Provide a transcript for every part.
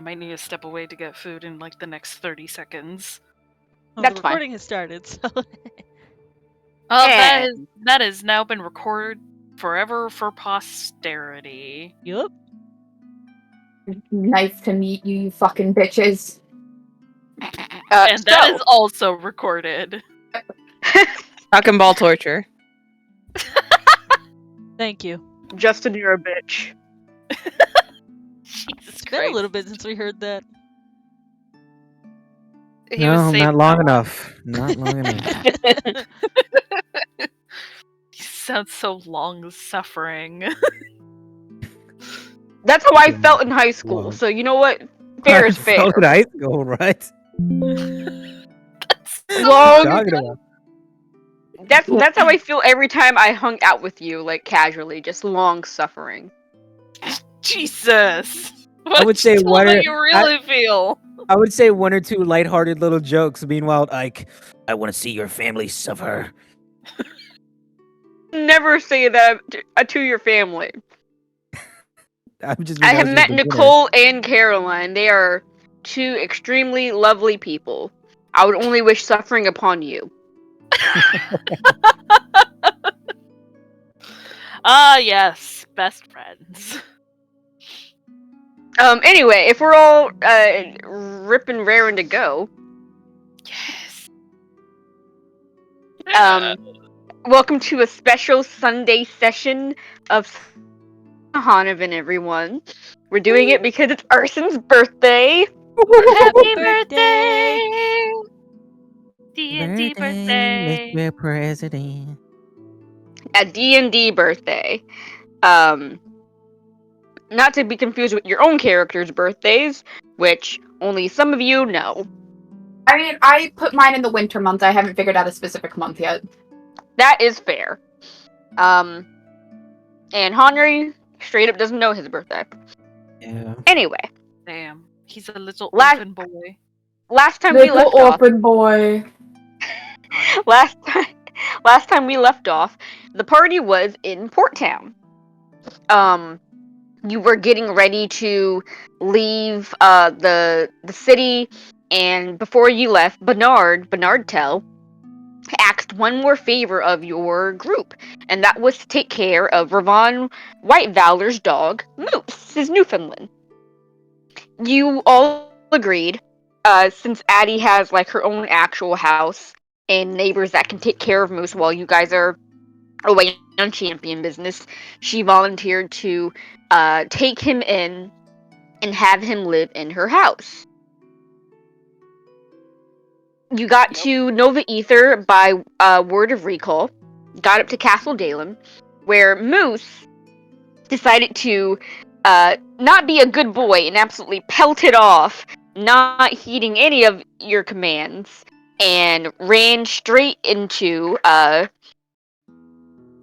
might need to step away to get food in like the next 30 seconds. Oh, That's the fine. recording has started, so... Oh, And- that has now been recorded forever for posterity. Yup. Nice to meet you, you fucking bitches. And that is also recorded. Talking ball torture. Thank you. Justin, you're a bitch. Jesus It's been a little bit since we heard that. He was No, saying not long how- enough. Not long enough. He sounds so long-suffering. That's how I felt in high school. Wow. So you know what? Fair is fair. Felt in high school, right? Long. Talking about. That's how I feel every time I hung out with you, like casually, just long suffering. Jesus! I would say Tell what how are- you really feel. I would say one or two lighthearted little jokes. Meanwhile, Ike, I want to see your family suffer. Never say that to your family. I'm I have met Nicole and Caroline. They are two extremely lovely people. I would only wish suffering upon you. Ah, yes, best friends. Anyway, if we're all ripping raring to go, Yes. welcome to a special Sunday session of Sihonavan, everyone. We're doing it because it's Arson's birthday. Happy birthday! birthday! D&D birthday! Mr. President. A D&D birthday. Not to be confused with your own characters' birthdays, which only some of you know. I mean, I put mine in the winter month. I haven't figured out a specific month yet. That is fair. And Henry straight up doesn't know his birthday. Yeah. Anyway, Damn, he's a little La- orphan boy. last time we Little left off, orphan boy. last time we left off, the party was in Port Town. You were getting ready to leave the city, and before you left, Bernard Tell asked one more favor of your group, and that was to take care of Ravon White Valor's dog, Moose, his Newfoundland. You all agreed, since Addie has like her own actual house and neighbors that can take care of Moose while you guys are away on champion business, she volunteered to take him in and have him live in her house. You got to Nova Ether by word of recall, got up to Castle Dalen, where Moose decided to not be a good boy and absolutely pelted off, not heeding any of your commands, and ran straight into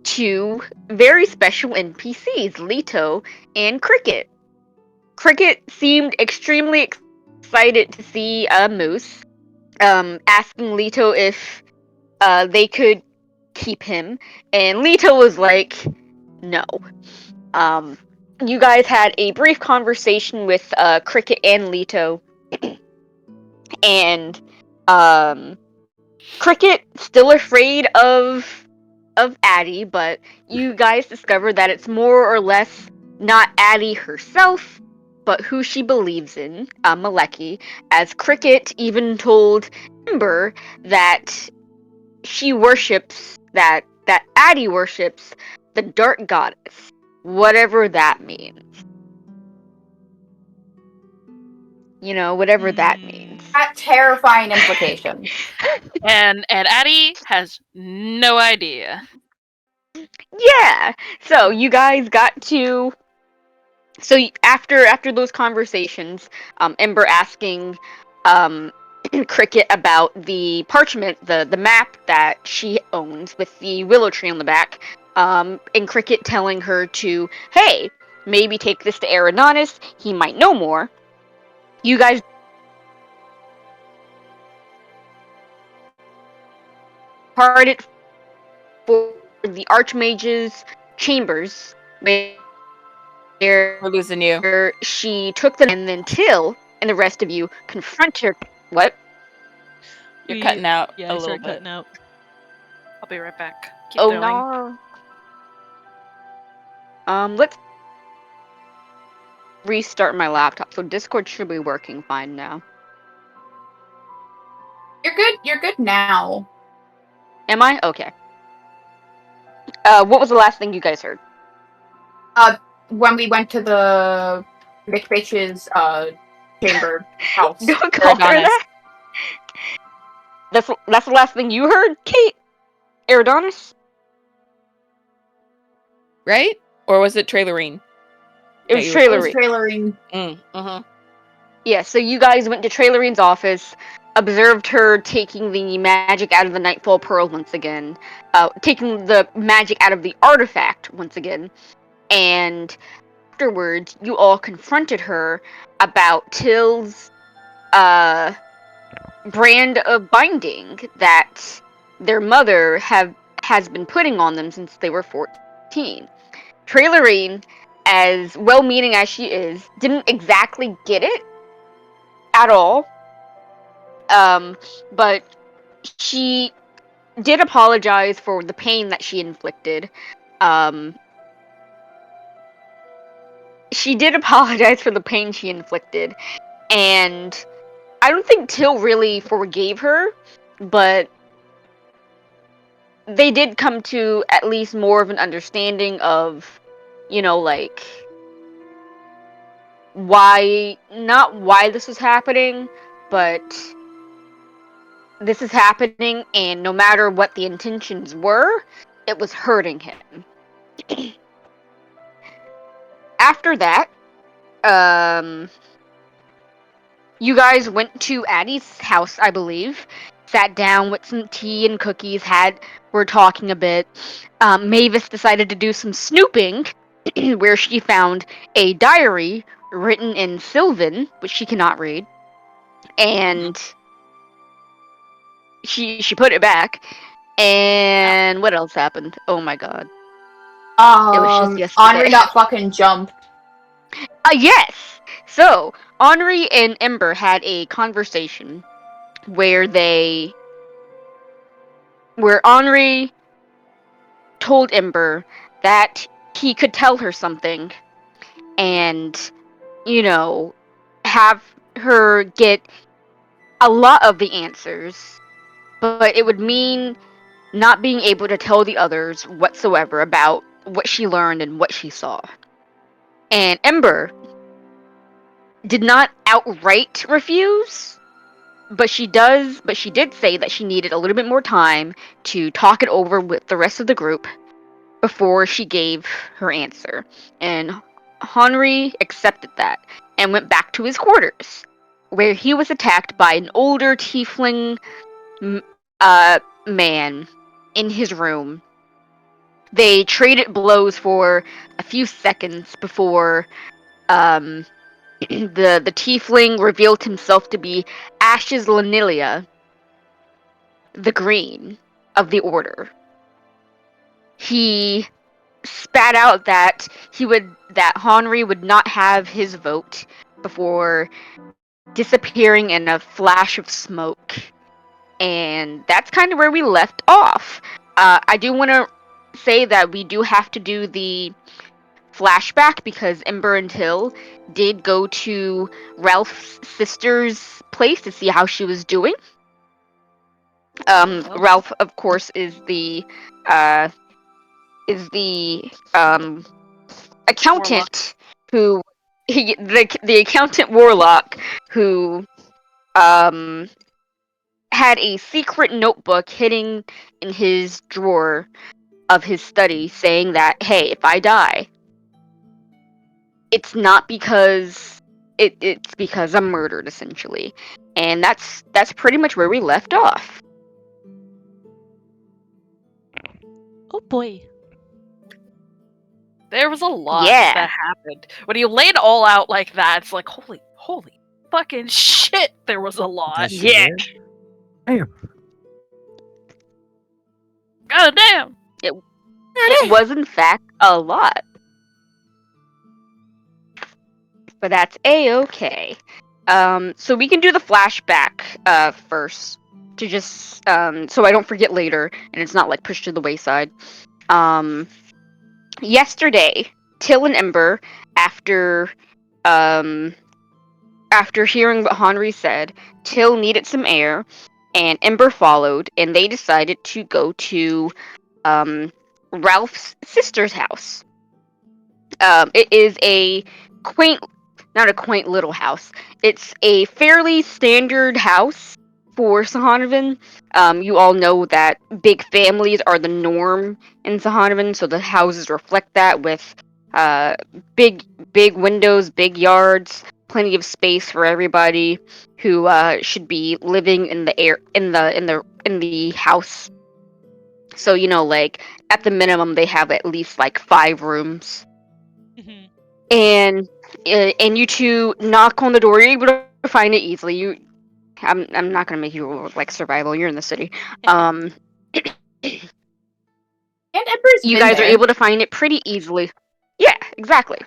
two very special NPCs, Leto and Cricket. Cricket seemed extremely excited to see Moose, asking Leto if they could keep him, and Leto was like, no. You guys had a brief conversation with Cricket and Leto, and Cricket still afraid of Addie, but you guys discover that it's more or less not Addie herself, but who she believes in, Maleki, as Cricket even told Ember that she worships, that Addie worships the Dark Goddess, whatever that means. You know, whatever that means. That terrifying implication. And Addie has no idea. Yeah. So you guys got to. So after those conversations, Ember asking Cricket about the parchment, the map that she owns with the willow tree on the back, and Cricket telling her to, hey, maybe take this to Aerodonis, he might know more. You guys parted for the Archmage's chambers, where We're losing you. she took them, and then Till and the rest of you confront her. What? You're cutting out Yeah, a I little started bit. cutting out. I'll be right back. Keep Oh going. no. Let's restart my laptop. So Discord should be working fine now. You're good. You're good now. Am I? Okay. What was the last thing you guys heard? When we went to the Big Bitch's chamber house. Don't call her Adonis. that. That's the last thing you heard, Kate? Eridonis? Right? Or was it Trailerine? It that was you were It was Trailering. trailering. Uh-huh. Yeah, so you guys went to Trailerine's office, observed her taking the magic out of the Nightfall Pearl once again, taking the magic out of the artifact once again, and afterwards, you all confronted her about Till's brand of binding that their mother has been putting on them since they were 14. Trailerine, as well-meaning as she is, didn't exactly get it at all. But she did apologize for the pain that she inflicted. She did apologize for the pain she inflicted, and I don't think Till really forgave her, but they did come to at least more of an understanding of, like, not why this was happening, but this is happening, and no matter what the intentions were, it was hurting him. After that, you guys went to Addie's house, I believe. Sat down with some tea and cookies. Were talking a bit. Mavis decided to do some snooping, where she found a diary written in Sylvan, which she cannot read, and she put it back. And what else happened? Oh my god! It was just yesterday. Henri got fucking jumped. Yes. So Henri and Ember had a conversation where Henri told Ember that he could tell her something and, have her get a lot of the answers, but it would mean not being able to tell the others whatsoever about what she learned and what she saw. And Ember did not outright refuse, but she did say that she needed a little bit more time to talk it over with the rest of the group before she gave her answer. And Henri accepted that and went back to his quarters, where he was attacked by an older tiefling man in his room. They traded blows for a few seconds before the tiefling revealed himself to be Ashes Lanilia, the Green of the Order. He spat out that Henri would not have his vote before disappearing in a flash of smoke. And that's kind of where we left off. I do want to say that we do have to do the flashback because Ember and Till did go to Ralph's sister's place to see how she was doing. Ralph, of course, is the accountant the accountant warlock who had a secret notebook hidden in his drawer of his study saying that, hey, if I die, it's not because it's because I'm murdered, essentially. And that's pretty much where we left off. Oh boy. There was a lot Yeah. that happened. When you lay it all out like that, it's like, holy fucking shit, there was a lot. Yeah. Damn. God damn. It was, in fact, a lot. But that's A-okay. So we can do the flashback first to just so I don't forget later and it's not like pushed to the wayside. Yesterday, Till and Ember, after um after hearing what Henri said, Till needed some air, and Ember followed, and they decided to go to Ralph's sister's house. It is a quaint, not a quaint little house. It's a fairly standard house for Sihonavan. You all know that big families are the norm in Sihonavan, so the houses reflect that with uh, big windows, big yards, plenty of space for everybody who should be living in the air in the house. So like at the minimum, they have at least like 5 rooms Mhm. and and you two knock on the door. You're able to find it easily. I'm not gonna make you roll like survival. You're in the city. Um, And Emper's you been guys are there. able to find it pretty easily. Yeah, exactly.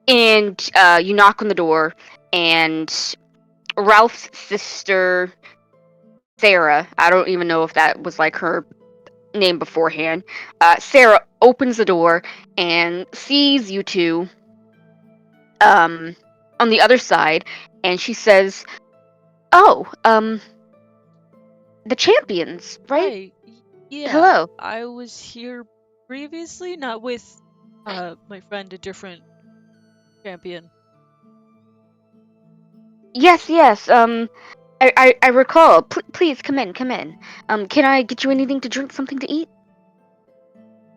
And you knock on the door, and Ralph's sister Sarah. I don't even know if that was like her name beforehand. Sarah opens the door and sees you two on the other side, and she says, "Oh, the champions, right? Hi. Yeah, Hello. I was here previously, not with my friend, a different champion. Yes, yes. I recall. Please come in, come in. Can I get you anything to drink, something to eat?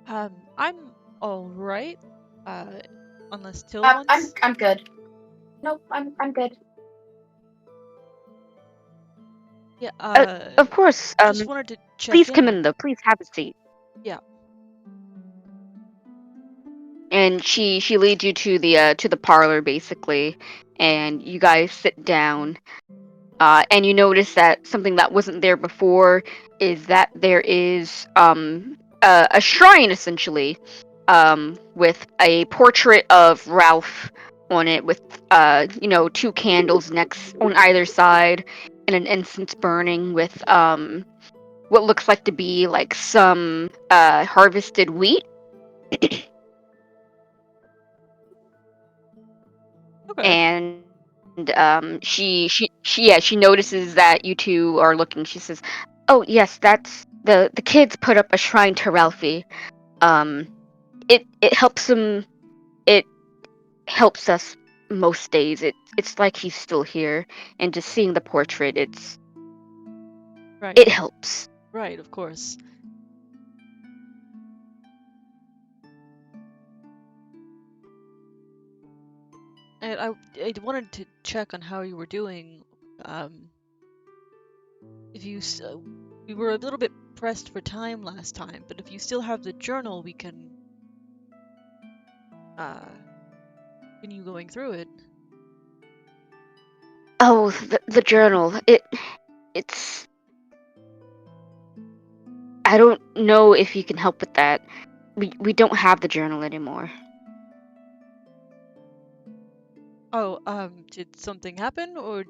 I'm all right. Uh, unless Till wants. I'm good. Nope, I'm good. Yeah. Of course. Just wanted to check Please come in. in, though. Please have a seat." Yeah. And she leads you to the parlor, basically, and you guys sit down. And you notice that something that wasn't there before is that there is a shrine essentially, with a portrait of Ralph on it, with 2 candles next on either side, and an incense burning with what looks like to be like some harvested wheat. Okay. And she notices that you two are looking. She says, "Oh yes, that's the kids put up a shrine to Ralphie. um it helps him. It helps us most days. It's like he's still here, and just seeing the portrait, Right. it helps." Right. Of course. And I wanted to check on how you were doing. If you we were a little bit pressed for time last time, but if you still have the journal, we can continue going through it. Oh, the journal. It's I don't know if you can help with that. We don't have the journal anymore. Oh, did something happen, or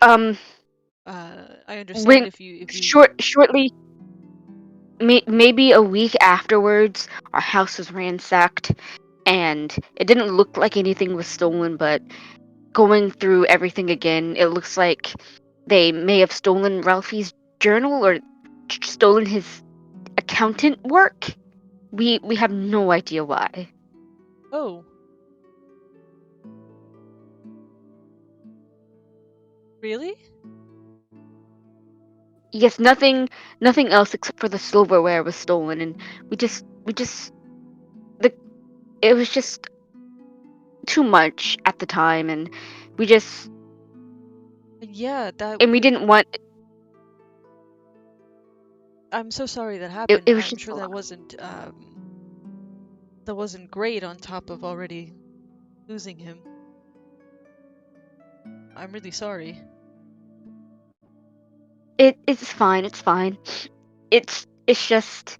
Um, I understand when if you shortly, maybe a week afterwards, our house was ransacked, and it didn't look like anything was stolen. But going through everything again, it looks like they may have stolen Ralphie's journal or stolen his accountant work. We have no idea why. Oh, really? Yes, nothing else except for the silverware was stolen, and we just the it was just too much at the time, and we just Yeah, that and we would. didn't want I'm so sorry that it. happened. It was I'm just sure a lot. that wasn't great on top of already losing him. I'm really sorry. It's fine. It's fine. It's just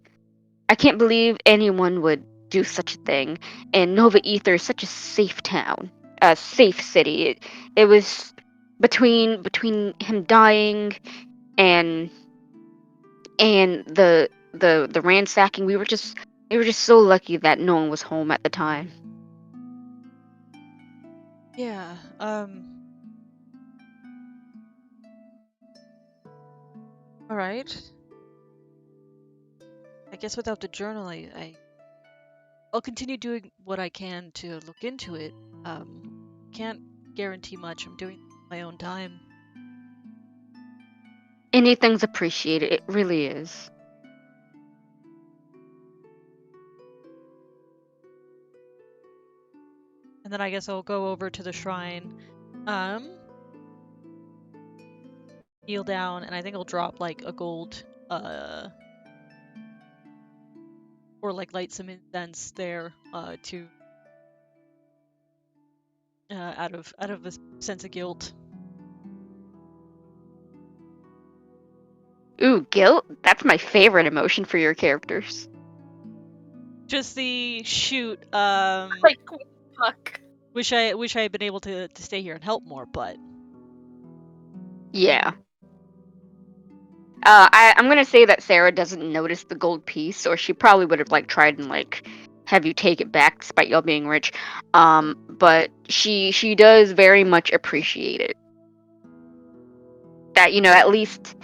I can't believe anyone would do such a thing. And Nova Ether is such a safe town. a safe city. It was between him dying and the ransacking. We were just so lucky that no one was home at the time. Yeah, alright. I guess without the journal, I'll continue doing what I can to look into it. Can't guarantee much. I'm doing my own time. Anything's appreciated. It really is. And then I guess I'll go over to the shrine, kneel down, and I think I'll drop like a gold, or like light some incense there, to out of a sense of guilt. Ooh, guilt? That's my favorite emotion for your characters. Just the shoot. Like, fuck. Wish I had been able to stay here and help more, but Yeah. I'm gonna say that Sarah doesn't notice the gold piece, or she probably would have like tried and like have you take it back despite y'all being rich. But she does very much appreciate it. That, at least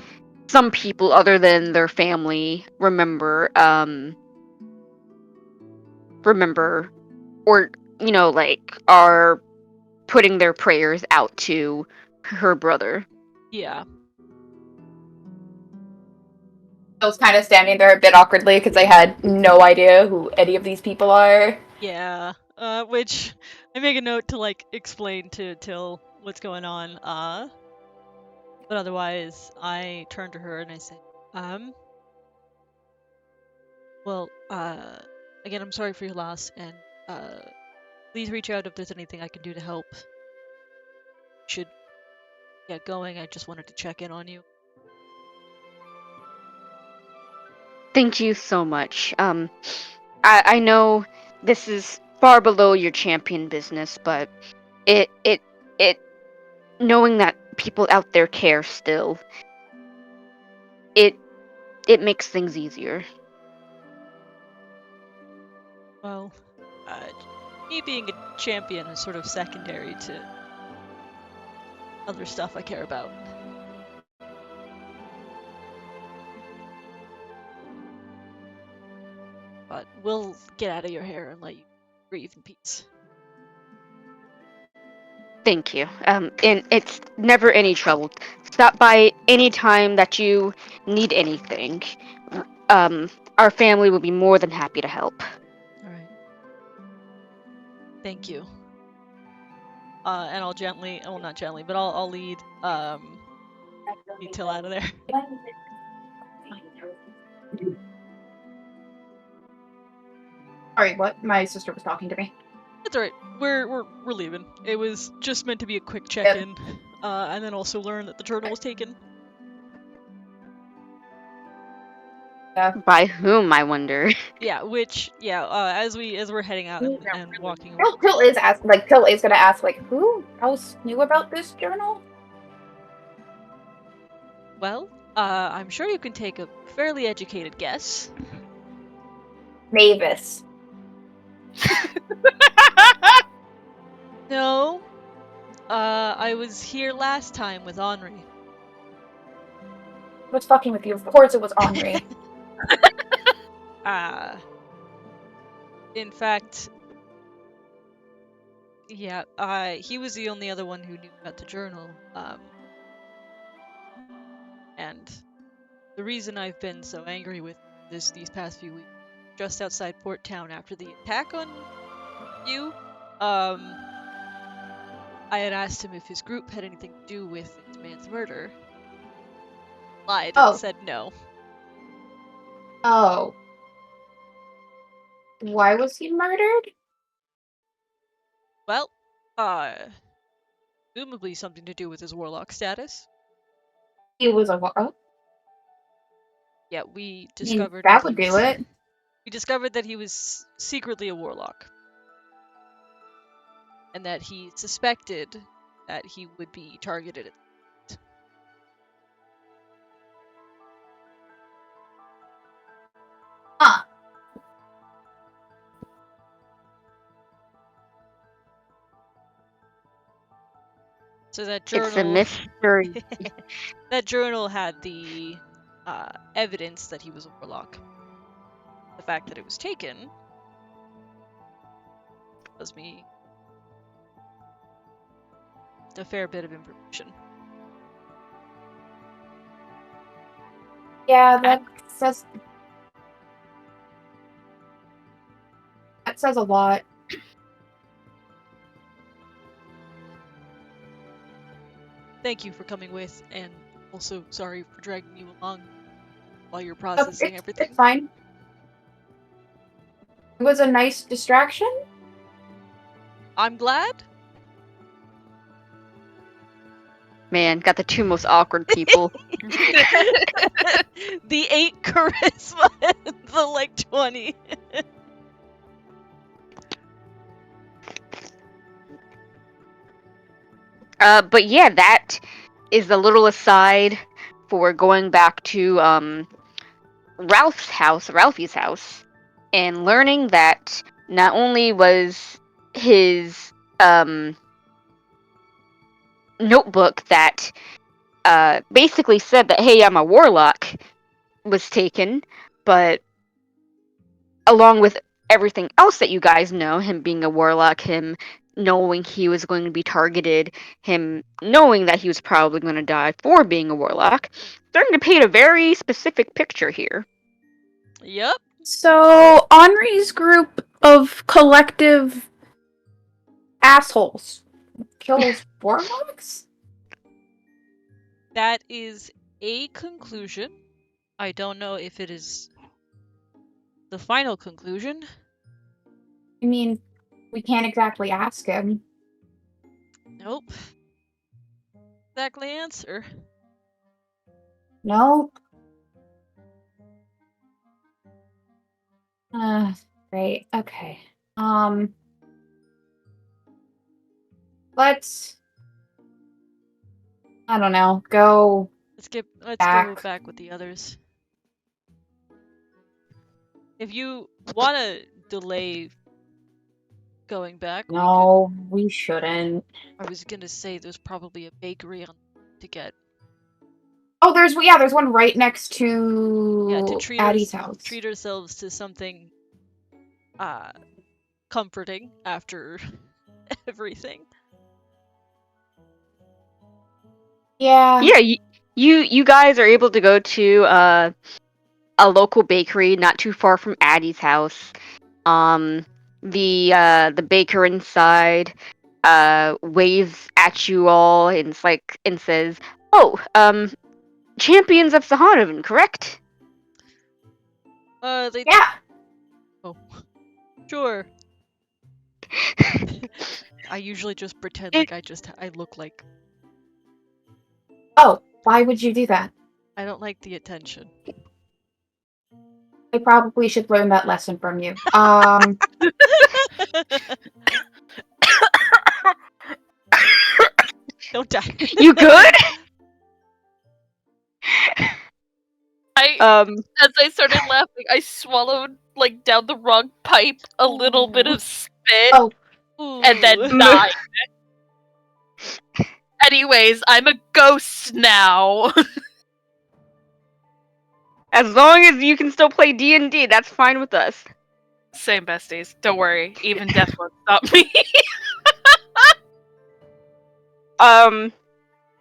some people other than their family remember or like are putting their prayers out to her brother. yeah. I was kind of standing there a bit awkwardly because I had no idea who any of these people are. Yeah, which I make a note to like explain to Till what's going on. But otherwise, I turn to her and I say, well, again, I'm sorry for your loss, and please reach out if there's anything I can do to help. Should get going. I just wanted to check in on you. Thank you so much. I know this is far below your champion business, but it knowing that people out there care still, it makes things easier. Well, me being a champion is sort of secondary to other stuff I care about. But we'll get out of your hair and let you breathe in peace. Thank you. And it's never any trouble. Stop by any time that you need anything. Our family will be more than happy to help. Alright. Thank you. And I'll gently, well, not gently, but I'll lead, Till out of there. Sorry, what? My sister was talking to me. It's alright. We're leaving. It was just meant to be a quick check-in, and then also learn that the journal was taken. Yeah. By whom, I wonder? Yeah, which, as we're heading out and walking away. Till is gonna ask, like, who else knew about this journal? Well, I'm sure you can take a fairly educated guess. Mavis. No. I was here last time with Henri. What's fucking with you? Of course it was Henri. In fact, yeah, he was the only other one who knew about the journal. And the reason I've been so angry with these past few weeks, just outside Port Town after the attack on you, I had asked him if his group had anything to do with this man's murder. Lied and said no. Oh. Why was he murdered? Well, presumably something to do with his warlock status. He was a oh. Yeah, we discovered that would do it. We discovered that he was secretly a warlock. and that he suspected that he would be targeted. Huh. So that It's a journal, mystery. that journal had the evidence that he was a warlock. The fact that it was taken tells me a fair bit of information. Yeah, that says a lot. Thank you for coming with, and also sorry for dragging you along while you're processing everything. It's fine. It was a nice distraction. I'm glad. Man, got the two most awkward people. The 8 charisma and the like 20. But yeah, that is a little aside for going back to Ralphie's house, and learning that not only was his notebook that basically said that, hey, I'm a warlock, was taken, but along with everything else that you guys know, him being a warlock, him knowing he was going to be targeted, him knowing that he was probably going to die for being a warlock, starting to paint a very specific picture here. Yep. So Henri's group of collective assholes kills warlocks? That is a conclusion. I don't know if it is the final conclusion. I mean, we can't exactly ask him. Nope. Exactly answer. No. Great. Okay. Let's, I don't know, go Let's go back. back with the others. If you want to delay going back, No, we shouldn't. I was gonna say there's probably a bakery on to get. Oh, there's one right next to To Addie's house. treat ourselves to something comforting after everything. Yeah. Yeah, you guys are able to go to a local bakery not too far from Addie's house. The baker inside waves at you all and says, "Oh, champions of Sihonavan, correct?" Yeah. Oh, sure. I usually just pretend like I look like. Oh, why would you do that? I don't like the attention. I probably should learn that lesson from you. Don't die. You good? As I started laughing, I swallowed like down the wrong pipe a little bit of spit and then Ooh. died. Anyways, I'm a ghost now. As long as you can still play D&D, that's fine with us. Same besties. Don't worry. Even death won't stop me.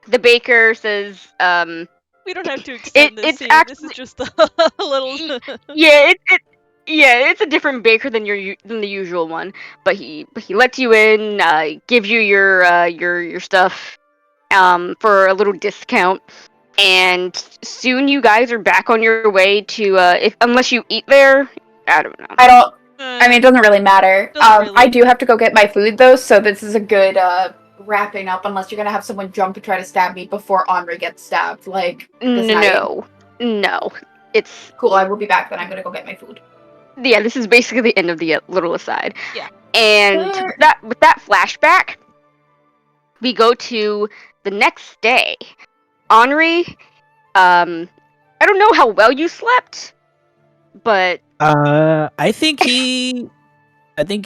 The baker says, We don't have to extend this it's scene. actually, This is just a little. it's a different baker than the usual one, but he lets you in, gives you your stuff, for a little discount, and soon you guys are back on your way to, unless you eat there, I don't know. I mean, it doesn't really matter. Doesn't really. I do have to go get my food though, so this is a good wrapping up. Unless you're gonna have someone jump and try to stab me before Henri gets stabbed, like this night. No, it's Cool. I will be back then. I'm gonna go get my food. yeah. This is basically the end of the little aside. Yeah. And with that flashback, we go to the next day. Henri, I don't know how well you slept, but I think he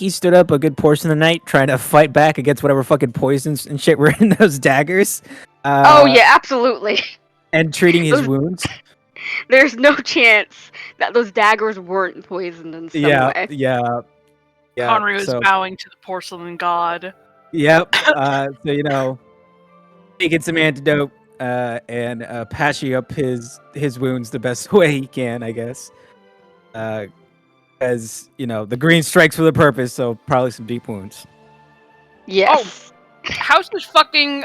stood up a good portion of the night trying to fight back against whatever fucking poisons and shit were in those daggers. oh yeah, absolutely. And treating his wounds. There's no chance that those daggers weren't poisoned in some way. Yeah. Henri was bowing to the porcelain god. Yep. So taking some antidote and patching up his wounds the best way he can, I guess. As the green strikes with a purpose, so probably some deep wounds. Yes. How's this fucking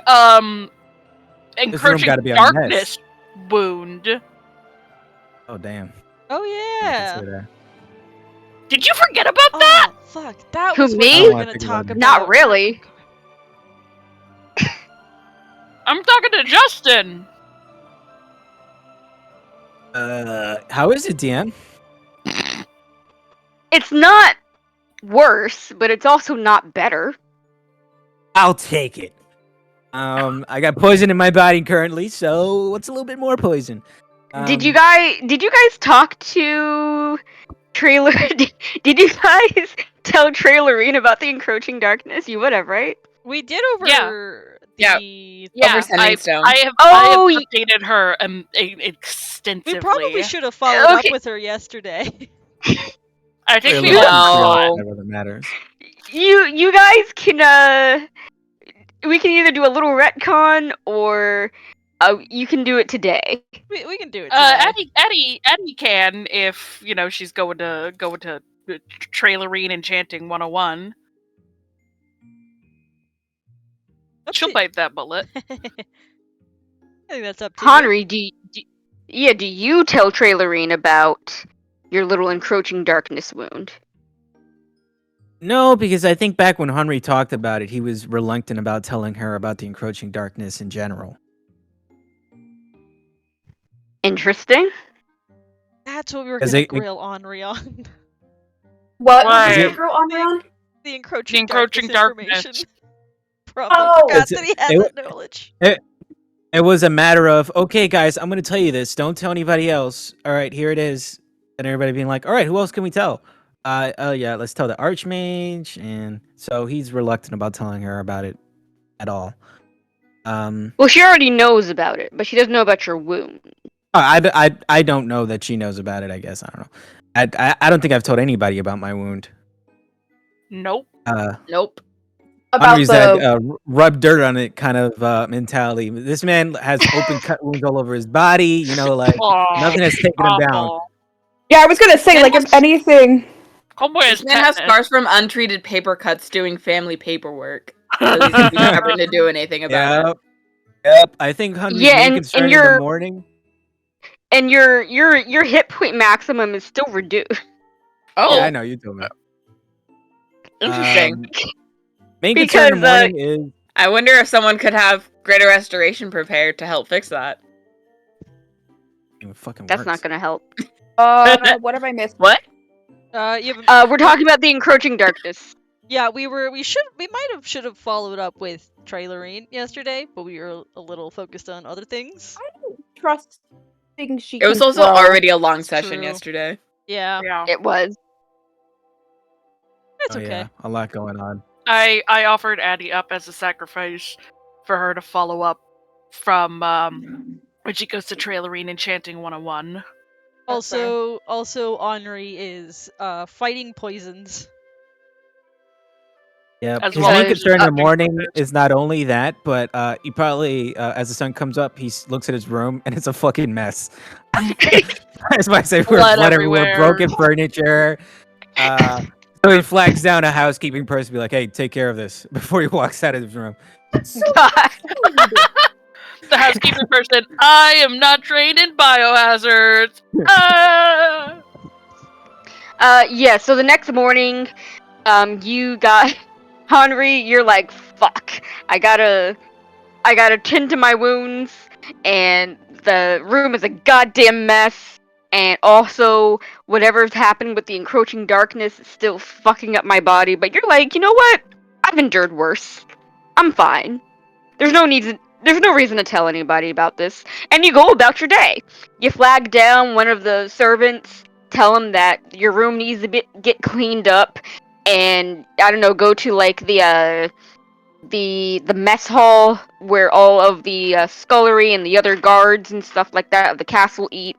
encroaching be a darkness wound? Oh damn. Oh yeah. Did you forget about that? Fuck. That Who, was what me? we were gonna talk about. Not really. I'm talking to Justin. How is it, Deanne? It's not worse, but it's also not better. I'll take it. I got poison in my body currently, so what's a little bit more poison? Did you guys talk to Trailer? Did you guys tell Trailerine about the encroaching darkness? You would have, right? We did over over Sending Stone. I have updated her extensively. We probably should have followed up with her yesterday. I think Really? we That really matters. You guys can we can either do a little retcon or you can do it today. We can do it today. Addie can if she's going to Trailerine Enchanting 101. She'll bite that bullet. I think that's up to Henri, do you tell Trailerine about your little encroaching darkness wound? No, because I think back when Henri talked about it, he was reluctant about telling her about the encroaching darkness in general. Interesting. That's what we were going to grill Henri on. What? Right. Grill Henri on? The encroaching darkness. information. Probably forgot that he had that knowledge. It was a matter of, okay, guys, I'm going to tell you this. Don't tell anybody else. All right, here it is. And everybody being like, all right, who else can we tell? Oh yeah, let's tell the Archmage. And so he's reluctant about telling her about it at all. Well, she already knows about it, but she doesn't know about your wound. I don't know that she knows about it, I guess. I don't know. I don't think I've told anybody about my wound. Nope. Nope. Henri's that rub dirt on it kind of mentality. This man has open cut wounds all over his body. Nothing has taken him down. Yeah, I was gonna say, if anything. This man has scars from untreated paper cuts doing family paperwork. So he's never to do anything about it. Yep. I think Henri's main concern in the morning. And your hit point maximum is still reduced. Oh, yeah, I know, you told me. Interesting. Main concern in the morning is... I wonder if someone could have Greater Restoration prepared to help fix that. That's not gonna help. What have I missed? What? We're talking about the encroaching darkness. Yeah, we should have followed up with Trailerine yesterday, but we were a little focused on other things. I don't trust things she It was also already a long session yesterday. Yeah. It was. It's okay. Yeah, a lot going on. I offered Addie up as a sacrifice for her to follow up from when she goes to Trailerine Enchanting 101. Also, Henri is fighting poisons. Yeah, As his well main as concern in the upping morning focus. is not only that, but he probably, as the sun comes up, he looks at his room and it's a fucking mess. That's why I say Blood blood everywhere. broken furniture. So he flags down a housekeeping person to be like, hey, take care of this before he walks out of his room. The housekeeping person, I am not trained in biohazards. Yeah, so the next morning, you got Henri, you're like, fuck. I gotta tend to my wounds, and the room is a goddamn mess. And also, whatever's happened with the encroaching darkness is still fucking up my body. But you're like, you know what? I've endured worse. I'm fine. There's no reason to tell anybody about this. And you go about your day. You flag down one of the servants, tell him that your room needs to get cleaned up, and I don't know, go to like the mess hall where all of the scullery and the other guards and stuff like that of the castle eat.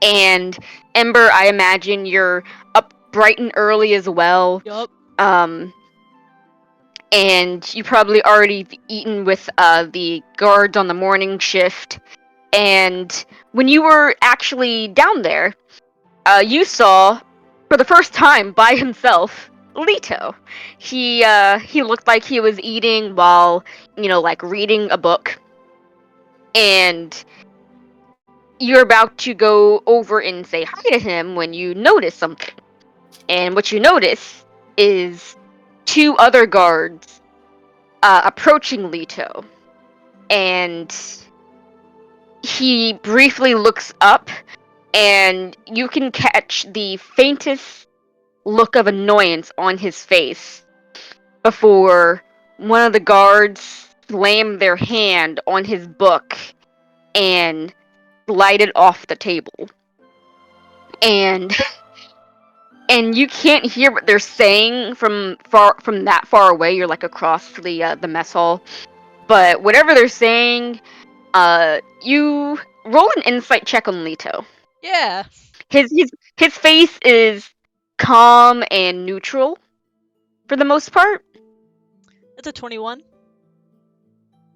And Ember, I imagine you're up bright and early as well. Yup. And you probably already eaten with the guards on the morning shift. And when you were actually down there, you saw, for the first time by himself, Leto. He looked like he was eating while, like reading a book. And you're about to go over and say hi to him when you notice something. And what you notice is two other guards approaching Leto. And he briefly looks up, and you can catch the faintest look of annoyance on his face before one of the guards slammed their hand on his book and slide it off the table. And you can't hear what they're saying from that far away. You're like across the mess hall, but whatever they're saying, you roll an insight check on Leto. Yeah. His face is calm and neutral for the most part. That's a 21.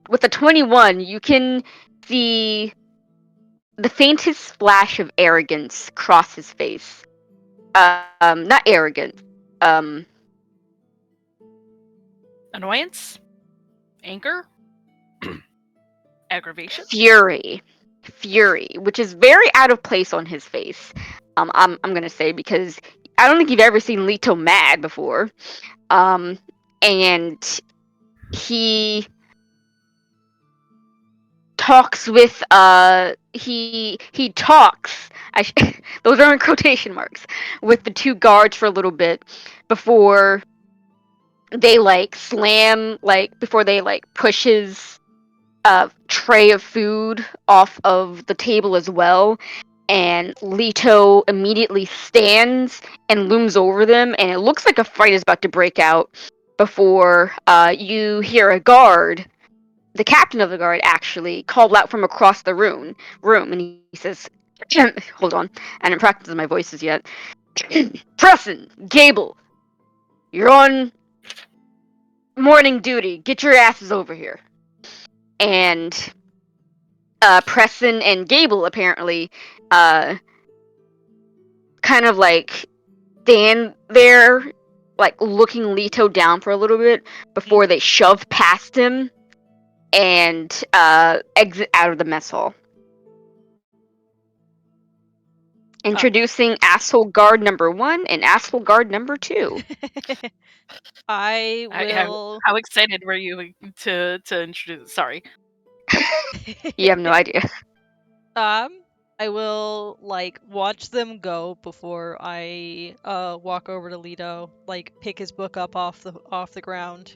With a 21, you can see the faintest splash of arrogance cross his face. Not arrogance. Annoyance? Anger? Aggravation? Fury, which is very out of place on his face. I'm gonna say, because I don't think you've ever seen Leto mad before. And he talks with he talks. Those are in quotation marks, with the two guards for a little bit before they push his tray of food off of the table as well. And Leto immediately stands and looms over them, and it looks like a fight is about to break out before you hear a guard, the captain of the guard actually, called out from across the room, and he says, hold on, I didn't practice my voices yet. Preston, Gable, you're on morning duty. Get your asses over here. And Preston and Gable apparently kind of like stand there, like looking Leto down for a little bit before they shove past him and exit out of the mess hall. Introducing asshole guard number 1 and asshole guard number 2. I will. How excited were you to introduce? Sorry. You have no idea. I will watch them go before I walk over to Leto, pick his book up off the ground.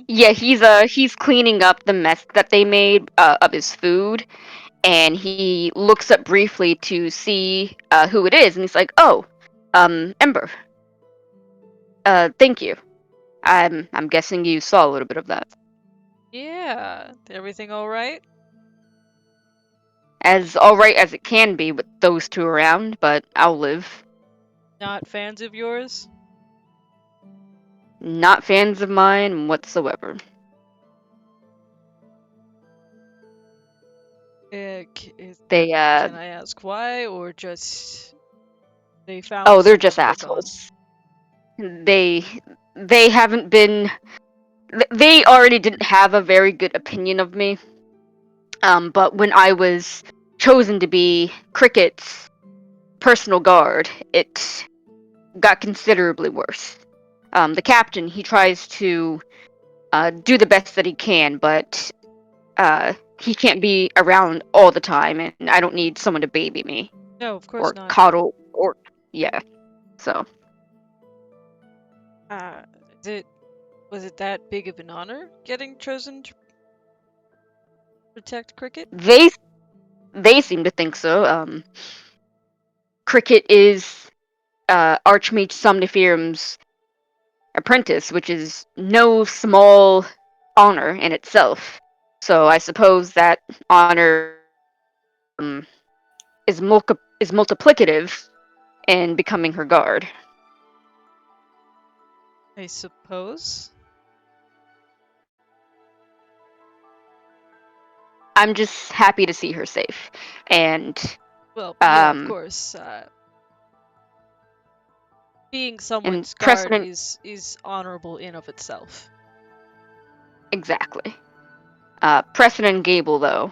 Yeah, he's cleaning up the mess that they made of his food, and he looks up briefly to see who it is, and he's like, "Oh, Ember. Thank you. I'm guessing you saw a little bit of that." Yeah, everything all right? As all right as it can be with those two around, but I'll live. Not fans of yours? Not fans of mine whatsoever. Can I ask why, or just they found? Oh, they're just assholes. They haven't been. They already didn't have a very good opinion of me. But when I was chosen to be Cricket's personal guard, it got considerably worse. The captain, he tries to do the best that he can, but he can't be around all the time, and I don't need someone to baby me. No, of course or not. coddle, or yeah. So Was it that big of an honor getting chosen to protect Cricket? they seem to think so. Cricket is Archmage Somniferum's apprentice, which is no small honor in itself. So I suppose that honor is multiplicative in becoming her guard. I suppose. I'm just happy to see her safe, and Well, yeah, of um, course. Being and someone's guard precedent is honorable in of itself. exactly. Precedent and Gable, though.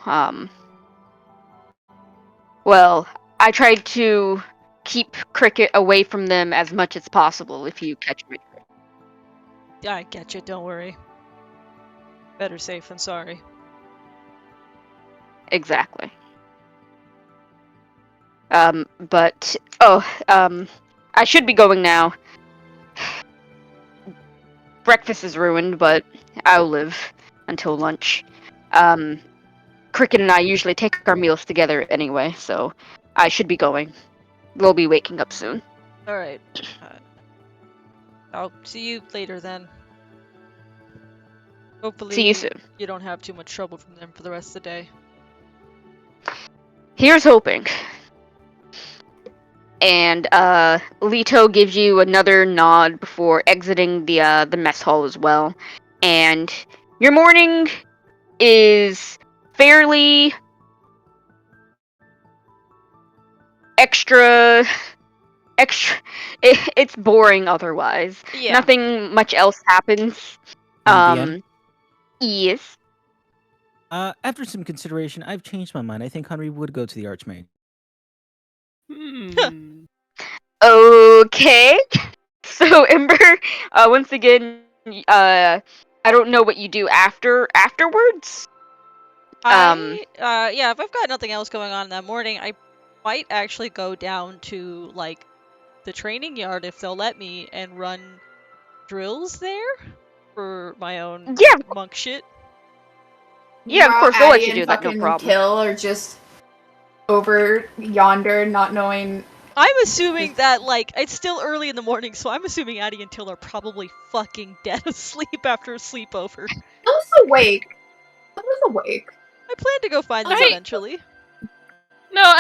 Well, I tried to keep Cricket away from them as much as possible. If you catch me. I get you. Don't worry. Better safe than sorry. Exactly. But I should be going now. Breakfast is ruined, but I'll live until lunch. Cricket and I usually take our meals together anyway, so I should be going. We'll be waking up soon. All right. I'll see you later then. Hopefully, See you soon. you don't have too much trouble from them for the rest of the day. Here's hoping. And Leto gives you another nod before exiting the mess hall as well. And your morning is fairly extra it's boring otherwise. Yeah. Nothing much else happens. 1 p.m. Yes. After some consideration, I've changed my mind. I think Henry would go to the Archmage. Okay. So Ember, once again, I don't know what you do afterwards. Yeah, if I've got nothing else going on in that morning, I might actually go down to, like, the training yard if they'll let me and run drills there for my own Yeah, monk shit. yeah, of Meanwhile, course, they'll let Addie you and do that, no fucking problem. Till are just over yonder, not knowing. I'm assuming that, like, it's still early in the morning, so I'm assuming Addie and Till are probably fucking dead asleep after a sleepover. Till's awake. Till's awake. I plan to go find them Right. eventually. No,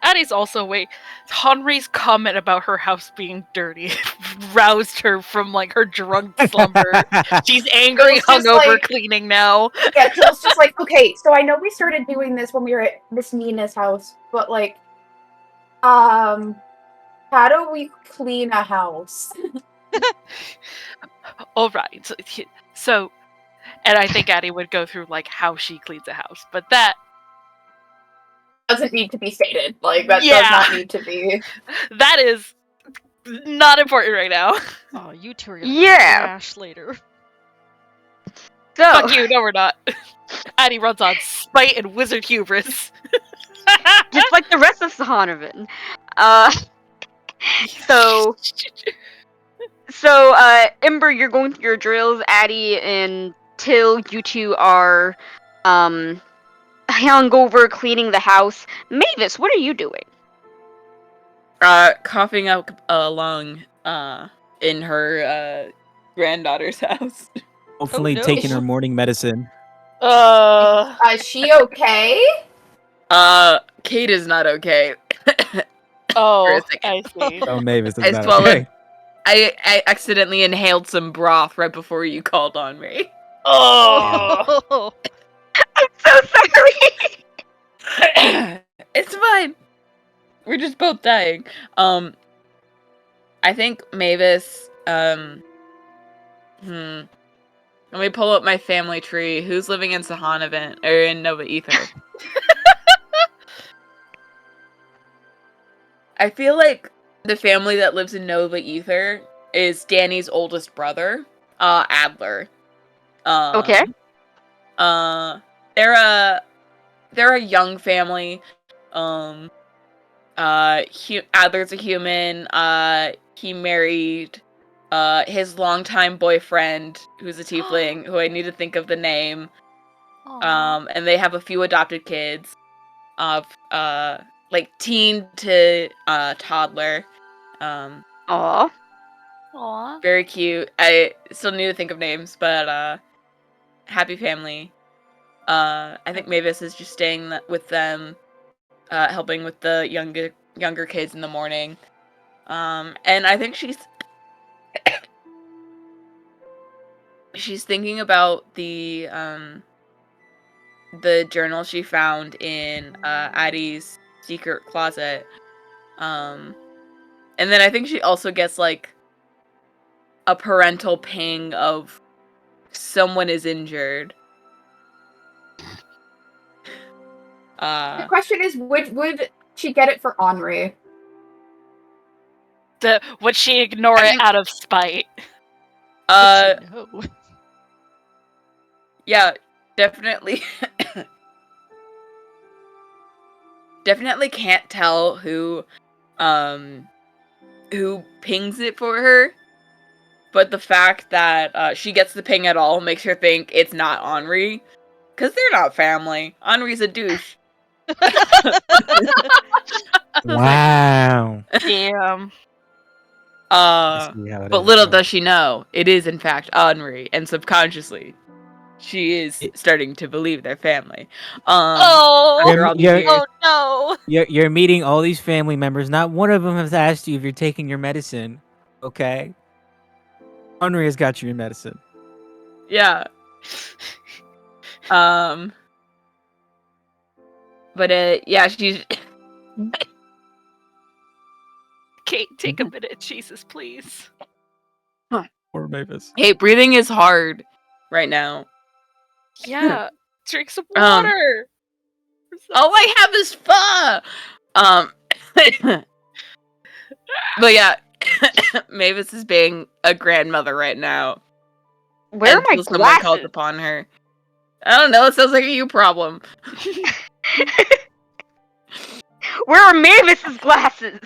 Addie's also awake. Henri's comment about her house being dirty roused her from like her drunk slumber. She's angry, Till's just hungover, like- cleaning now. Yeah, Till's just like, okay, so I know we started doing this when we were at Miss Nina's house, but like, how do we clean a house? All right. So, and I think Addie would go through like how she cleans a house, but that Doesn't need to be stated. Like, that Yeah. does not need to be. that is not important right now. Oh, you two are gonna Yeah. crash later. So, Fuck you, no we're not. Addie runs on spite and wizard hubris. just like the rest of Sihonavan. So, Ember, you're going through your drills. Addie and Till, you two are, hungover, cleaning the house. Mavis, what are you doing? Coughing up a lung, in her, granddaughter's house. Hopefully, no. taking her morning medicine. Is she okay? Kate is not okay. Oh, second. I see. Oh, Mavis is I not swallowed- okay. I accidentally inhaled some broth right before you called on me. Oh. I'm so sorry. It's fine. We're just both dying. I think Mavis, let me pull up my family tree. Who's living in Sihonavan or in Nova Ether? I feel like the family that lives in Nova Ether is Danny's oldest brother, Adler. Okay. They're a young family. Adler's a human. He married his longtime boyfriend, who's a tiefling, who I need to think of the name. And they have a few adopted kids of like teen to toddler. Aw. Aw. Very cute. I still need to think of names, but happy family. I think Mavis is just staying with them, helping with the younger kids in the morning. And I think she's thinking about the journal she found in Addie's secret closet. And then I think she also gets like a parental ping of someone is injured. The question is, would she get it for Henri? Would she ignore it out of spite? I'd say no. Yeah, definitely. Definitely can't tell who pings it for her, but the fact that she gets the ping at all makes her think it's not Henri, because they're not family. Henri's a douche. Wow. Damn. I see how it But is, little bro. does she know, it is in fact Henri, and subconsciously, she is starting to believe they're family. After all these years. Oh no! You're meeting all these family members. Not one of them has asked you if you're taking your medicine. Okay. Henri has got you your medicine. Yeah. But yeah, she's. Kate, take a minute, Jesus, please. Poor Mavis. Hey, breathing is hard right now. Yeah, drink some water. All I have is pho. But yeah, Mavis is being a grandmother right now. Where are my until someone calls glasses? upon her. I don't know. It sounds like a you problem. Where are Mavis's glasses?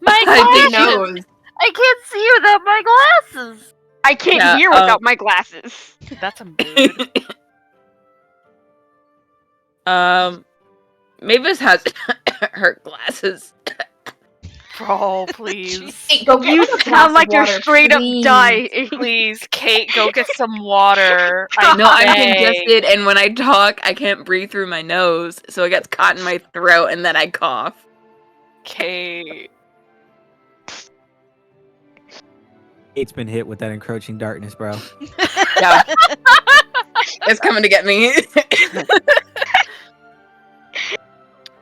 My I think glasses! she- I can't see without my glasses! I can't Yeah, hear without my glasses. That's a mood. Mavis has her glasses. Bro, please. Kate, go get You like a glass sound of like you're water, straight please. up dying. Please, Kate, go get some water. I No, I'm beg. congested, and when I talk, I can't breathe through my nose, so it gets caught in my throat, and then I cough. Kate. Kate's been hit with that encroaching darkness, bro. Yeah. It's coming to get me.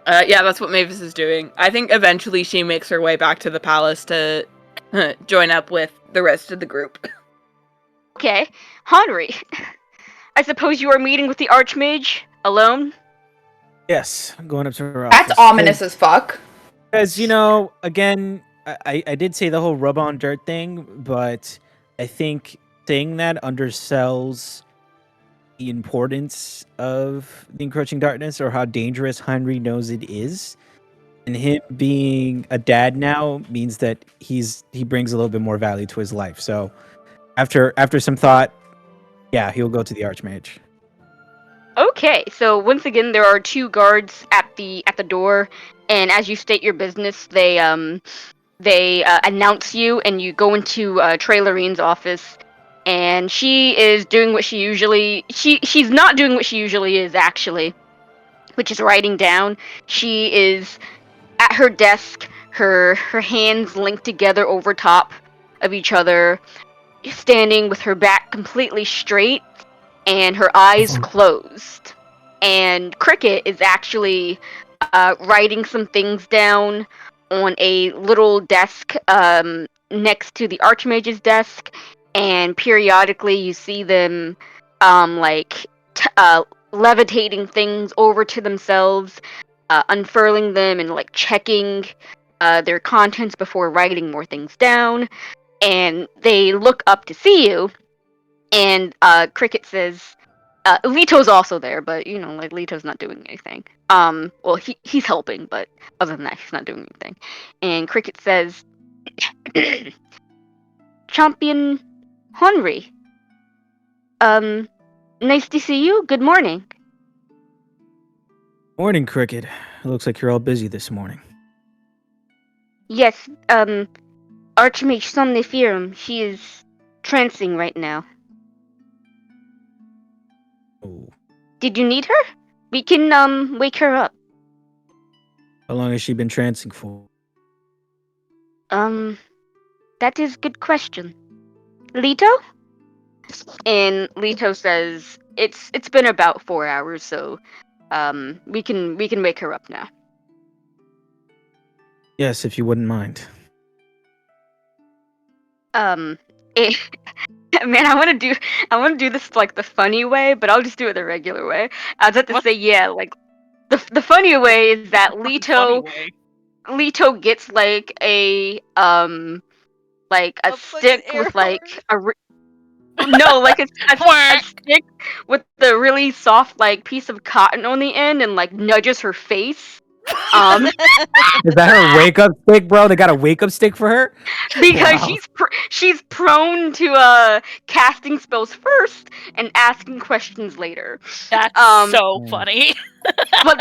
Yeah, that's what Mavis is doing. I think eventually she makes her way back to the palace to join up with the rest of the group. Okay, Henri. I suppose you are meeting with the Archmage alone? Yes, I'm going up to her office. That's ominous as fuck. Because, again, I did say the whole rub on dirt thing, but I think saying that undersells the importance of the encroaching darkness or how dangerous Henry knows it is. And him being a dad now means that he brings a little bit more value to his life. So after some thought, yeah, he'll go to the Archmage. Okay, so once again there are two guards at the door, and as you state your business, they announce you, and you go into Trailerine's office, and she is doing what she's not doing what she usually is, actually, which is writing down. She is at her desk, her hands linked together over top of each other, standing with her back completely straight and her eyes closed. And Cricket is actually writing some things down on a little desk next to the Archmage's desk, and periodically you see them levitating things over to themselves, unfurling them and checking their contents before writing more things down. And they look up to see you, and Cricket says, Leto's also there, but like Leto's not doing anything. Well, he's helping, but other than that, he's not doing anything. And Cricket says, "Champion Henry, nice to see you. Good morning." Morning, Cricket. It looks like you're all busy this morning. Yes, Archmage Somniferum. She is trancing right now. Oh. Did you need her? We can wake her up. How long has she been trancing for? That is a good question. Leto? And Leto says it's been about 4 hours, so we can wake her up now. Yes, if you wouldn't mind. Man, I want to do this like the funny way, but I'll just do it the regular way. I was about to What? say, yeah, like the funny way is that Fucking funny Leto gets like a like a fucking stick air with like horn. no, like a Quack. stick with the really soft like piece of cotton on the end and like nudges her face. Is that her wake up stick, bro? They got a wake up stick for her? Because Wow. she's prone to casting spells first and asking questions later. That's so Mm. funny. But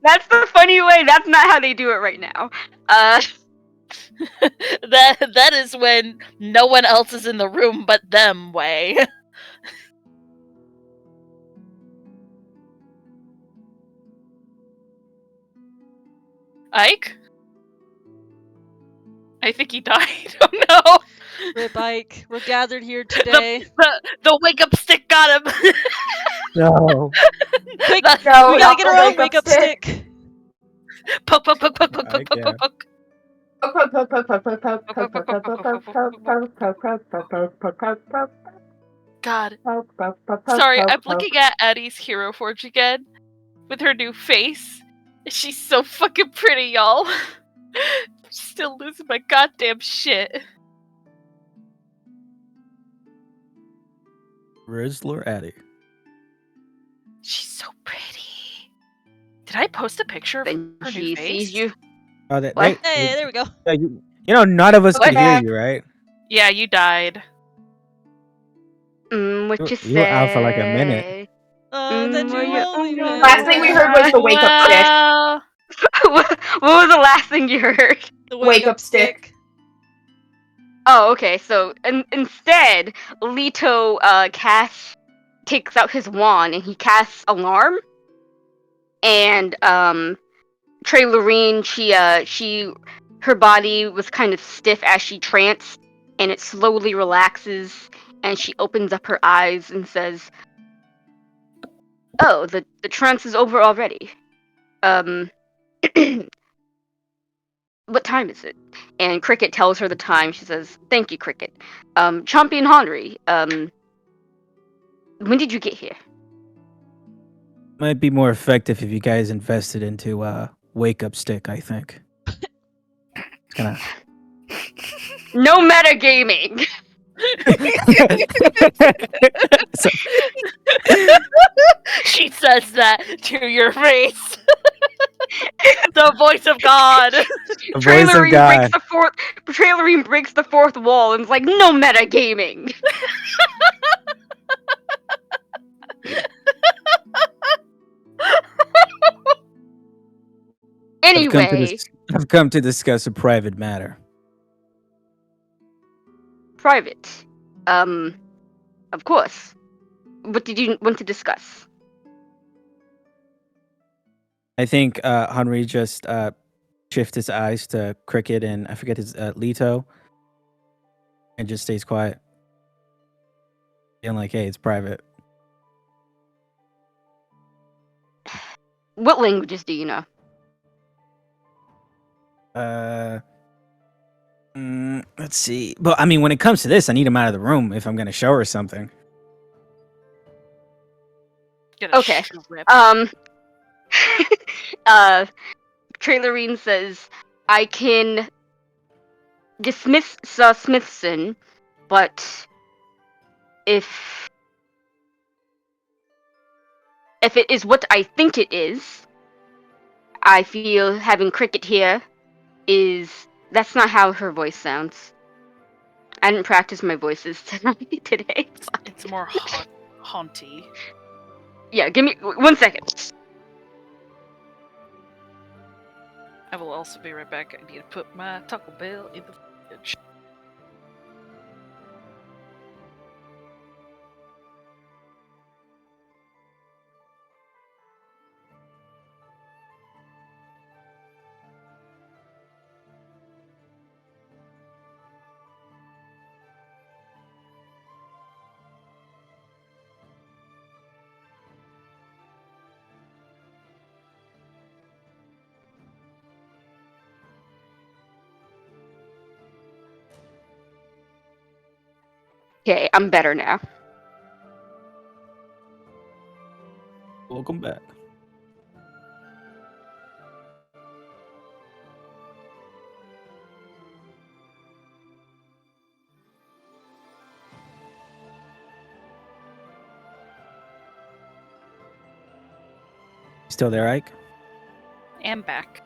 that's the funny way. That's not how they do it right now. That is when no one else is in the room but them way. Ike? I think he died. Oh no! Rip Ike, we're gathered here today. The wake up stick got him. No. Quick, No, we gotta not get the our own wake-up wake up stick. stick. Poke, poke, poke, poke, poke, I poke, poke, can't. poke. God. Sorry, I'm looking at Eddie's Hero Forge again with her new face. She's so fucking pretty, y'all. Still losing my goddamn shit. Rizzler Addy. She's so pretty. Did I post a picture of Then her new she face? sees you. Oh, that What? Hey, there we go. none of us What? could hear you, right? Yeah, you died. What you You were out for like a minute. say? Oh, that Were you you only only meant Last thing we heard was the wake up stick. Well, what was the last thing you heard? the Wake up stick. Oh, okay. So instead, Leto takes out his wand and he casts alarm. And Trey Lorene, her body was kind of stiff as she tranced, and it slowly relaxes, and she opens up her eyes and says, "Oh, the trance is over already. Um, what time is it?" And Cricket tells her the time. She says, "Thank you, Cricket. Champion Henry, when did you get here?" Might be more effective if you guys invested into wake up stick, I think. It's gonna No metagaming. So- she says that to your face. The voice of God. the voice of God. Trey Lorene breaks the fourth wall and is like, "No metagaming." Anyway, I've come to discuss a private matter. private. Of course. What did you want to discuss? I think Henry just shifts his eyes to Cricket and I forget his Leto, and just stays quiet. Being like, hey, it's private. What languages do you know? Let's see. But I mean, when it comes to this, I need him out of the room if I'm gonna show her something. Get a Okay. strip. Trey Lorene says, "I can dismiss Sir Smithson, but if if it is what I think it is, I feel having Cricket here is... That's not how her voice sounds. I didn't practice my voices today. It's more haunty. Yeah, give me 1 second. I will also be right back. I need to put my Taco Bell in the fridge. Okay, I'm better now. Welcome back. Still there, Ike? Am back.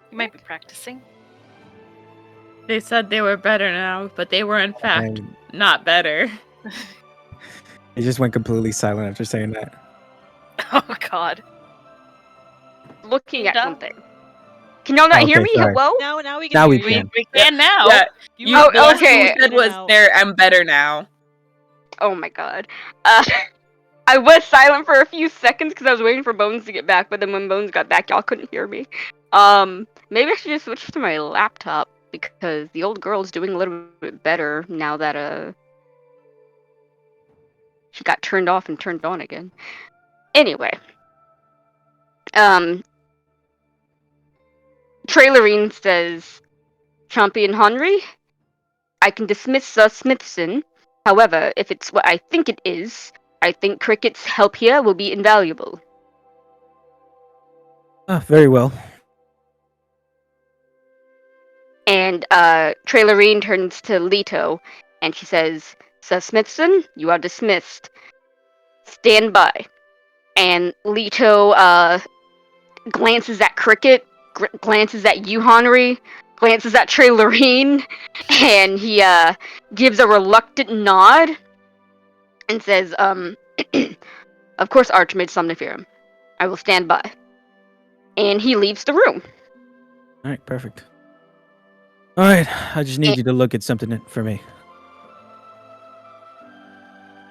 You might be practicing. They said they were better now, but they were in fact And not better. it just went completely silent after saying that. Oh God. Looking You at done? something. Can y'all not hear Okay, me? sorry. Hello? Now we can Now hear we you. can. We can now. Yeah, You you, Oh, the last okay. thing you said In and was, out. "There, I'm better now." Oh my god. I was silent for a few seconds because I was waiting for Bones to get back, but then when Bones got back, y'all couldn't hear me. Maybe I should just switch to my laptop because the old girl's doing a little bit better now that she got turned off and turned on again. Anyway, Trailerine says, Champion Henry, I can dismiss Smithson. However, if it's what I think it is, I think Cricket's help here will be invaluable. Very well. And Trailerine turns to Leto, and she says, Sir Smithson, you are dismissed. Stand by. And Leto glances at Cricket, glances at you, Henry, glances at Trailerine, and he gives a reluctant nod and says, of course, Archmage Somniferum. I will stand by. And he leaves the room. All right, perfect. All right, I just need you to look at something for me.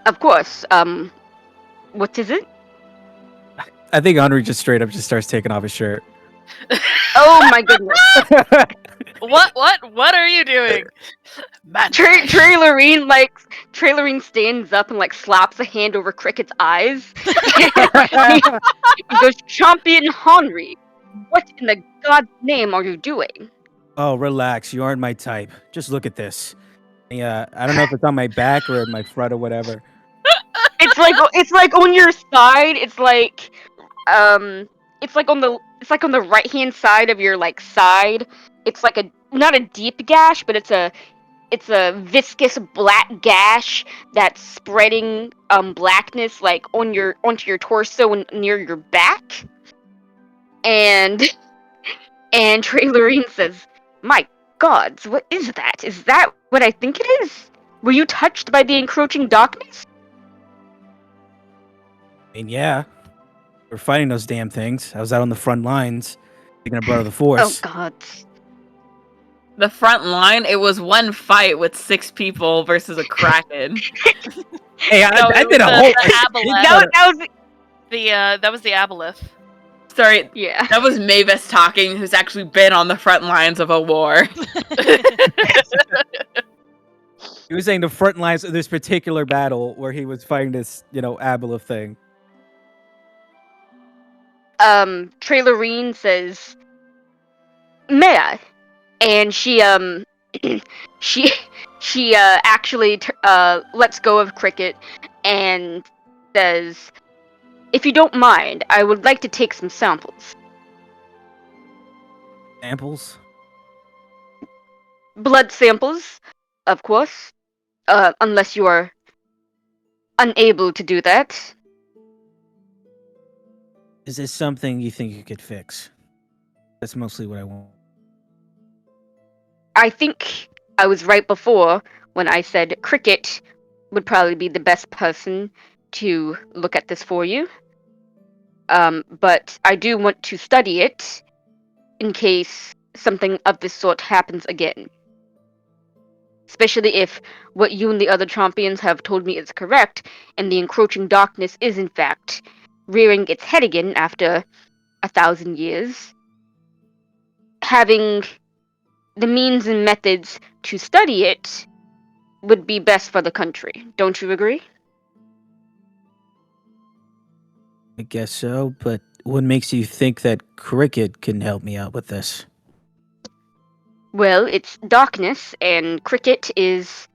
Of course, what is it? I think Henry just straight up just starts taking off his shirt. Oh my goodness. What are you doing? Trailerine stands up and slaps a hand over Cricket's eyes. he goes, Champion Henry, what in the God's name are you doing? Oh, relax. You aren't my type. Just look at this. Yeah, I don't know if it's on my back or my front or whatever. It's like on your side. It's like on the right hand side of your side. It's like not a deep gash, but it's a viscous black gash that's spreading blackness onto your torso and near your back. And Trailerine says, "My gods, what is that? Is that what I think it is? Were you touched by the encroaching darkness?" I mean, yeah. We're fighting those damn things. I was out on the front lines, taking a brunt of the force. Oh god. The front line, it was one fight with 6 people versus a kraken. Hey, No, I it did was a whole. the aboleth. That was the aboleth. Sorry, yeah. that was Mavis talking, who's actually been on the front lines of a war. He was saying the front lines of this particular battle where he was fighting this, Aboleth thing. Trailerine says, "May I?" And she actually lets go of Cricket and says, "If you don't mind, I would like to take some samples." Samples? Blood samples, of course. Unless you are unable to do that. Is this something you think you could fix? That's mostly what I want. I think I was right before when I said Cricket would probably be the best person to look at this for you. But I do want to study it in case something of this sort happens again. Especially if what you and the other champions have told me is correct, and the encroaching darkness is in fact rearing its head again after 1,000 years. Having the means and methods to study it would be best for the country. Don't you agree? I guess so, but what makes you think that Cricket can help me out with this? Well, it's darkness, and Cricket is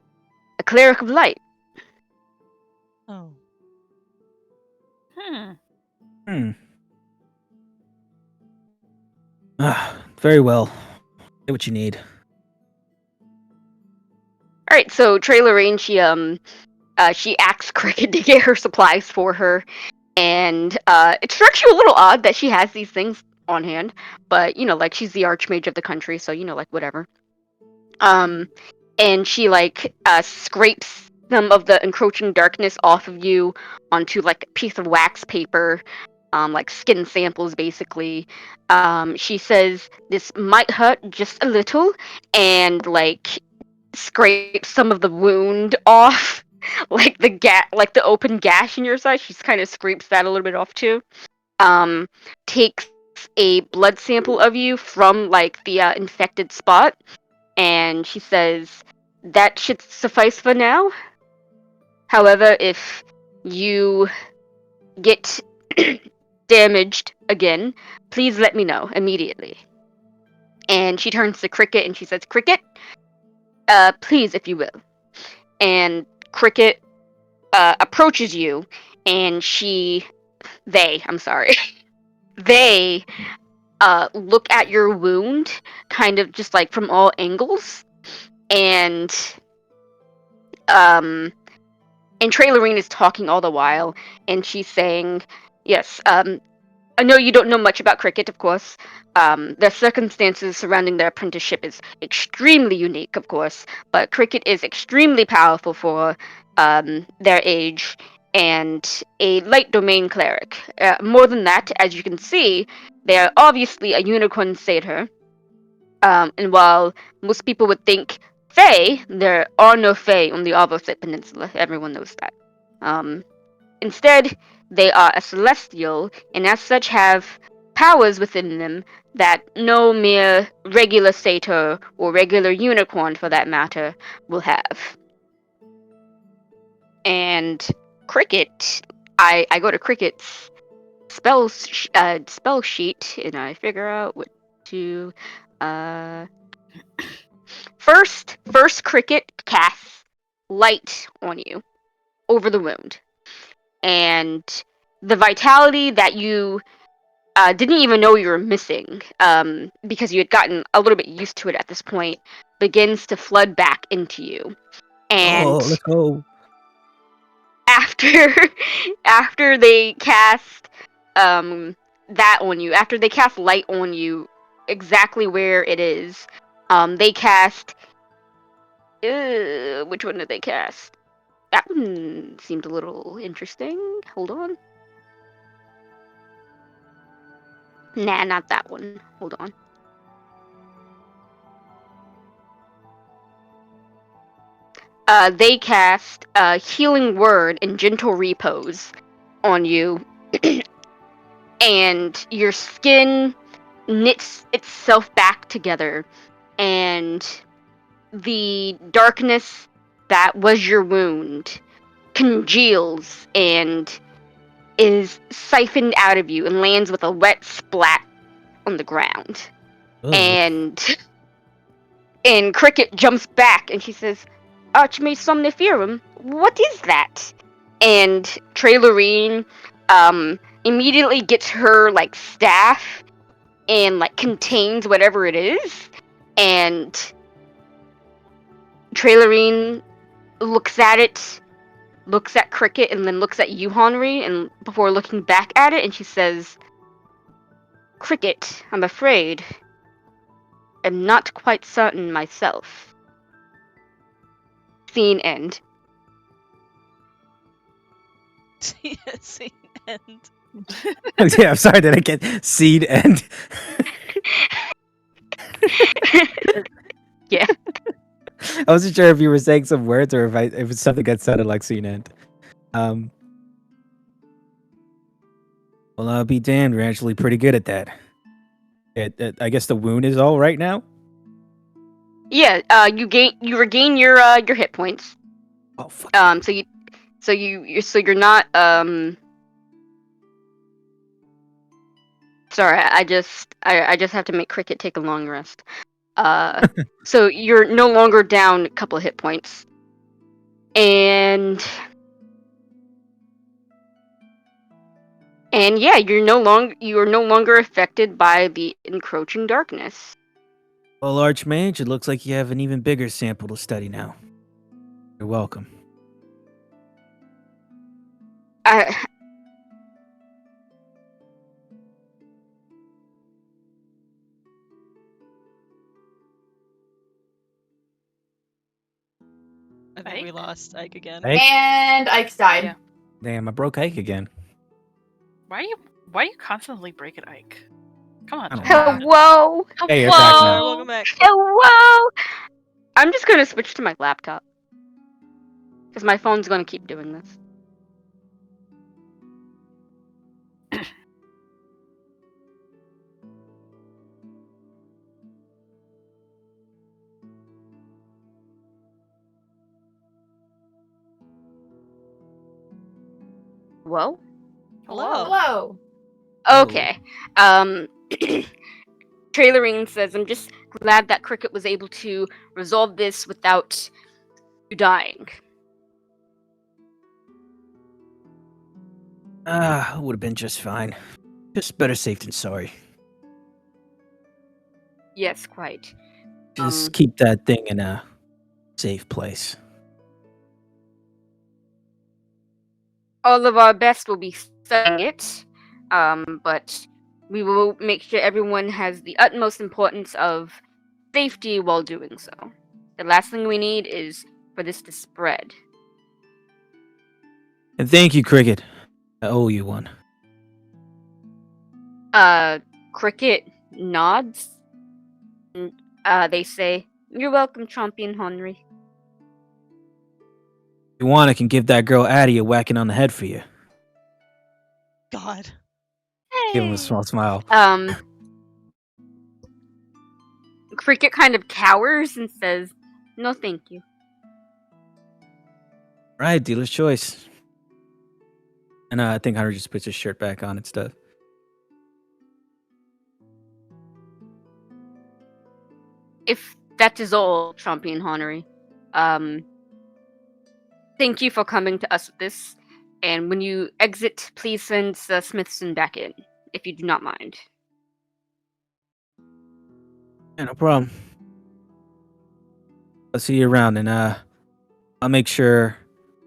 a cleric of light. Oh. Very well. Say what you need. Alright, so Trailer Rain, she asks Cricket to get her supplies for her, and it strikes you a little odd that she has these things on hand, but like she's the archmage of the country, so like whatever. And she scrapes some of the encroaching darkness off of you onto like a piece of wax paper, like skin samples basically. She says this might hurt just a little, and like scrape some of the wound off, like the open gash in your side. She kind of scrapes that a little bit off too. Takes a blood sample of you from like the infected spot, and she says that should suffice for now. However, if you get damaged again, please let me know immediately. And she turns to Cricket and she says, Cricket, please, if you will. And Cricket approaches you, and they look at your wound, kind of just like from all angles, and Trailerine is talking all the while, and she's saying, yes, I know you don't know much about Cricket, of course. The circumstances surrounding their apprenticeship is extremely unique, of course, but Cricket is extremely powerful for their age, and a light domain cleric. More than that, as you can see, they are obviously a unicorn satyr. And while most people would think Fae, there are no Fae on the Avosite Peninsula. Everyone knows that. Instead, they are a celestial, and as such have powers within them that no mere regular satyr, or regular unicorn for that matter, will have. And Cricket, I go to Cricket's spell sheet, and I figure out what to... First Cricket casts light on you over the wound, and the vitality that you didn't even know you were missing, because you had gotten a little bit used to it at this point, begins to flood back into you. And let's go. after they cast that on you, after they cast light on you, exactly where it is, they cast. Which one did they cast? That one seemed a little interesting. Hold on. Nah, not that one. Hold on. They cast Healing Word and Gentle Repose on you, and your skin knits itself back together, and the darkness that was your wound congeals and is siphoned out of you and lands with a wet splat on the ground. Ugh. And Cricket jumps back and she says, Archmage Somniferum, what is that? And Trailerine immediately gets her like staff and like contains whatever it is, and Trailerine looks at it, looks at Cricket, and then looks at you, Henry, and before looking back at it, and she says, Cricket, I'm afraid. I'm not quite certain myself. Scene end. Scene end. Yeah, I'm sorry that I get seed end. Yeah. I wasn't sure if you were saying some words or if it's something that sounded like scene end. Well, I'll be damned. We're actually pretty good at that. I guess the wound is all right now. Yeah. You regain your hit points. Oh fuck. So you're not Sorry, I just have to make Cricket take a long rest. So you're no longer down a couple of hit points, and yeah, you are no longer affected by the encroaching darkness. Well, Archmage, it looks like you have an even bigger sample to study now. You're welcome. I think we lost Ike again. Ike? And Ike's died. Yeah. Damn, I broke Ike again. Why are you constantly breaking Ike? Come on. I don't John. know. Hello. Hey, you're back now. Welcome back. Hello. I'm just gonna switch to my laptop because my phone's gonna keep doing this. Whoa. Hello. Hello. Okay. Trailering says, I'm just glad that Cricket was able to resolve this without you dying. It would have been just fine. Just better safe than sorry. Yes, quite. Just keep that thing in a safe place. All of our best will be studying it, but we will make sure everyone has the utmost importance of safety while doing so. The last thing we need is for this to spread. And thank you, Cricket. I owe you one. Cricket nods. They say, "You're welcome, Champion Henry." If you want, I can give that girl Addie a whacking on the head for you. God. Give him a small smile. Cricket kind of cowers and says, "No, thank you." Right, dealer's choice. And I think Hunter just puts his shirt back on and stuff. If that is all, Champion Henry, thank you for coming to us with this. And when you exit, please send Smithson back in, if you do not mind. Yeah, no problem. I'll see you around, and I'll make sure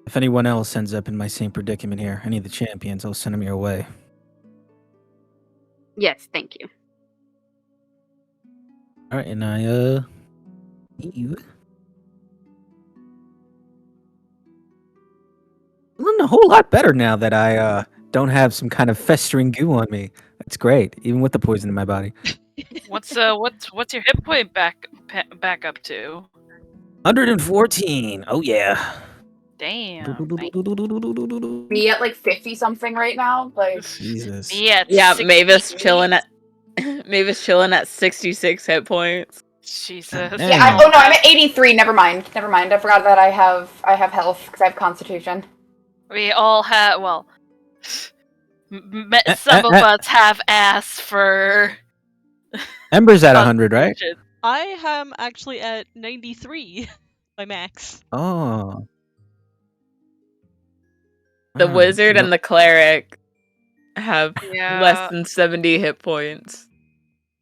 if anyone else ends up in my same predicament here, any of the champions, I'll send them your way. Yes, thank you. All right, and I leave. I'm feeling a whole lot better now that I don't have some kind of festering goo on me. That's great, even with the poison in my body. What's your hit point back up to? 114. Oh yeah. Damn. Me at like 50 something right now. Like Jesus. Yeah, Mavis chilling at 66 hit points. Jesus. Dang. yeah. Oh no, I'm at 83. Never mind. I forgot that I have health because I have Constitution. We all have. Well, some of us have asked for. Ember's at 100, right? I am actually at 93, my max. Oh. The wizard and the cleric have Yeah. less than 70 hit points.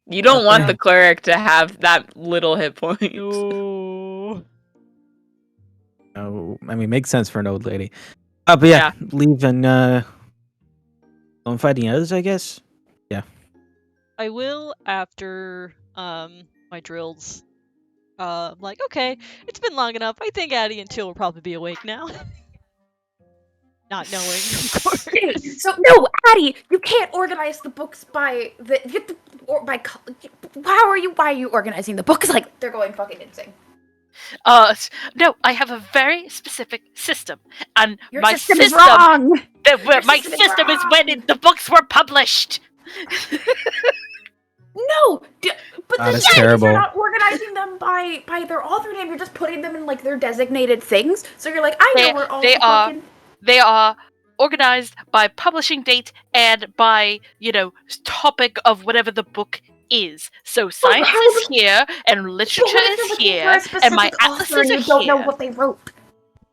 You don't want the cleric to have that little hit points. No. Oh, I mean, makes sense for an old lady. But yeah, leave and go and fight the others, I guess. Yeah. I will after my drills. I'm like, okay, it's been long enough. I think Addie and Till will probably be awake now. Not knowing, of course. So no, Addie, you can't organize the books by how are you? Why are you organizing the books? Like they're going fucking insane. No, I have a very specific system, and Your my system is wrong. My system is when the books were published. No, but That the is thing is, terrible. you're not organizing them by their author name. You're just putting them in like their designated things. So you're like, I know where all the fucking. They are organized by publishing date and by, topic of whatever the book is. So science is here, and literature is here, and my atlases are you don't know here. what they wrote.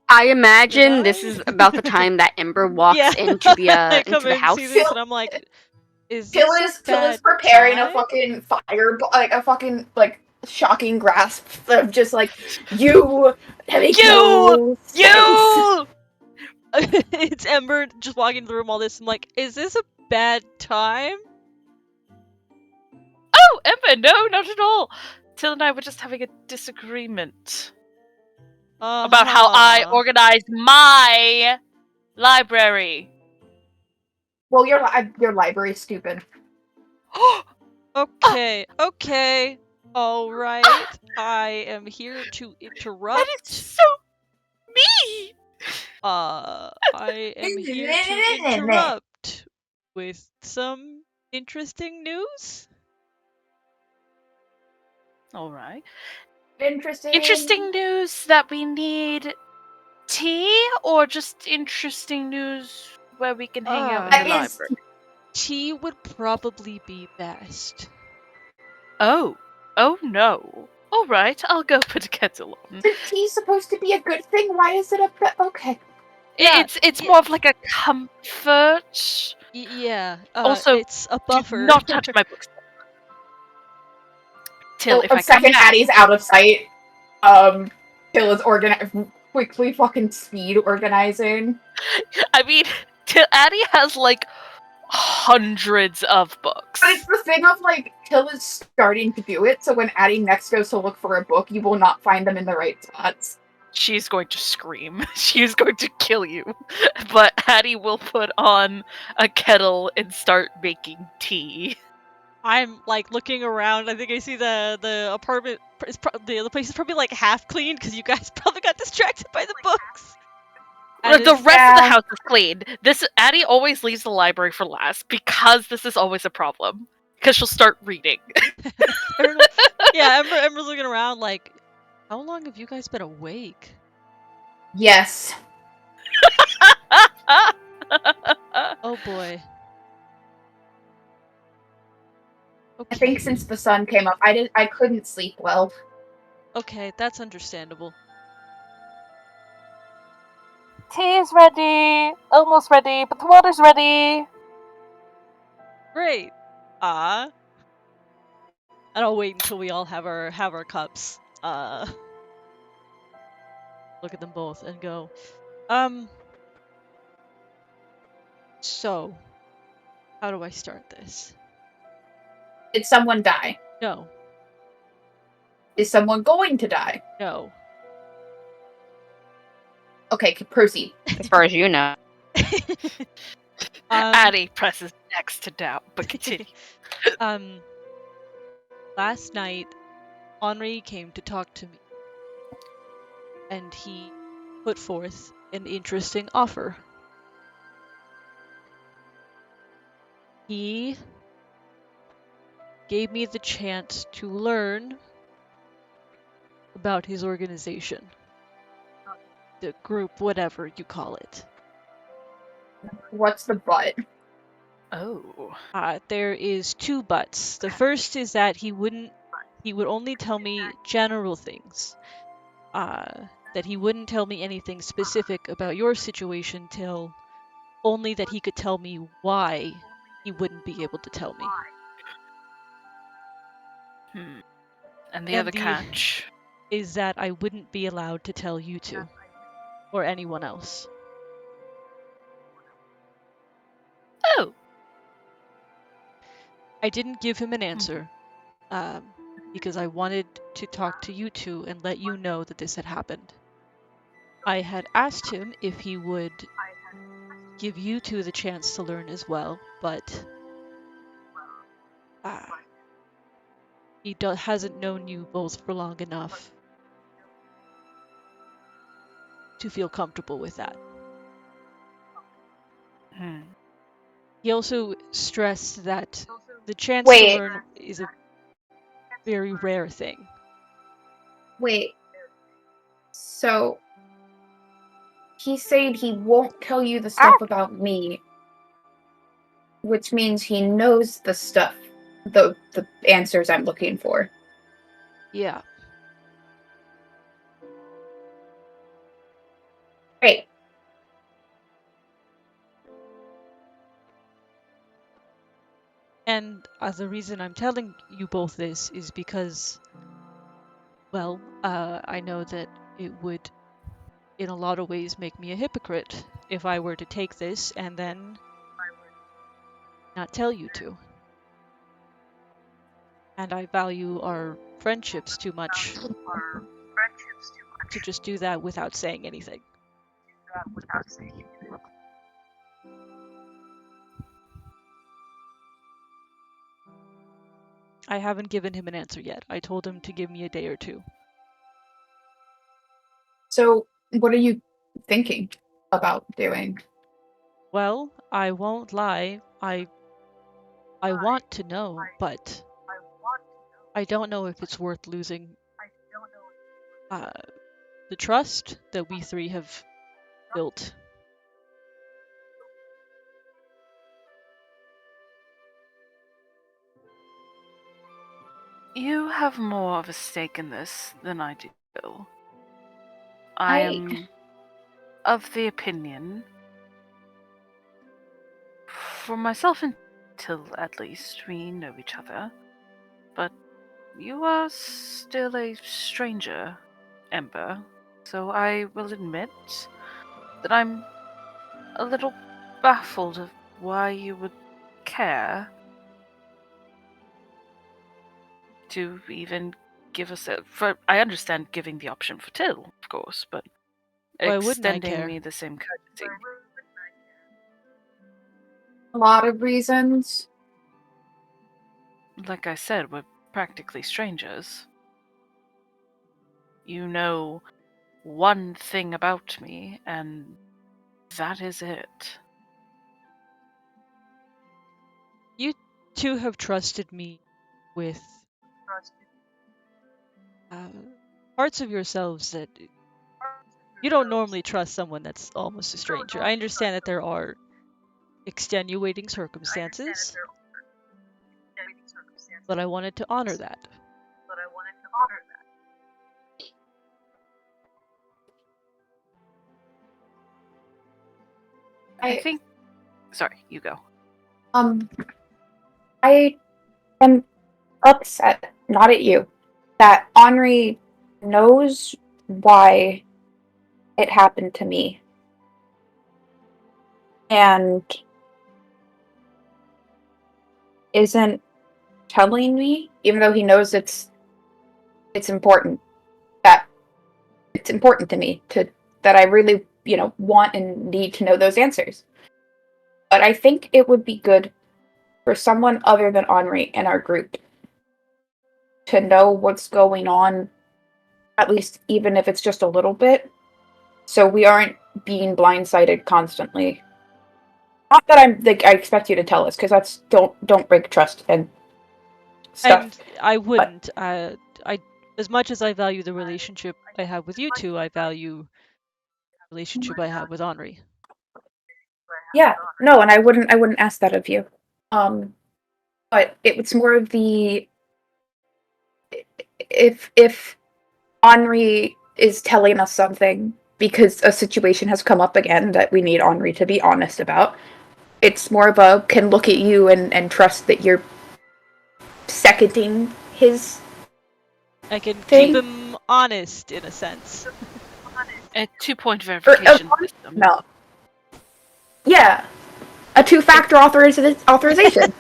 I imagine this is about the time that Ember walks into the I come into the in, house. see this, and I'm like, is Till this is a bad preparing time? a fucking fire, like a fucking like shocking grasp of just like you. It's Ember just walking into the room. All this, I'm like, is this a bad time? Oh, Emma, no, not at all. Till and I were just having a disagreement about how I organize my library. Well, your library's stupid. Okay, all right. I am here to interrupt. That is so mean. I am here to interrupt with some interesting news. All right. Interesting news that we need tea, or just interesting news where we can hang out in the library? Tea would probably be best. Oh no. All right, I'll go put a kettle on. Isn't tea supposed to be a good thing? Why is it okay? Yeah, it's more of like a comfort. Yeah. Also, it's a buffer. Do not touch my books. Till, if I second come Addie's out of sight, Till is quickly fucking speed organizing. I mean, Addie has like hundreds of books. But it's the thing of like Till is starting to do it, so when Addie next goes to look for a book, you will not find them in the right spots. She's going to scream. She's going to kill you. But Addie will put on a kettle and start making tea. I'm like looking around. I think I see the apartment. The place is probably like half cleaned because you guys probably got distracted by the books. The rest of the house is clean. Addie always leaves the library for last because this is always a problem. Because she'll start reading. Yeah, Ember's looking around like, how long have you guys been awake? Yes. Oh boy. Okay. I think since the sun came up, I couldn't sleep well. Okay, that's understandable. Tea is ready. Almost ready, but the water's ready. Great. And I'll wait until we all have our cups. Look at them both and go, so how do I start this? Did someone die? No. Is someone going to die? No. Okay, proceed. As far as you know. Addie presses next to doubt, but continue. Last night, Henri came to talk to me, and he put forth an interesting offer. He gave me the chance to learn about his organization. The group, whatever you call it. What's the but? Oh. There is two buts. The first is that he would only tell me general things. That he wouldn't tell me anything specific about your situation till only that he could tell me why he wouldn't be able to tell me. And the other catch is that I wouldn't be allowed to tell you two or anyone else. Oh. I didn't give him an answer because I wanted to talk to you two and let you know that this had happened. I had asked him if he would give you two the chance to learn as well, but he hasn't known you both for long enough to feel comfortable with that. He also stressed that the chance to learn is a very rare thing. Wait. So he's saying he won't tell you the stuff about me, which means he knows the stuff, the answers I'm looking for. Yeah. Great. And the reason I'm telling you both this is because, well, I know that it would, in a lot of ways, make me a hypocrite if I were to take this and then not tell you two. And I value our friendships too much to just do that without saying anything. I haven't given him an answer yet. I told him to give me a day or two. So, what are you thinking about doing? Well, I won't lie. I want to know, but I don't know if it's worth losing the trust that we three have built. You have more of a stake in this than I do. I am of the opinion, for myself until at least we know each other, but you are still a stranger, Ember, so I will admit that I'm a little baffled of why you would care to even give us I understand giving the option for Till, of course, but why wouldn't I extending care? me the same courtesy. A lot of reasons. Like I said, we're practically strangers. You know one thing about me, and that is it. You two have trusted me with parts of yourselves that you don't normally trust someone that's almost a stranger. I understand that there are extenuating circumstances, but I wanted to honor that. I think... Sorry, you go. I am upset, not at you, that Henri knows why it happened to me. And isn't telling me, even though he knows it's important, that it's important to me, that I really, want and need to know those answers. But I think it would be good for someone other than Henri in our group to know what's going on, at least even if it's just a little bit, so we aren't being blindsided constantly. Not that I expect you to tell us, because that's don't break trust and stuff. And I wouldn't. I as much as I value the relationship I have with you two, I value the relationship I have with Henri. Yeah, no, and I wouldn't ask that of you. But it's more of the if Henri is telling us something because a situation has come up again that we need Henri to be honest about. It's more of a can look at you and trust that you're seconding his I can thing. keep him honest in a sense. A 2-point verification system. No. Yeah. A 2-factor authorization.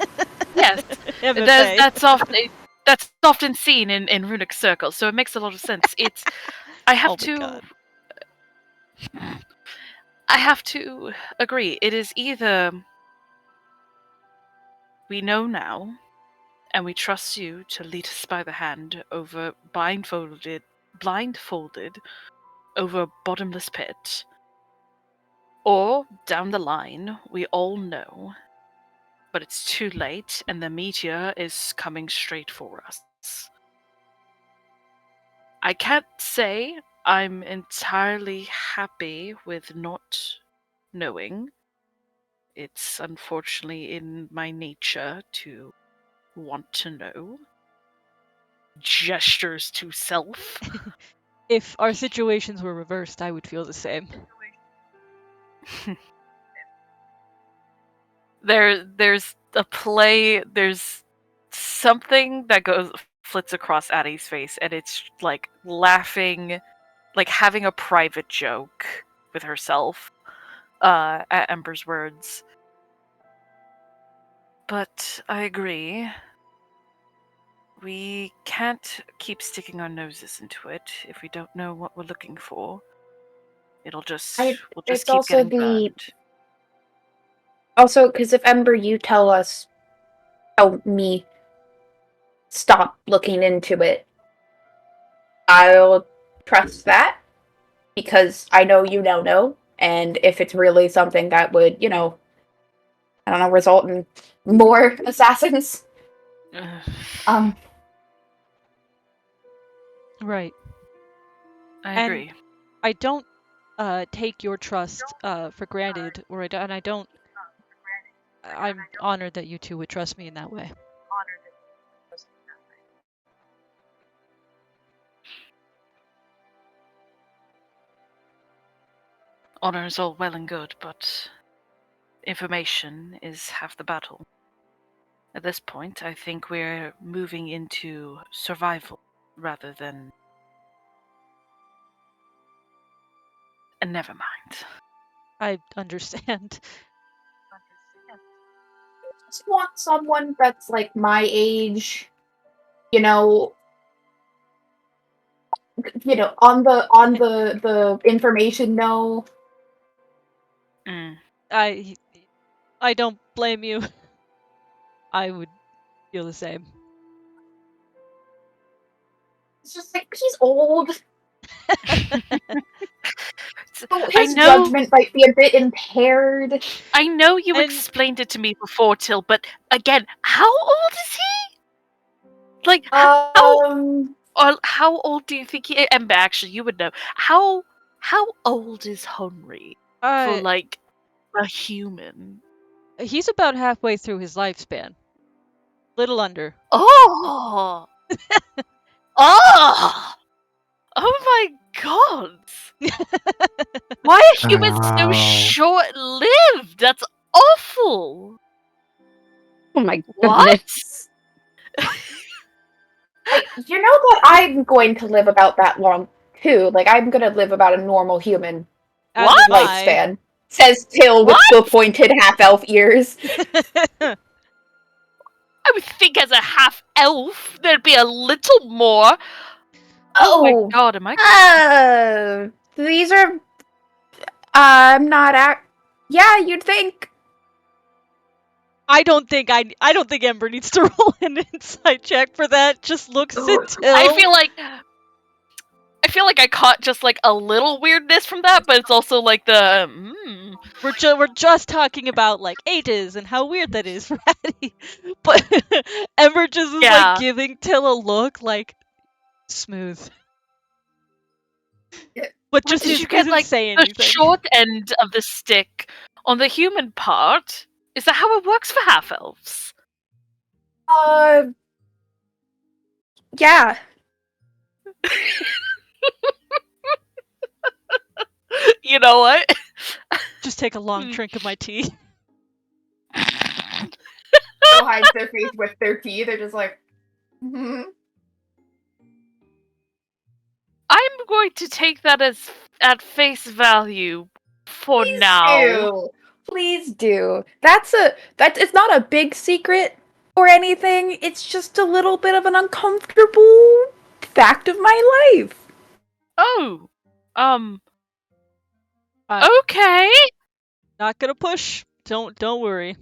Yes, MFA. that's often seen in runic circles, so it makes a lot of sense. It's I have Oh my God. I have to agree. It is either we know now, and we trust you to lead us by the hand over blindfolded over a bottomless pit, or down the line we all know, but it's too late, and the meteor is coming straight for us. I can't say I'm entirely happy with not knowing. It's unfortunately in my nature to want to know. Gestures to self. If our situations were reversed, I would feel the same. There's something that flits across Addie's face, and it's like laughing, like having a private joke with herself at Ember's words. But I agree. We can't keep sticking our noses into it if we don't know what we're looking for. We'll just it's keep also getting burned. Also, because if Ember, you tell me stop looking into it, I'll trust that because I know you don't know, and if it's really something that would, I don't know, result in more assassins. Right. I agree. And I don't take your trust for granted, I'm honored that you two would trust me in that way. Honor is all well and good, but information is half the battle. At this point, I think we're moving into survival rather than... And never mind. I understand. I just want someone that's like my age, you know, on the information no. I don't blame you. I would feel the same. It's just like he's old. So his know- judgment might be a bit impaired. I know you And- explained it to me before, Till, but again, how old is he? Like, how old do you think he? Ember, actually, you would know. How old is Henry for like a human? He's about halfway through his lifespan. Little under. Oh, oh, oh my God! Why are humans so short-lived? That's awful. Oh my What? goodness. You know that I'm going to live about that long too. Like I'm going to live about a normal human lifespan. Says Till with the pointed half-elf ears. I would think as a half-elf, there'd be a little more. Oh my God, am I? These are... I'm not Yeah, you'd think. I don't think Ember needs to roll an insight check for that. Just looks at Till. I feel like I caught just like a little weirdness from that, but it's also like the We're just talking about like ages and how weird that is for Addie. But Ember just is like giving Till a look like smooth. But just did you get like the short end of the stick on the human part? Is that how it works for half elves? Yeah. You know what? Just take a long drink of my tea. They'll hide their face with their teeth. They're just like, I'm going to take that as at face value for now. Please do. It's not a big secret, or anything. It's just a little bit of an uncomfortable fact of my life. Oh, Uh, okay. Not gonna push. Don't worry.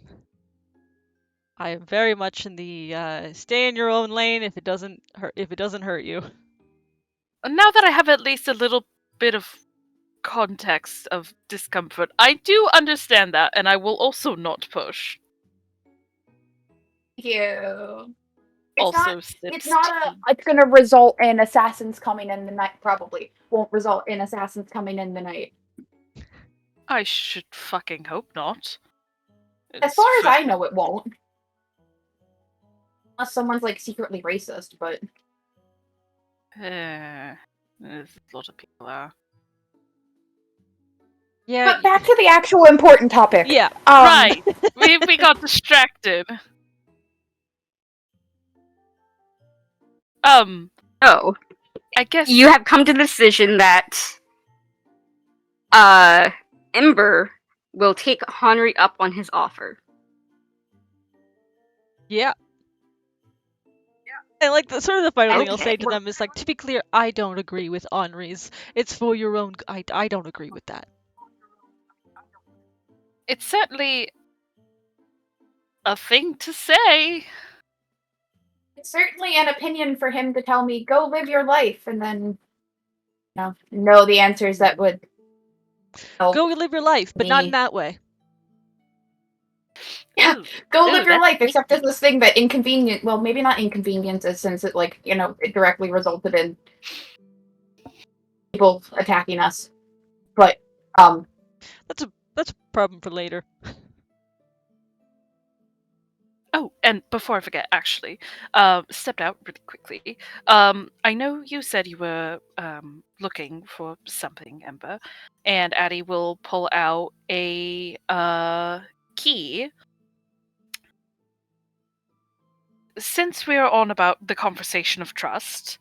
I am very much in the stay in your own lane if it doesn't hurt you. Now that I have at least a little bit of context of discomfort, I do understand that, and I will also not push. You. Also, It's gonna result in assassins coming in the night. Probably won't result in assassins coming in the night. I should fucking hope not. As far as I know, it won't. Unless someone's like secretly racist, but there's a lot of people there. Yeah. But back to the actual important topic. Yeah. Right. we got distracted. Oh, I guess you have come to the decision that Ember will take Henry up on his offer. Yeah. And like the sort of the final thing I'll Okay. say to them is like, to be clear, I don't agree with Henri's. It's for your own. I don't agree with that. it's certainly a thing to say. It's certainly an opinion for him to tell me, go live your life, and then know the answers that would help. Go live your life, but not in that way. Yeah, go live your that's life, except as this thing that well, maybe not inconveniences, since it it directly resulted in people attacking us. But That's a problem for later. Oh, and before I forget, actually, stepped out really quickly. I know you said you were looking for something, Ember, and Addie will pull out a key. Since we are on about the conversation of trust,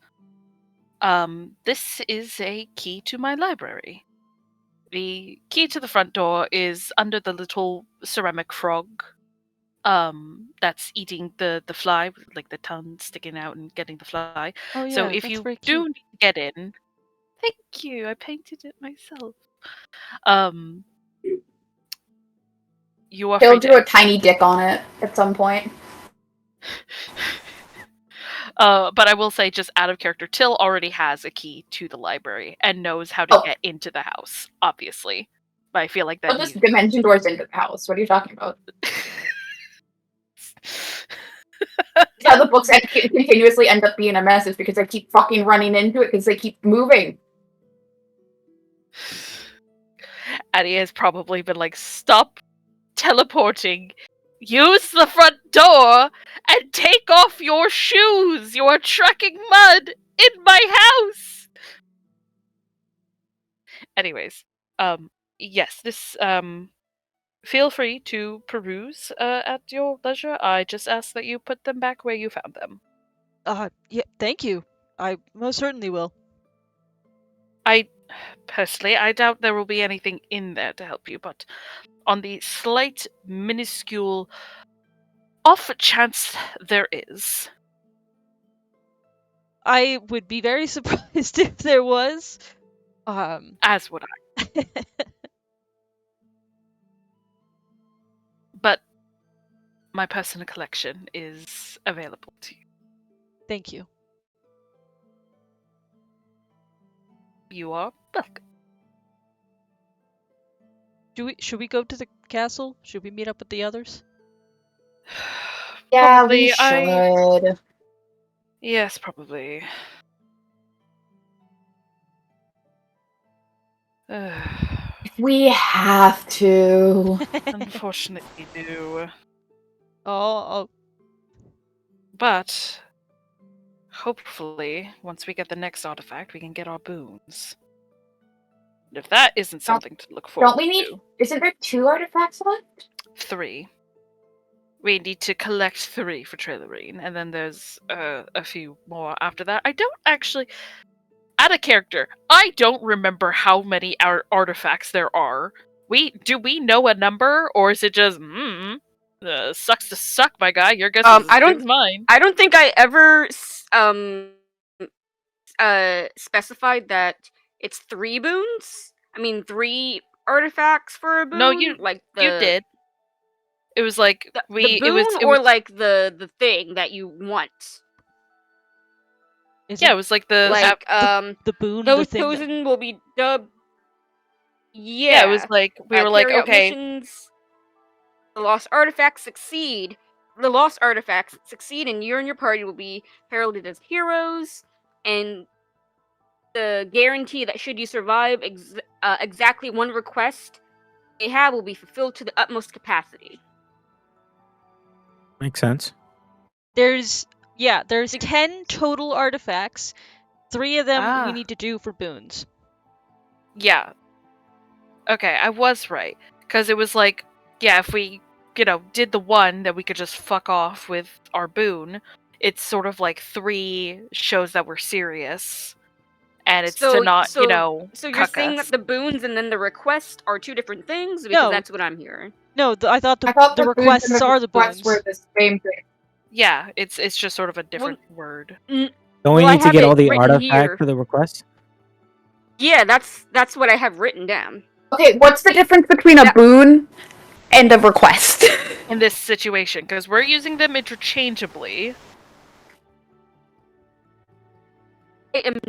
this is a key to my library. The key to the front door is under the little ceramic frog that's eating the fly with like the tongue sticking out and getting the fly. Oh yeah, So if that's you very do cute. need to get in, thank you, I painted it myself. You are he'll free to do a tiny dick on it at some point. but I will say, just out of character, Till already has a key to the library and knows how to get into the house, obviously. But I feel like that Just dimension doors into the house. What are you talking about? How the books continuously end up being a mess is because I keep fucking running into it because they keep moving. Addie has probably been like, stop teleporting, use the front door, and take off your shoes! You are tracking mud in my house! Anyways, yes, this, feel free to peruse at your leisure. I just ask that you put them back where you found them. Yeah, thank you. I most certainly will. Personally, I doubt there will be anything in there to help you, but on the slight, minuscule off chance there is. I would be very surprised if there was. As would I. But my personal collection is available to you. Thank you. You are welcome. Should we go to the castle? Should we meet up with the others? Yeah, Probably, we should. Yes, probably. We have to. Unfortunately, do. Oh. But hopefully, once we get the next artifact, we can get our boons. And if that isn't something to look forward Don't we need? to, Isn't there 2 artifacts left? 3. We need to collect 3 for Trailerine, and then there's a few more after that. I don't actually, out of character, I don't remember how many artifacts there are. Do we know a number, or is it just Sucks to suck, my guy. Your guess is as good as mine. I don't think I ever specified that it's 3 boons. I mean 3 artifacts for a boon. No, you did. It was like the boon or like the thing that you want. Yeah, it was like the the boon. Those the thing chosen will be dubbed. Yeah, it was like we were like, okay. Missions, the lost artifacts succeed. The lost artifacts succeed, and you and your party will be heralded as heroes. And the guarantee that should you survive exactly 1 request they have will be fulfilled to the utmost capacity. Makes sense. There's 10 total artifacts. 3 of them we need to do for boons. Yeah. Okay, I was right. Because it was like, yeah, if we, did the 1, that we could just fuck off with our boon. It's sort of like 3 shows that we're serious. And it's to not, So you're saying that the boons and then the request are 2 different things? Because that's what I'm hearing. No, I thought the requests are the boons. Were the same thing. Yeah, it's just sort of a different word. Don't we need to get all the artifacts for the request? Yeah, that's what I have written down. Okay, what's the difference between a boon and a request? In this situation, because we're using them interchangeably. I am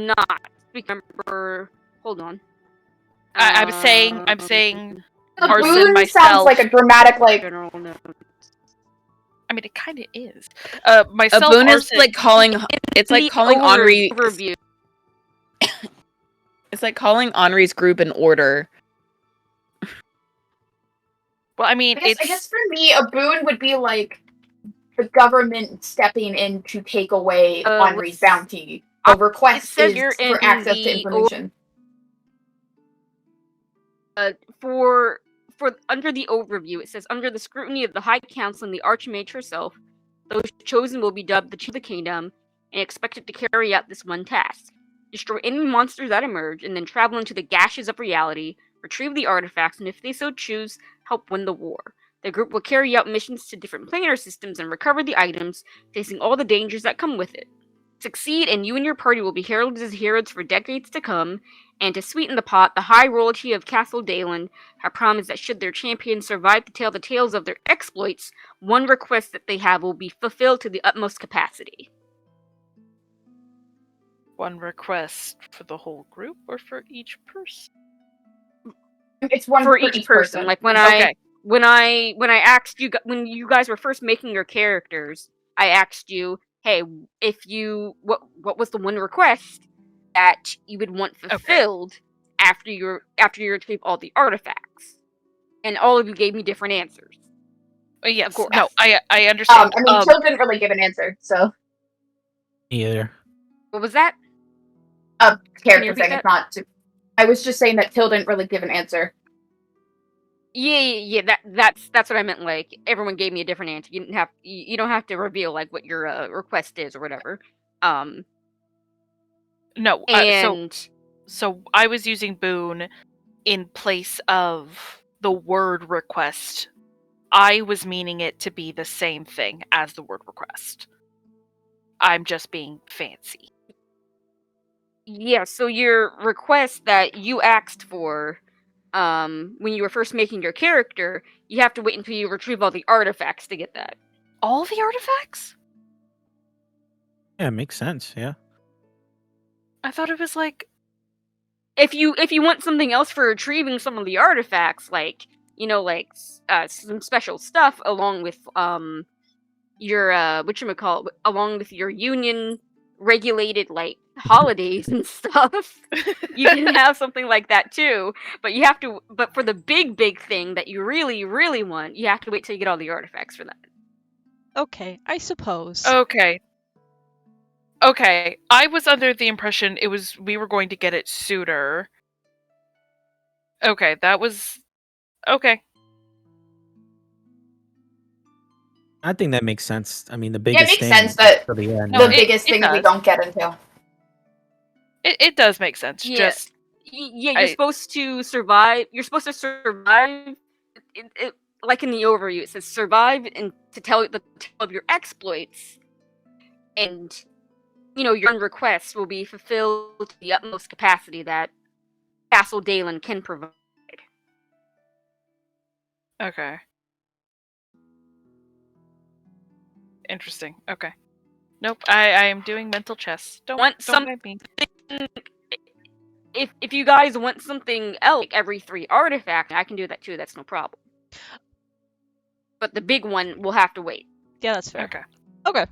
not. Remember, hold on. I'm saying the Arson, boon sounds like a dramatic general note. I mean, it kind of is. Myself, a boon is Arson, like calling. It's like calling Henri. Overview. It's like calling Henri's group in order. Well, I mean, I guess for me, a boon would be like the government stepping in to take away Henri's bounty. A request is for access to information. For under the overview, it says, under the scrutiny of the High Council and the Archmage herself, those chosen will be dubbed the Chief of the Kingdom and expected to carry out this 1 task. Destroy any monsters that emerge, and then travel into the gashes of reality, retrieve the artifacts, and if they so choose, help win the war. The group will carry out missions to different planar systems and recover the items, facing all the dangers that come with it. Succeed, and you and your party will be heralded as heroes for decades to come, and to sweeten the pot, the High Royalty of Castle Dalen have promised that should their champions survive to tell the tales of their exploits, 1 request that they have will be fulfilled to the utmost capacity. 1 request for the whole group or for each person? It's 1 for each person. Like when I asked you, when you guys were first making your characters, I asked you, hey, what was the 1 request that you would want fulfilled after you retrieve all the artifacts? And all of you gave me different answers. Yes, of course. No, I understand. I mean, Till didn't really give an answer, so. Either. What was that? Character thing. It's not. I was just saying that Till didn't really give an answer. Yeah. That's what I meant. Like, everyone gave me a different answer. You don't have to reveal like what your request is or whatever. No. So I was using boon in place of the word request. I was meaning it to be the same thing as the word request. I'm just being fancy. Yeah, so your request that you asked for when you were first making your character, you have to wait until you retrieve all the artifacts to get that. All the artifacts? Yeah, it makes sense, yeah. I thought it was like... If you want something else for retrieving some of the artifacts, like, some special stuff along with your along with your union regulated like holidays and stuff, you can have something like that too. But for the big thing that you really, really want, you have to wait till you get all the artifacts for that. Okay, I suppose. Okay. I was under the impression we were going to get it sooner. Okay, that was okay. I think that makes sense. I mean, the biggest it makes thing sense that for the end. The biggest thing that we don't get until. It does make sense. Yeah. You're supposed to survive. You're supposed to survive. like in the overview, it says survive and to tell the tale of your exploits, and your requests will be fulfilled to the utmost capacity that Castle Dalen can provide. Okay. Interesting. Okay. Nope. I am doing mental chess. Don't mind me. If you guys want something else, like every 3 artifacts, I can do that too. That's no problem. But the big one will have to wait. Yeah, that's fair. Okay. Okay.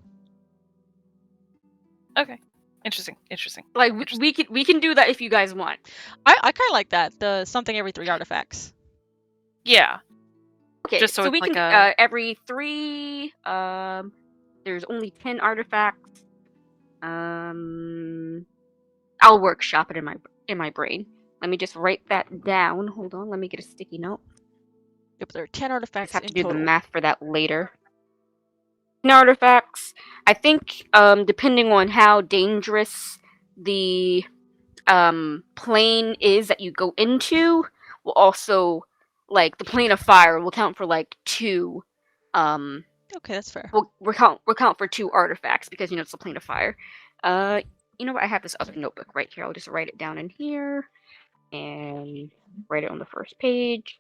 Okay. Interesting. Like we can do that if you guys want. I kind of like that. The something every 3 artifacts. Yeah. Okay, Just so it's we like can every 3. There's only 10 artifacts. I'll workshop it in my brain. Let me just write that down. Hold on, let me get a sticky note. Yep, there are 10 I artifacts just have in to do total. the math for that later. 10 artifacts. I think depending on how dangerous the plane is that you go into, will also, like, the plane of fire will count for like 2. Okay, that's fair. We'll count for 2 artifacts because it's a plane of fire. What? I have this other notebook right here. I'll just write it down in here and write it on the first page.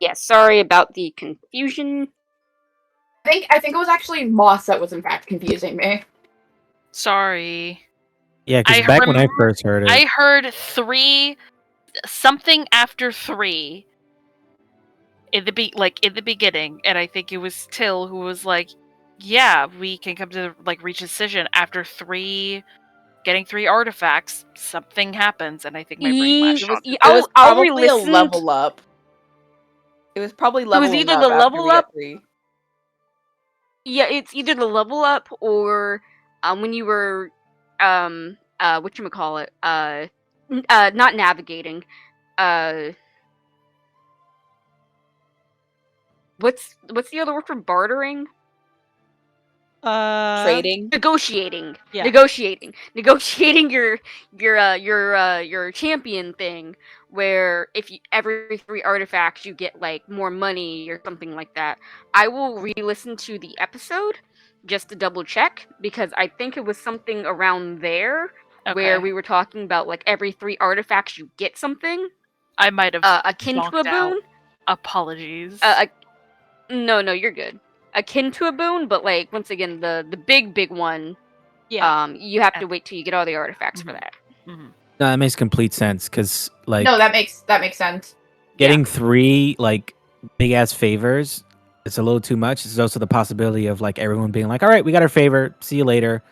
Yeah, sorry about the confusion. I think it was actually Moss that was in fact confusing me. sorry. Yeah, because back when I first heard it, I heard 3 something after 3 in the beginning, and I think it was Till who was like, yeah, we can come to reach a decision after 3 getting 3 artifacts, something happens, and I think my brain latched onto It was I'll probably a re-listen. level up. It was probably leveling either up the after level we got up- 3. Yeah, it's either the level up or when you were whatchamacallit, not navigating. What's the other word for bartering? Trading. Negotiating. Yeah. Negotiating your champion thing, where if you every 3 artifacts you get like more money or something like that. I will re-listen to the episode just to double check, because I think it was something around there where we were talking about like every 3 artifacts you get something. I might have Akin to a zonked out. boon. Apologies. No, you're good. Akin to a boon, but like once again, the big one. Yeah. You have to wait till you get all the artifacts for that. no, that makes complete sense. Because No, that makes sense. getting 3 big ass favors, it's a little too much. There's also the possibility of everyone being like, "All right, we got our favor. See you later."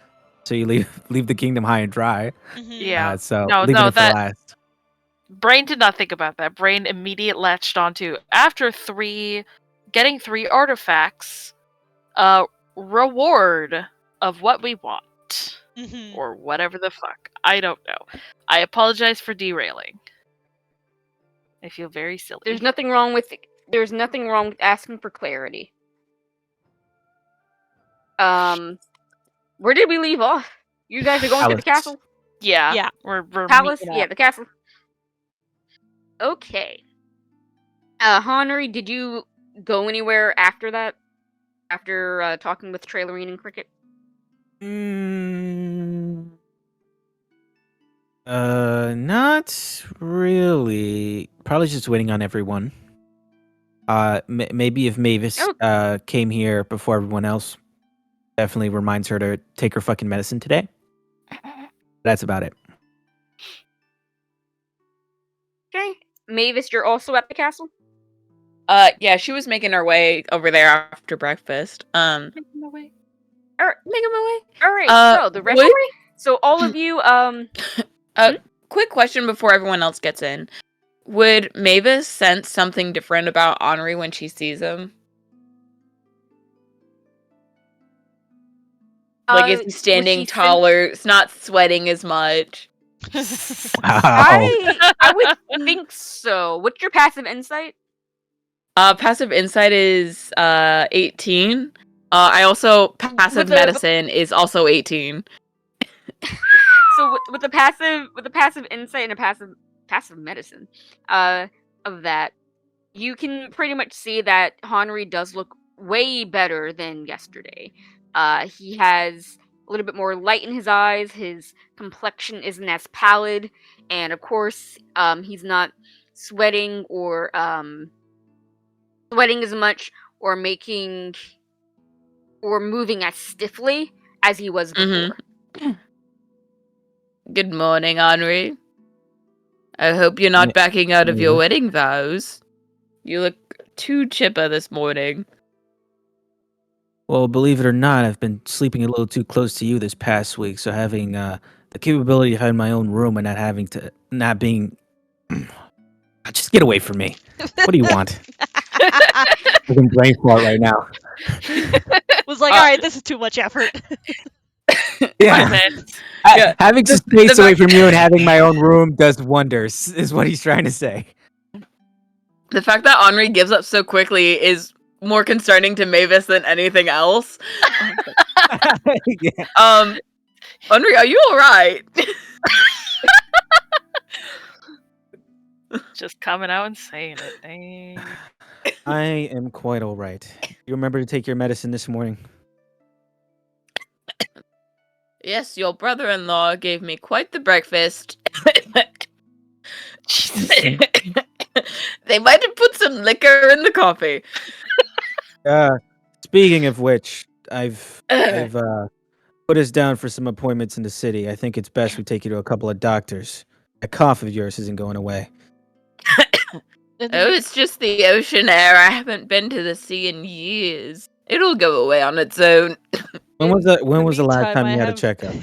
So you leave the kingdom high and dry. Yeah. So leaving it for last. Brain did not think about that. Brain immediately latched onto after 3 getting 3 artifacts, reward of what we want. Or whatever the fuck. I don't know. I apologize for derailing. I feel very silly. There's nothing wrong with asking for clarity. Where did we leave off? You guys are going to the castle? Yeah. Yeah. We're Palace? meeting Yeah, up. the castle. Okay. Honori, did you go anywhere after that? After talking with Trailerine and Cricket? Not really. Probably just waiting on everyone. Maybe if Mavis came here before everyone else, definitely reminds her to take her fucking medicine today. That's about it. Okay. Mavis, you're also at the castle? Yeah, she was making her way over there after breakfast. Making my way. Making my way. All right. So the rest. So all of you. Quick question before everyone else gets in: would Mavis sense something different about Henri when she sees him? Like, is he standing taller? It's not sweating as much. Wow. I would think so. What's your passive insight? Passive insight is 18. I also passive medicine is also 18. So with the passive insight and a passive medicine, of that, you can pretty much see that Henry does look way better than yesterday. He has a little bit more light in his eyes. His complexion isn't as pallid, and of course, he's not sweating as much or moving as stiffly as he was before. Good morning, Henri. I hope you're not backing out of your wedding vows. You look too chipper this morning. Well, believe it or not, I've been sleeping a little too close to you this past week, so having the capability of having my own room and not being just get away from me. What do you want? I can brain fart right now. Was like, all right, this is too much effort. Yeah. Having some space away from you and having my own room does wonders, is what he's trying to say. The fact that Henri gives up so quickly is more concerning to Mavis than anything else. Yeah. Henri, are you alright? Just coming out and saying it. Dang. I am quite all right. You remember to take your medicine this morning? Yes, your brother-in-law gave me quite the breakfast. They might have put some liquor in the coffee. Speaking of which, I've put us down for some appointments in the city. I think it's best we take you to a couple of doctors. That cough of yours isn't going away. Oh, it's just the ocean air. I haven't been to the sea in years. It'll go away on its own. When was the last time you had a checkup?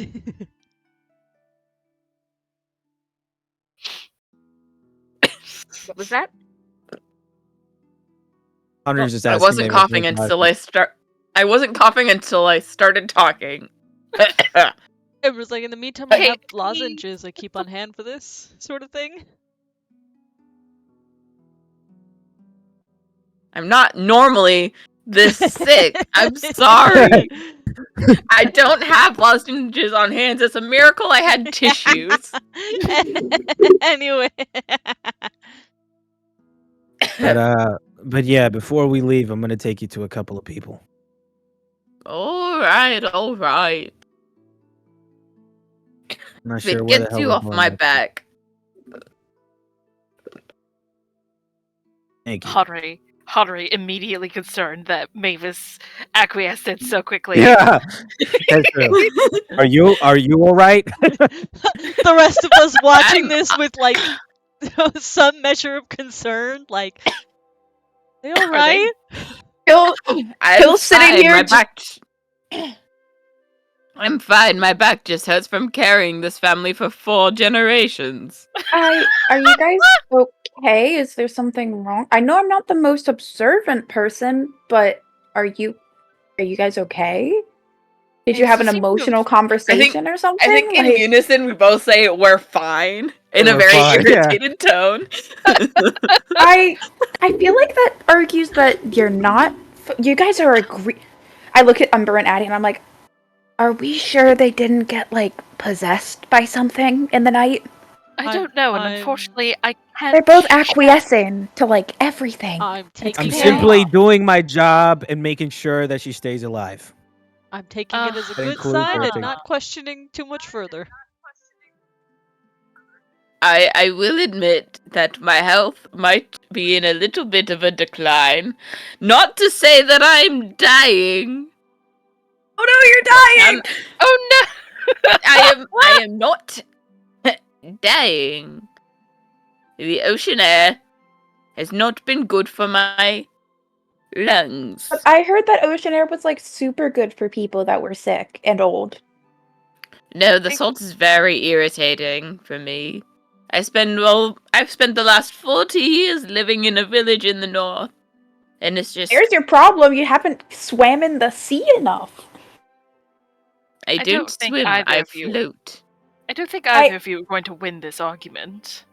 What was that? Just I wasn't coughing until I wasn't coughing until I started talking. It was like, in the meantime, I have lozenges I keep on hand for this sort of thing. I'm not normally this sick. I'm sorry. I don't have lozenges on hands. It's a miracle I had tissues. Anyway. But yeah, before we leave, I'm gonna take you to a couple of people. All right. I'm not If sure it where the gets hell you we're off going my next. back. Thank you. Henri immediately concerned that Mavis acquiesced it so quickly. Yeah, that's true. Are you all right? The rest of us watching this with like some measure of concern, like, they all right? Phil's sitting here. I'm fine. My back just hurts from carrying this family for 4 generations. Are you guys okay? Is there something wrong? I know I'm not the most observant person, but are you guys okay? Did you have an emotional conversation or something? I think in unison we both say we're fine in a very irritated tone. I feel like that argues that you're not. You guys are I look at Umber and Addie and I'm like, are we sure they didn't get like possessed by something in the night? I don't know, and unfortunately, I can't. They're both acquiescing to like everything. I'm simply doing my job and making sure that she stays alive. I'm taking it as a good sign and not questioning too much further. I will admit that my health might be in a little bit of a decline. Not to say that I'm dying. Oh no, you're dying! Oh no! I am not dying. The ocean air has not been good for my lungs. But I heard that ocean air was like super good for people that were sick and old. No, the salt is very irritating for me. I've spent the last 40 years living in a village in the north. And it's just... There's your problem, you haven't swam in the sea enough. I don't think swim, either I of you- float. I don't think either of you are going to win this argument.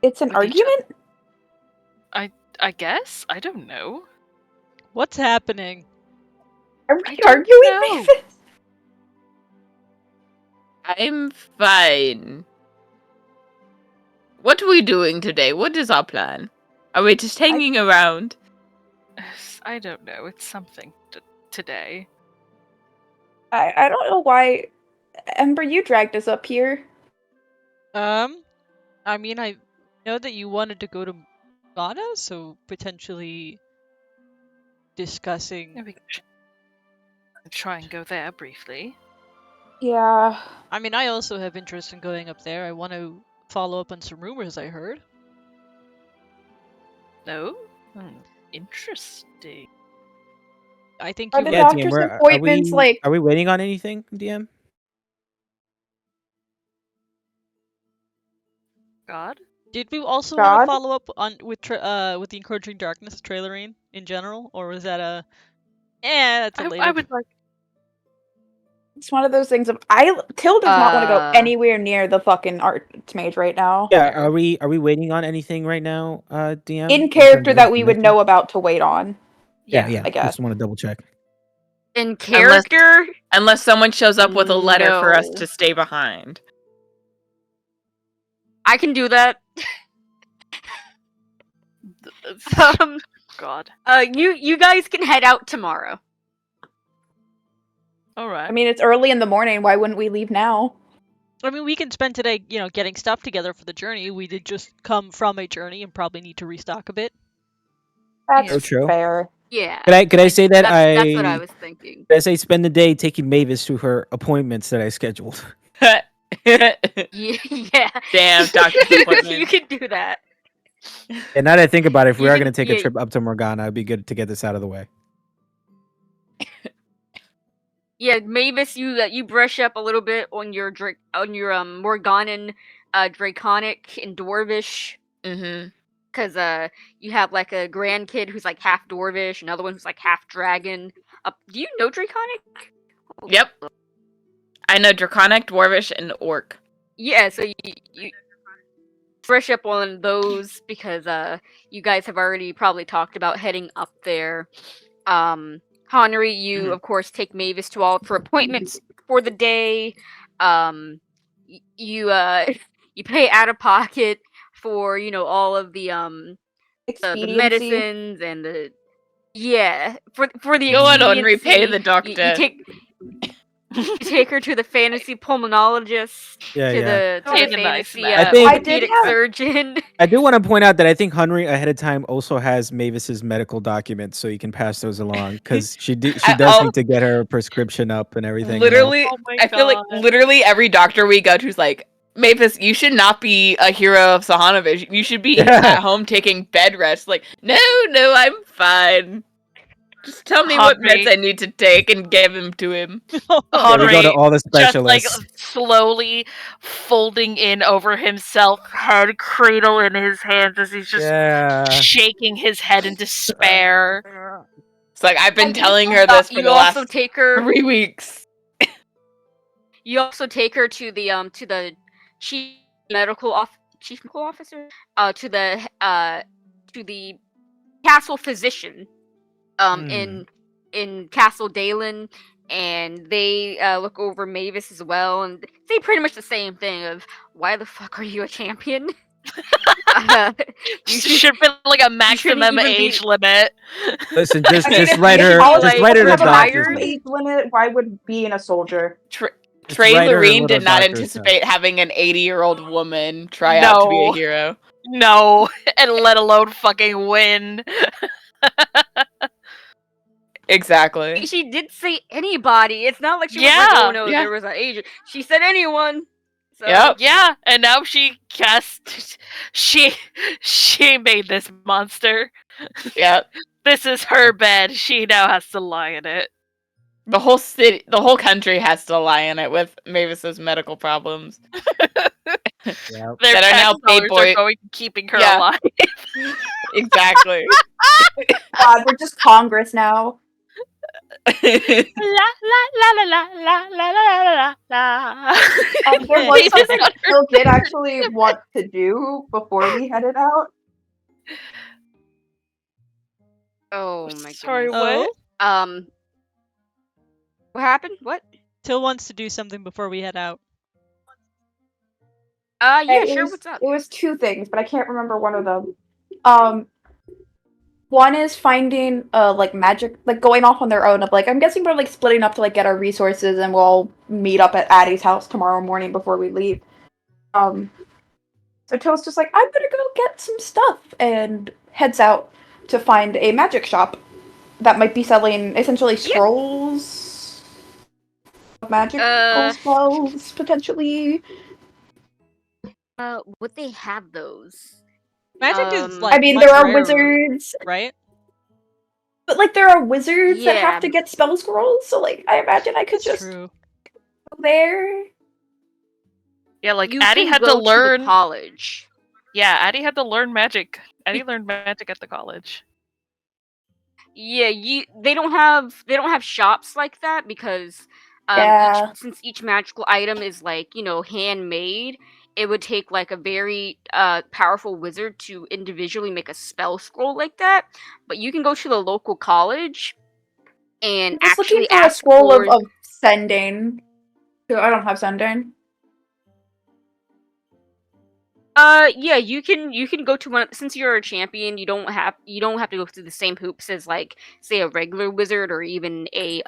It's an With each argument? I guess? I don't know. What's happening? Are I we don't arguing, know. Mavis? I'm fine. What are we doing today? What is our plan? Are we just hanging around? I don't know. It's something today. I don't know why. Ember, you dragged us up here. I mean, I know that you wanted to go to Ghana, so potentially discussing. Maybe try and go there briefly. Yeah. I mean, I also have interest in going up there. I want to follow up on some rumors I heard. No? Interesting. I think Are you the were. Yeah, DM, doctor's are appointments we like? are we waiting on anything, DM? God? Did we also want to God? follow up on with the Encouraging Darkness trailerine in general, or was that a? That's a later. I would like. It's one of those things of Till does not want to go anywhere near the fucking Archmage right now. Yeah, are we waiting on anything right now, DM? In terms character of that we would information? know about to wait on. Yeah. I guess. Just want to double check. In character? Unless someone shows up with a letter for us No. to stay behind. I can do that. God. You guys can head out tomorrow. Alright. I mean, it's early in the morning. Why wouldn't we leave now? I mean, we can spend today, getting stuff together for the journey. We did just come from a journey and probably need to restock a bit. That's So true. fair. Yeah. Could I say that that's what I was thinking. Could I say spend the day taking Mavis to her appointments that I scheduled? Yeah. Damn, doctor's appointment. You can do that. And now that I think about it, if we You are can- going to take yeah. a trip up to Morgana, it'd be good to get this out of the way. Yeah, Mavis, you brush up a little bit on your Morganan, Draconic and Dwarvish. Mm-hmm. Because you have like a grandkid who's like half Dwarvish, another one who's like half dragon. Do you know Draconic? Yep. I know Draconic, Dwarvish, and Orc. Yeah, so you brush up on those because you guys have already probably talked about heading up there. Henry, you of course take Mavis to all of her appointments for the day. You pay out of pocket for all of the medicines and the for the Go on and expediency, repay the doctor. You take her to the fantasy pulmonologist, the fantasy orthopedic surgeon. I do want to point out that I think Henry ahead of time also has Mavis's medical documents, so you can pass those along because she does need to get her prescription up and everything. Literally, I feel like literally every doctor we go to is like, Mavis, you should not be a hero of Sihonavan. You should be at home taking bed rest. Like, no, I'm fine. Just tell me what meds I need to take and give him to him. We go to all the specialists. Just like slowly folding in over himself, head cradle in his hands as he's just shaking his head in despair. It's like I've been telling her this for the last 3 weeks. You also take her to the chief medical officer, to the castle physician. In Castle Dalen, and they look over Mavis as well, and say pretty much the same thing of, why the fuck are you a champion? You should be like a maximum age limit. Listen, just write her the doctor's age limit. Why would being a soldier? Trey Lorene did not anticipate having an 80-year-old woman try out to be a hero. No, and let alone fucking win. Exactly. She did say anybody. It's not like she was like, oh no, there was an agent. She said anyone. So. Yep. Yeah, and now she made this monster. Yep. This is her bed. She now has to lie in it. The whole city, the whole country has to lie in it with Mavis's medical problems. Their that are now paid for are going to keeping her alive. Exactly. God, we're just Congress now. La la la la la la la la la la. There was something Phil did actually want to do before we headed out. Oh my Sorry, goodness. what? What happened? What? Till wants to do something before we head out. Yeah, sure. What's up? It was two things, but I can't remember one of them. One is finding like magic, like going off on their own. Of like, I'm guessing we're like splitting up to like get our resources, and we'll all meet up at Addie's house tomorrow morning before we leave. So To's just like, I'm gonna go get some stuff, and heads out to find a magic shop that might be selling essentially scrolls, magical spells potentially. Would they have those? Magic is like. I mean, much there are rarer, wizards, right? but like there are wizards that Yeah. have to get spell scrolls. So like, I imagine I could That's just true. go there. Yeah, like You Addie can had go to learn. the college. Yeah, Addie had to learn magic. Addie learned magic at the college. Yeah, they don't have shops like that because Yeah. since each magical item is like, handmade, it would take like a very powerful wizard to individually make a spell scroll like that. But you can go to the local college and I was looking actually for a ask scroll for of sending. I don't have sending. yeah, you can go to one since you're a champion, you don't have to go through the same hoops as like say a regular wizard or even a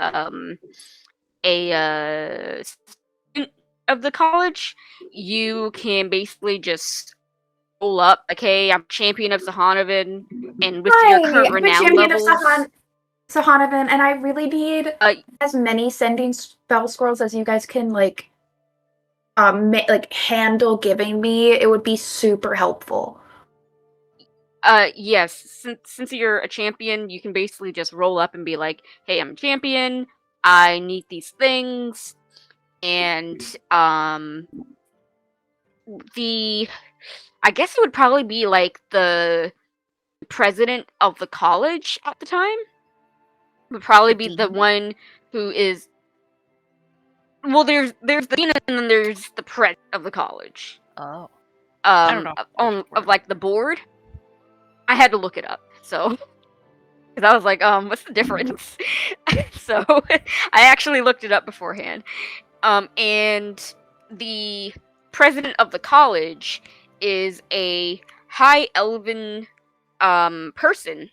student of the college. You can basically just roll up like, hey, I'm champion of Sihonavan, and with your current I'm a renown champion levels, of Sihonavan, and I really need as many sending spell scrolls as you guys can like handle giving me. It would be super helpful. yes, since you're a champion, you can basically just roll up and be like, hey, I'm a champion, I need these things, and I guess it would probably be like the president of the college at the time would probably be the one who is. Well, there's the dean and then there's the president of the college. Oh. I don't know. Of like the board. I had to look it up, so because I was like, what's the difference? So I actually looked it up beforehand. And the president of the college is a high elven person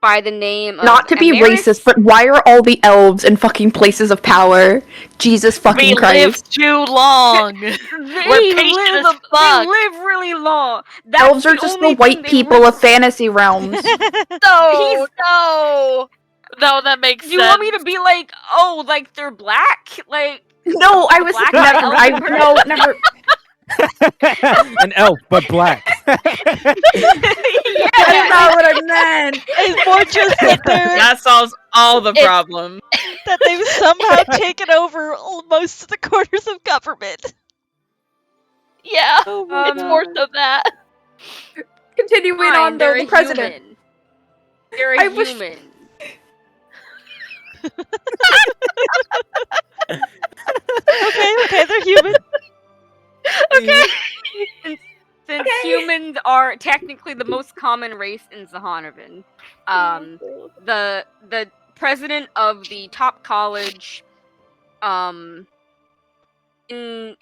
by the name of Not to be Amaris. racist, but why are all the elves in fucking places of power? Jesus fucking Christ. We live too long. We're patient as fuck. They live really long. Elves are just the white people of fantasy realms. No, no, that makes sense. You want me to be like, oh, like they're black? Like no, I was never. An elf, but black. Yeah. That's not what I meant. It's more just that that solves all the problems. That they've somehow taken over most of the corners of government. Yeah, Oh it's more so that. Continuing on, though, the president. Human. They're a human. Okay, they're human. Okay. Since humans are technically the most common race in Sihonavan, the president of the top college, in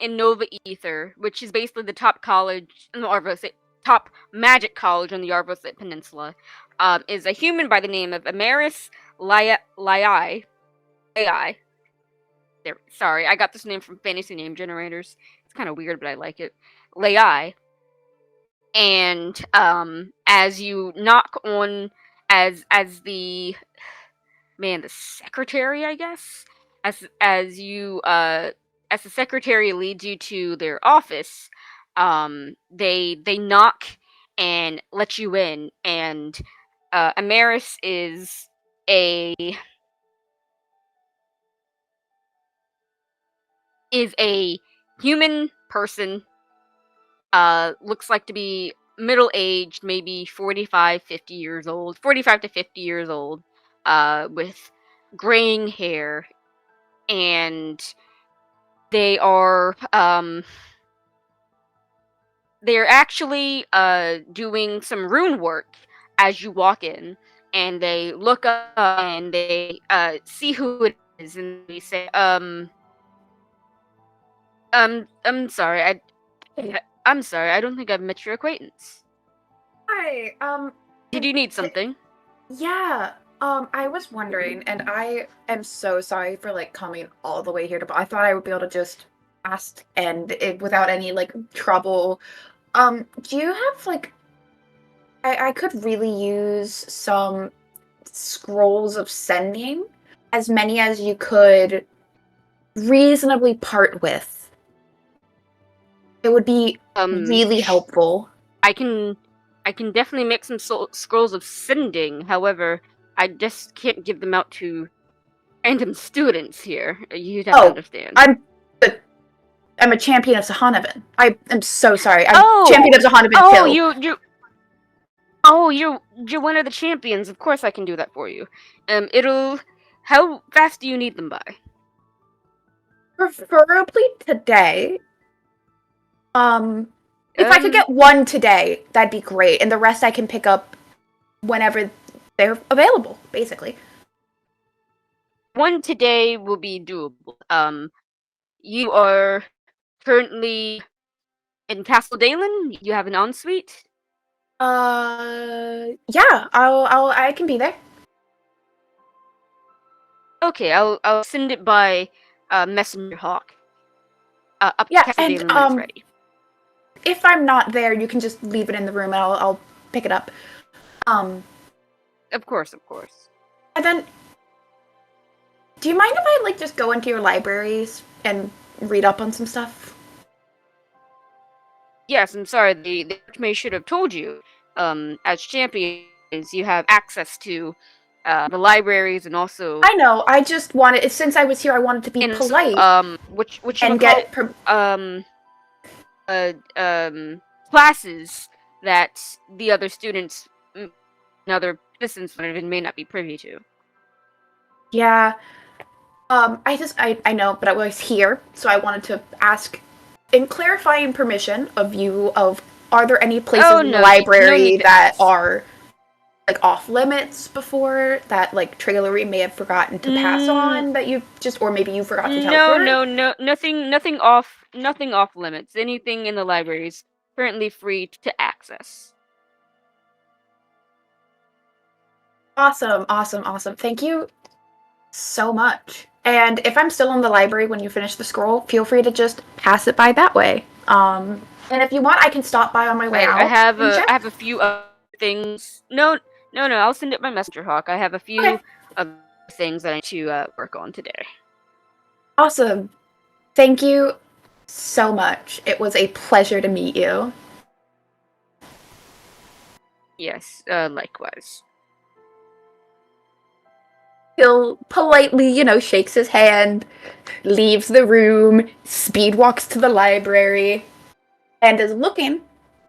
Nova Ether, which is basically the top college in the Arvosate, top magic college on the Arvosate Peninsula, is a human by the name of Amaris Lai. Sorry, I got this name from Fantasy Name Generators. It's kind of weird, but I like it. Lai. And as you knock on, as the secretary, I guess, as the secretary leads you to their office, they knock and let you in, and Amaris is a human person, looks like to be middle-aged, maybe 45 to 50 years old, with graying hair, and they are they're actually doing some rune work as you walk in, and they look up and they see who it is, and they say, I'm sorry, I'm sorry, I don't think I've met your acquaintance. Hi, Did you need something? yeah, I was wondering, and I am so sorry for, like, coming all the way here I thought I would be able to just ask and without any, like, trouble. Do you have, like, I could really use some scrolls of sending, as many as you could reasonably part with. It would be really helpful. I can definitely make some scrolls of sending. However, I just can't give them out to random students here. You'd have to understand. I'm a champion of Sihonavan. I am so sorry. I'm champion of Sihonavan. You're one of the champions. Of course, I can do that for you. How fast do you need them by? Preferably today. If I could get one today, that'd be great, and the rest I can pick up whenever they're available, basically. One today will be doable. You are currently in Castle Dalen? You have an ensuite? Yeah, I can be there. Okay, I'll send it by Messenger Hawk. Up to Castle Dalen when it's ready. If I'm not there, you can just leave it in the room and I'll pick it up. Of course. And then, do you mind if I, like, just go into your libraries and read up on some stuff? Yes, I'm sorry, the Archmage should have told you. As champions, you have access to the libraries and also... I know, I just wanted, since I was here, I wanted to be polite. And get classes that the other students and other citizens may not be privy to. Yeah. I know, but I was here, so I wanted to ask, in clarifying permission of you, are there any places in the library that are, like, off limits before that, like, Trailery may have forgotten to pass on that you just, or maybe you forgot to tell her? No, nothing off limits. Anything in the library is currently free to access. Awesome. Thank you so much. And if I'm still in the library when you finish the scroll, feel free to just pass it by that way. And if you want, I can stop by on my way out. I have a few other things. No, I'll send it by Messenger Hawk. I have a few things that I need to work on today. Awesome. Thank you so much. It was a pleasure to meet you. Yes, likewise. He'll politely, shakes his hand, leaves the room, speed walks to the library, and is looking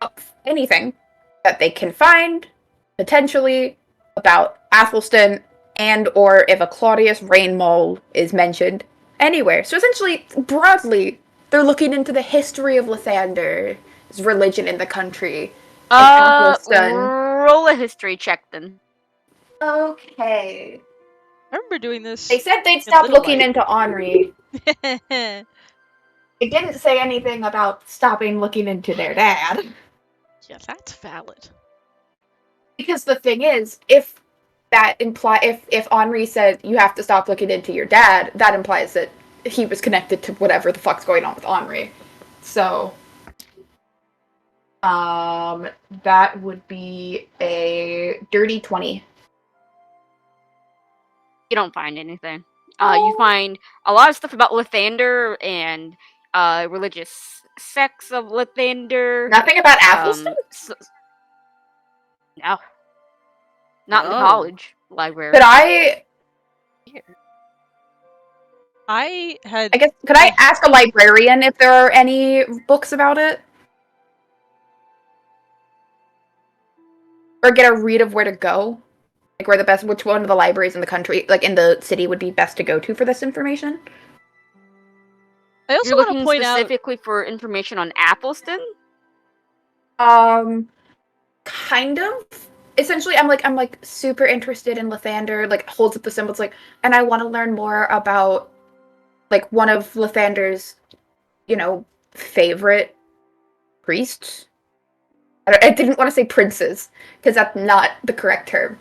up anything that they can find, potentially, about Athelstan, and or if a Claudius Rainmole is mentioned anywhere. So essentially, broadly, they're looking into the history of Lathander's religion in the country. Roll a history check then. Okay. I remember doing this. They said they'd stop looking into Henri. They didn't say anything about stopping looking into their dad. Yeah, that's valid. Because the thing is, if Henri said you have to stop looking into your dad, that implies that he was connected to whatever the fuck's going on with Henri. So, that would be a dirty 20. You don't find anything. You find a lot of stuff about Lathander and religious sects of Lathander. Nothing about Athelstan? No. Not in the college library. Could I... could I ask a librarian if there are any books about it? Or get a read of where to go? Like, which one of the libraries in the country, like in the city, would be best to go to for this information? I also You're want to looking point out. specifically for information on Athelstan? Kind of. Essentially, I'm like super interested in Lathander. Like, holds up the symbols, like, and I want to learn more about like one of Lathander's, favorite priests. I didn't want to say princes because that's not the correct term,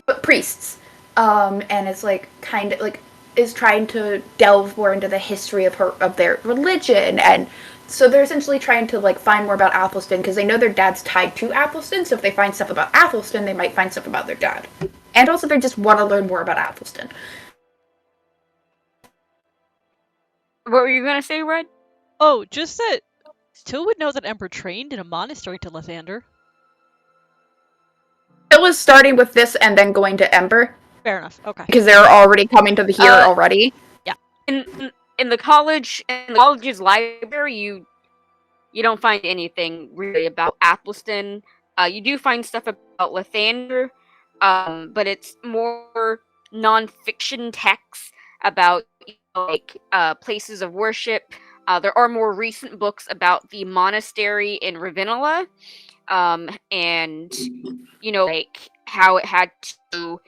but priests. And it's like kind of like is trying to delve more into the history of their religion, and so they're essentially trying to like find more about Athelstan because they know their dad's tied to Athelstan. So if they find stuff about Athelstan, they might find stuff about their dad, and also they just want to learn more about Athelstan. What were you gonna say, Red? Oh, just that Till would know that Ember trained in a monastery to Lathander. It was starting with this and then going to Ember. Fair enough. Okay. Because they're already coming to the here already. Yeah. In the college's library, you don't find anything really about Athelstan. You do find stuff about Lathander, but it's more non-fiction texts about places of worship. There are more recent books about the monastery in Ravenna, and how it had to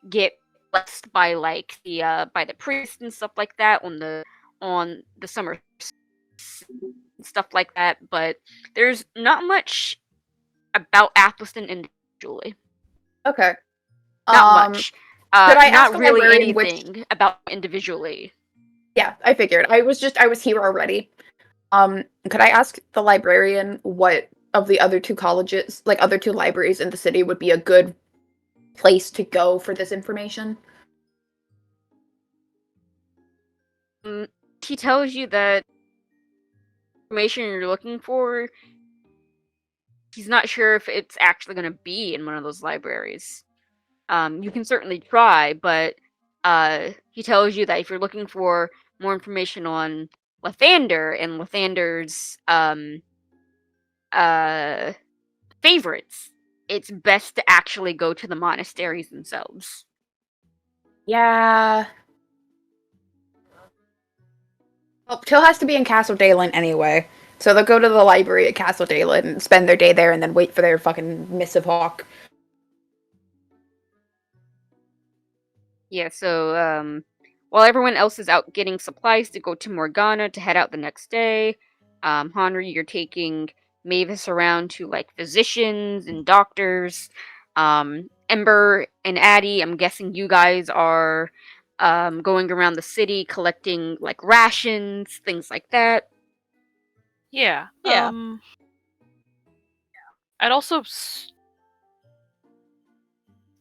get blessed by the priest and stuff like that on the summer stuff like that. But there's not much about Athelstan individually. Okay. Not much. Could I ask not the really librarian anything about individually. Yeah, I figured. I was here already. Could I ask the librarian what of the other two colleges, like other two libraries in the city, would be a good place to go for this information? He tells you that information you're looking for, he's not sure if it's actually going to be in one of those libraries. You can certainly try, but he tells you that if you're looking for more information on Lathander and Lathander's favorites, it's best to actually go to the monasteries themselves. Yeah. Well, Till has to be in Castle Dalen anyway, so they'll go to the library at Castle Dalen and spend their day there and then wait for their fucking missive hawk. Yeah, so while everyone else is out getting supplies to go to Morgana to head out the next day, Henry, you're taking Mavis around to like physicians and doctors. Ember and Addie, I'm guessing you guys are going around the city collecting like rations, things like that. Yeah. Yeah. I'd also,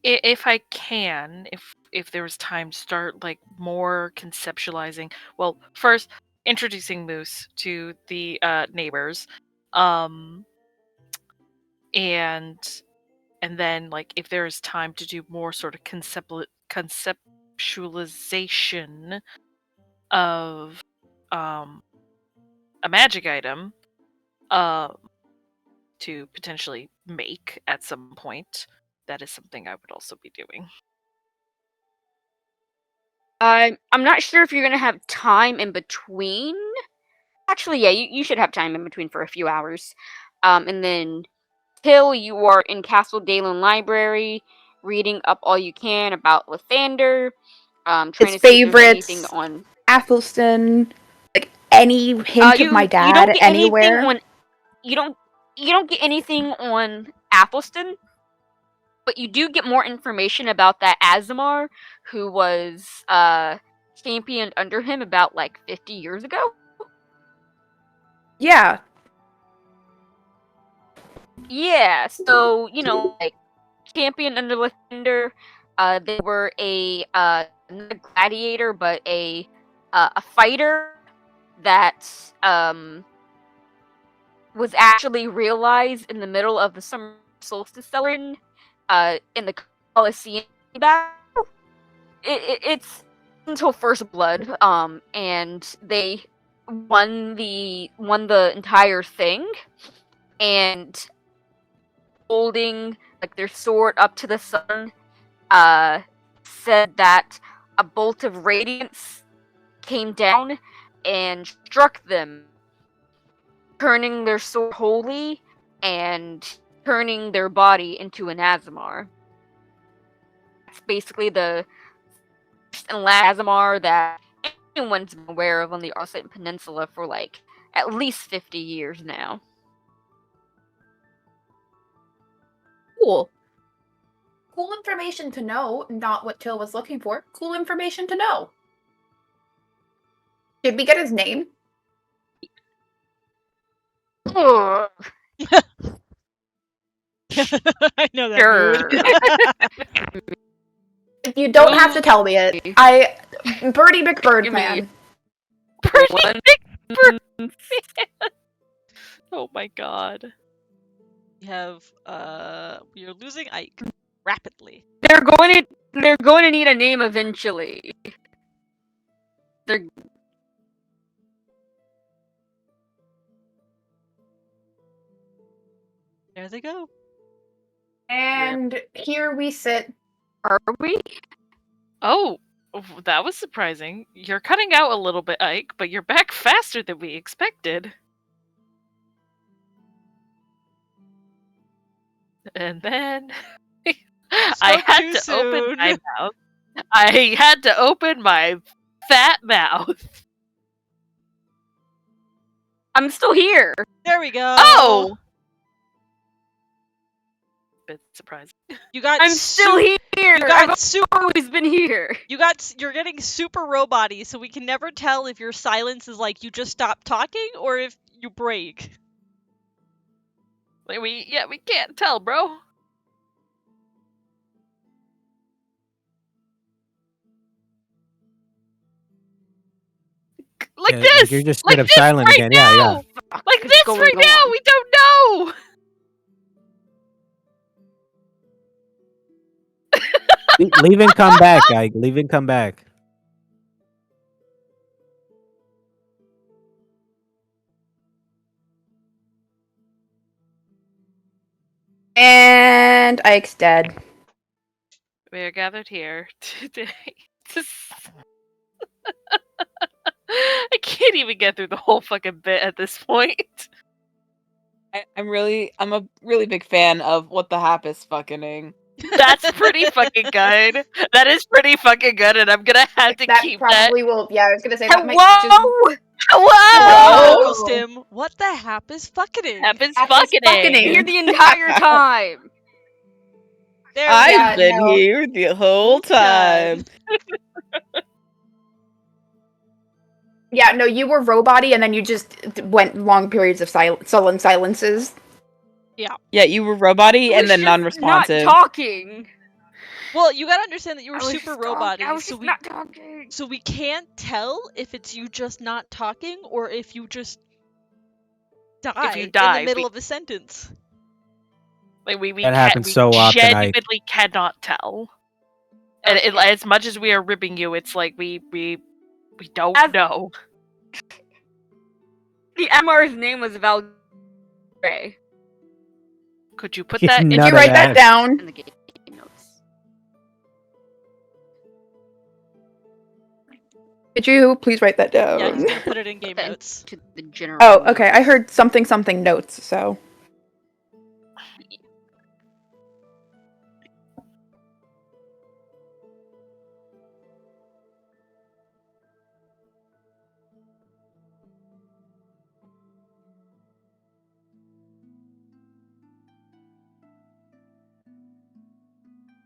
if I can, if there was time, start like more conceptualizing. Well, first introducing Moose to the neighbors, and then like if there is time to do more sort of conceptualization of a magic item to potentially make at some point. That is something I would also be doing. I'm not sure if you're gonna have time in between. Actually, yeah, you should have time in between for a few hours. And then Till, you are in Castle Dalen Library, reading up all you can about Lathander, trying His to see if there's favorites, anything on Athelstan, like any hint of my dad you don't get anywhere. anything on you don't get anything on Athelstan, but you do get more information about that Azamar who was championed under him about like 50 years ago. Yeah. Yeah, so like champion under Lathander, they were not a gladiator but a fighter that was actually realized in the middle of the summer solstice celebration in the Colosseum battle. It's until First Blood, and they won the entire thing, and holding like their sword up to the sun, said that a bolt of radiance came down and struck them, turning their sword holy and turning their body into an Azamar. It's basically the first and last Azamar that anyone's been aware of on the Arcite Peninsula for like at least 50 years now. Cool. Cool information to know, not what Till was looking for. Cool information to know. Did we get his name? Ugh. I know that Sure. mood. You don't have to tell me it. Birdie McBirdman. Birdie McBirdman. Oh my god. We have we are losing Ike rapidly. They're going to need a name eventually. They're There they go. And here we sit. Are we? Oh, that was surprising. You're cutting out a little bit, Ike, but you're back faster than we expected. And then I had to open my mouth. I had to open my fat mouth. I'm still here. There we go. Oh! Bit surprising. You got. I'm still here. You got I've always been here. You're getting super robot-y, so we can never tell if your silence is like you just stop talking or if you break. Like we can't tell, bro. Like this. You're just like straight up this silent right again. now. Yeah. Like What's this going right now. on? We don't know. Leave and come back, Ike. Leave and come back. And Ike's dead. We are gathered here today to I can't even get through the whole fucking bit at this point. I'm a really big fan of what the hap is fucking. That's pretty fucking good. That is pretty fucking good, and I'm gonna have to That keep probably will. Yeah, I was gonna say that might Hello. just. Hello! Uncle Stim, what the hap is fucking? Happens Hap is fucking. fucking. Here the entire time. There Yeah, I've been no. here the whole time. Yeah, no, you were robot-y, and then you just went long periods of sullen silences. Yeah, you were robot-y and then Not non-responsive. talking. Well, you gotta understand that you were I was super just robot-y, I was so just we not talking. so we can't tell if it's you just not talking or if you just die, in die, the middle of a sentence. Like we That happens we so often, Ike. genuinely cannot tell. And as much as we are ribbing you, it's like we don't know. The MR's name was Valkyrie Could you put that in Did None you of write that that. down? in the game notes. Could you please write that down? Yeah, he's gonna put it in game notes. To the general. Oh, okay. I heard something notes, so.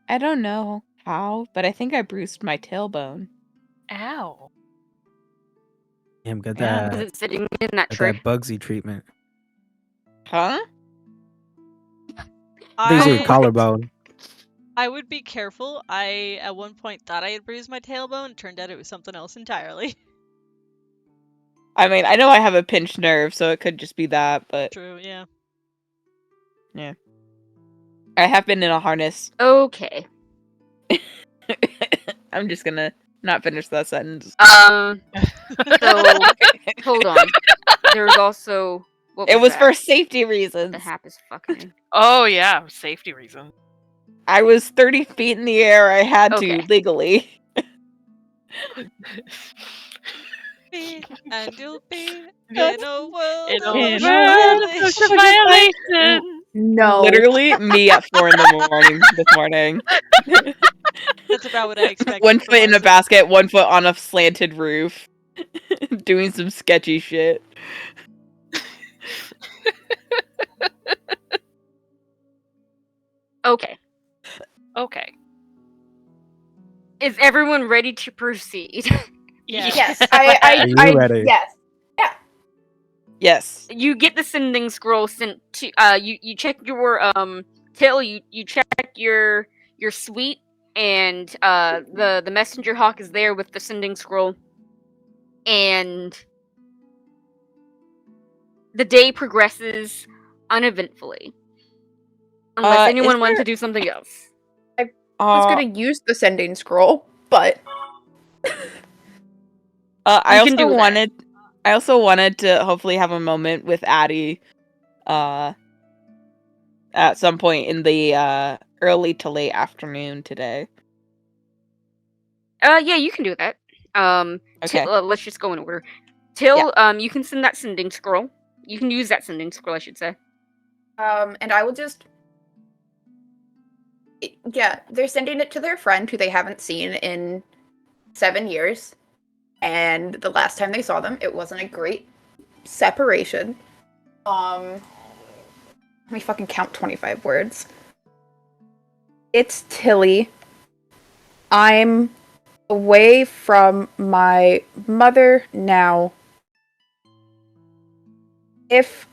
I don't know how, but I think I bruised my tailbone. Ow. Damn, got Yeah. Was that. it sitting in that Got tray? that Bugsy treatment. Huh? These are collarbone. I would be careful. I at one point thought I had bruised my tailbone. It turned out it was something else entirely. I mean, I know I have a pinched nerve, so it could just be that, but True, yeah. I have been in a harness. Okay. I'm just gonna not finish that sentence. So hold on. There's also what It was that? for safety reasons. The hap is fucking. Oh yeah, safety reason. I was 30 feet in the air. I had Okay. to, legally. And you'll be in a world In a of In world a ocean world of of social violation. violation. No. Literally me at 4 in the morning this morning. That's about what I expected. One from foot in a myself. basket, one foot on a slanted roof. Doing some sketchy shit. Okay. Okay. Is everyone ready to proceed? Yes. Are you ready? Yes. Yes. You get the sending scroll sent to you check your tail, you check your suite, and the messenger hawk is there with the sending scroll, and the day progresses uneventfully unless anyone wanted to do something else. I was gonna use the sending scroll, but I You can do that. I also wanted to hopefully have a moment with Addie at some point in the early to late afternoon today. Yeah, you can do that. Okay. Let's just go in order. Till you can send that sending scroll. You can use that sending scroll, I should say. and I will just yeah, they're sending it to their friend who they haven't seen in 7 years. And the last time they saw them, it wasn't a great separation. Let me fucking count 25 words. It's Tilly. I'm away from my mother now. If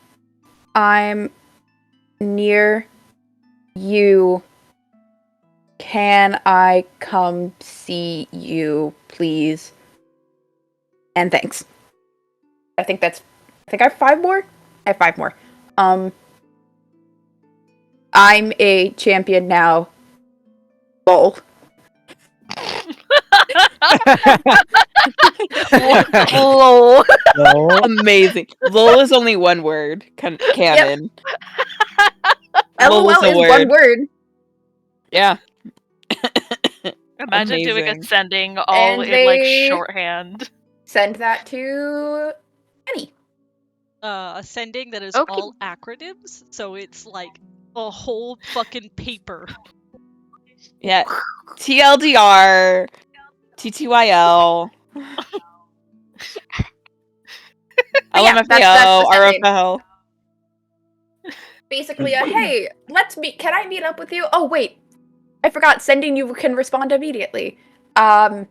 I'm near you, can I come see you, please? And thanks. I think I have 5 more? I have 5 more. I'm a champion now. Lol. Lol. No. Amazing. LOL is only one word. Canon. LOL is a is word. one word. Yeah. Imagine doing Amazing. a sending all And in like they- shorthand. Send that to Penny. A sending that is Okay. all acronyms, so it's like a whole fucking paper. Yeah. TLDR, TTYL, But yeah, that's the LMFAO, sending. RFL. Basically, hey, let's meet. Can I meet up with you? Oh wait, I forgot. Sending you can respond immediately. Yeah.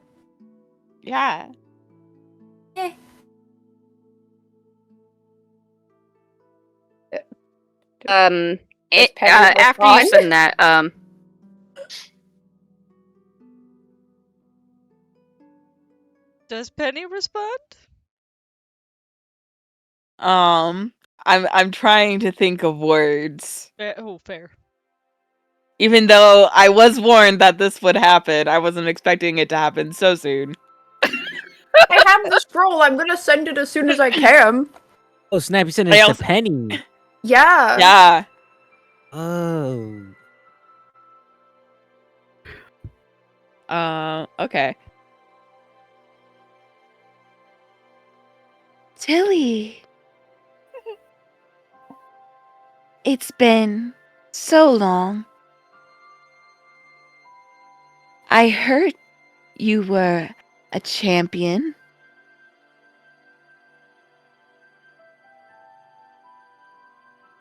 Penny After you respond? send that, Does Penny respond? I'm trying to think of words. Fair. Even though I was warned that this would happen, I wasn't expecting it to happen so soon. I have the scroll. I'm gonna send it as soon as I can. Oh snap! You sent I it to also- Penny. Yeah. Yeah. Oh. Okay. Tilly. It's been so long. I heard you were a champion.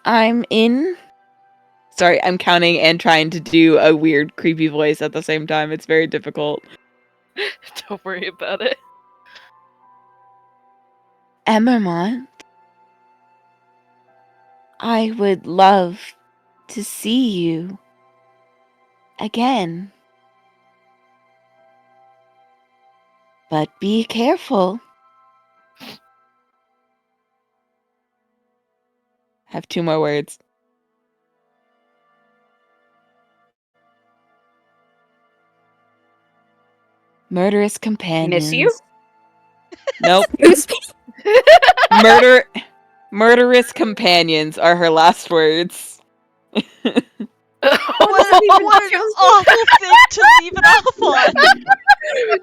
I'm in. Sorry, I'm counting and trying to do a weird, creepy voice at the same time. It's very difficult. Don't worry about it. Emmermont. I would love to see you again. But be careful. Have 2 more words. Murderous companions. miss you? Nope. Murderous companions are her last words. What an awful thing to leave it off on!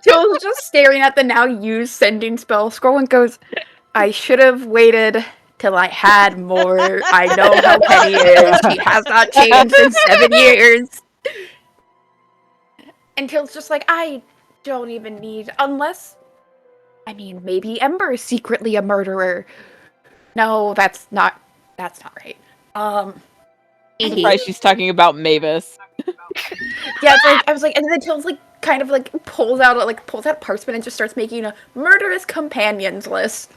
Jill's just staring at the now used sending spell scroll and goes, I should have waited till I had more. I know how Penny is. She has not changed in 7 years. And Till's just like, I don't even need, unless, I mean, maybe Ember is secretly a murderer. No, that's not right. I'm surprised she's talking about Mavis. Yeah, it's like, I was like, and then Till's like, kind of like pulls out parchment and just starts making a murderous companions list.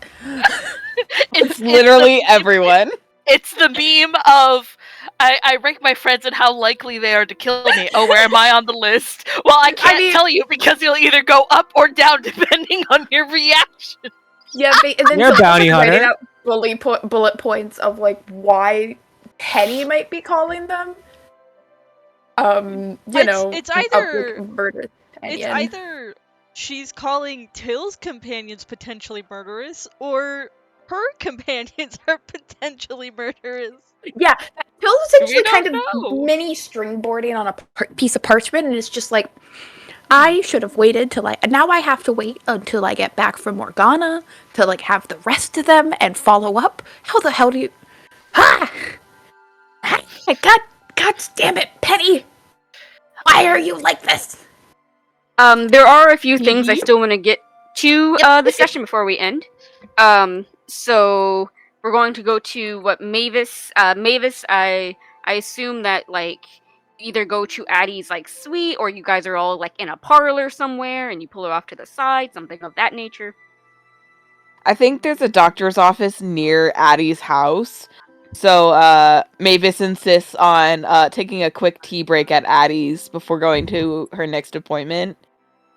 It's literally everyone. It's the meme of I rank my friends and how likely they are to kill me. Oh, where am I on the list? Well, I can't tell you because you'll either go up or down depending on your reaction. Yeah, and then You're a bounty hunter. writing out bullet points of like why Penny might be calling them. It's either murder. It's either she's calling Till's companions potentially murderous, or her companions are potentially murderous. Yeah, Till's essentially kind of mini stringboarding on a piece of parchment, and it's just like, I should have waited till now I have to wait until I get back from Morgana to like have the rest of them and follow up. How the hell do you? God damn it, Penny! Why are you like this? There are a few things I still want to get to the session before we end. So we're going to go to what Mavis. Mavis, I assume that like either go to Addie's like suite, or you guys are all like in a parlor somewhere, and you pull her off to the side, something of that nature. I think there's a doctor's office near Addie's house. So Mavis insists on taking a quick tea break at Addie's before going to her next appointment.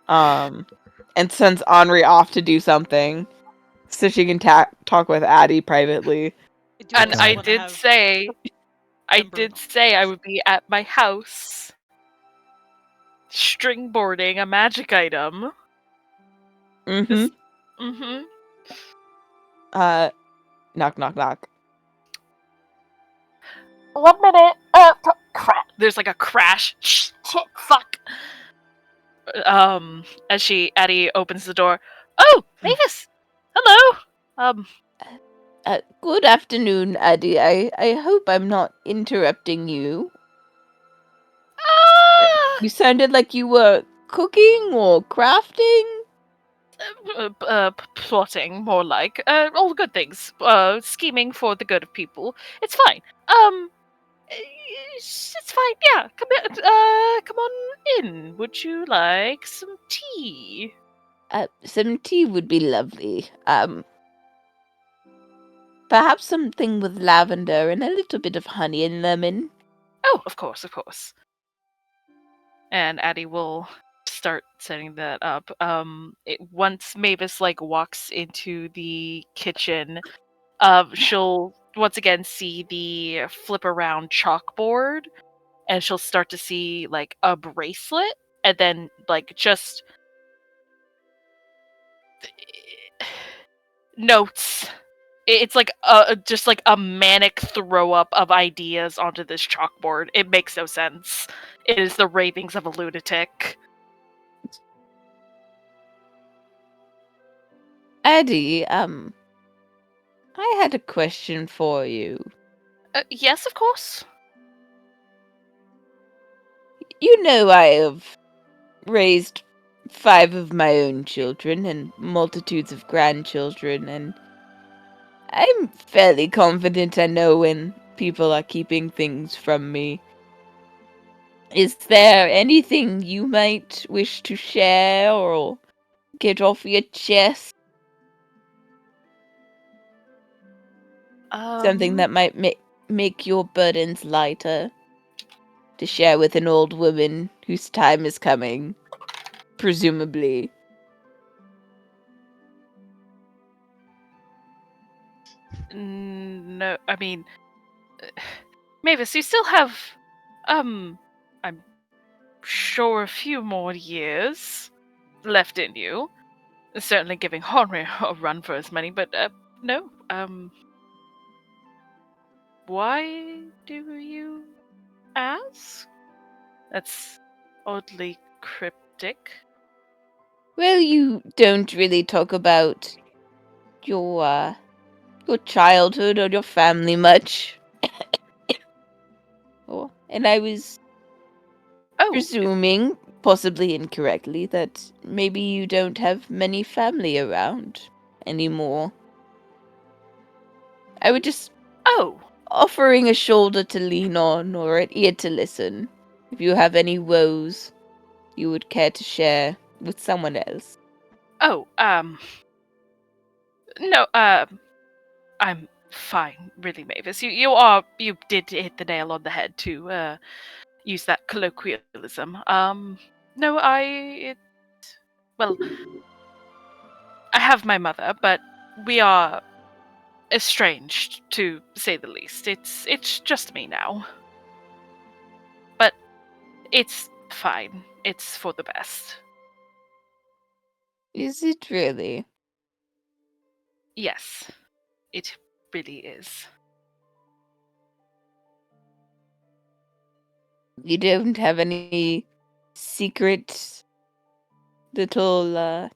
And sends Henri off to do something so she can talk with Addie privately. And I did say I would be at my house stringboarding a magic item. Knock, knock, knock. 1 minute. Crap. There's like a crash. Shit, fuck. As Addie opens the door. Oh, Mavis. Hello. Good afternoon, Addie. I hope I'm not interrupting you. You sounded like you were cooking or crafting. Plotting, more like. All good things. Scheming for the good of people. It's fine. It's fine. Yeah, come on in. Would you like some tea? Some tea would be lovely. Perhaps something with lavender and a little bit of honey and lemon. Oh, of course. And Addie will start setting that up. Once Mavis walks into the kitchen, she'll once again see the flip around chalkboard, and she'll start to see a bracelet, and then just notes. It's just a manic throw up of ideas onto this chalkboard. It makes no sense. It is the ravings of a lunatic. Addie, I had a question for you. Yes, of course. You know I have raised 5 of my own children and multitudes of grandchildren, and I'm fairly confident I know when people are keeping things from me. Is there anything you might wish to share or get off your chest? Something that might make your burdens lighter to share with an old woman whose time is coming, presumably. No, I mean, Mavis, you still have, I'm sure a few more years left in you. Certainly giving Henri a run for his money, but, no, why do you ask? That's oddly cryptic. Well, you don't really talk about your childhood or your family much. And I was presuming, possibly incorrectly, that maybe you don't have many family around anymore. I would just offering a shoulder to lean on or an ear to listen if you have any woes you would care to share with someone else. No, I'm fine, really, Mavis. You did hit the nail on the head to use that colloquialism. No, well, I have my mother, but we are estranged, to say the least. It's just me now. But it's fine. It's for the best. Is it really? Yes, it really is. You don't have any secret little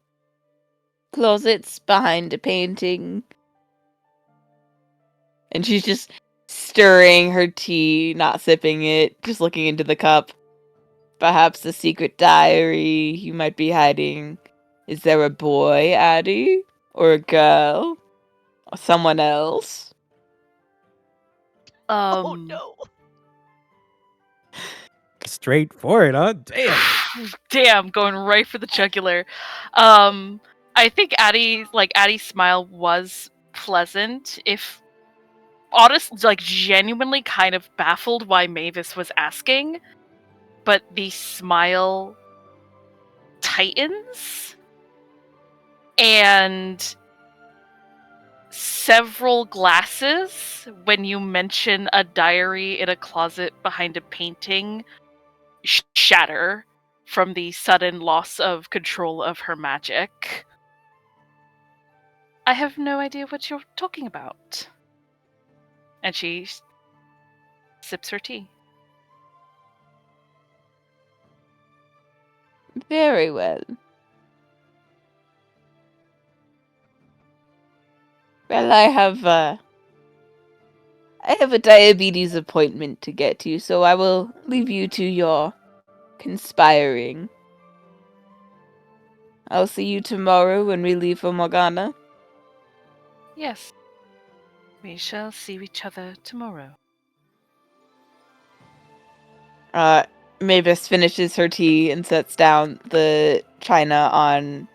closets behind a painting? And she's just stirring her tea, not sipping it, just looking into the cup. Perhaps a secret diary you might be hiding. Is there a boy, Addie? Or a girl? Or someone else? Oh no. Straightforward, huh? Damn. Damn, going right for the jugular. I think Addie's smile was pleasant, if honest, like genuinely kind of baffled why Mavis was asking, but the smile tightens and several glasses, when you mention a diary in a closet behind a painting, shatter from the sudden loss of control of her magic. I have no idea what you're talking about. And she sips her tea. Very well. Well, I have a diabetes appointment to get to, so I will leave you to your conspiring. I'll see you tomorrow when we leave for Morgana. Yes. We shall see each other tomorrow. Mavis finishes her tea and sets down the china on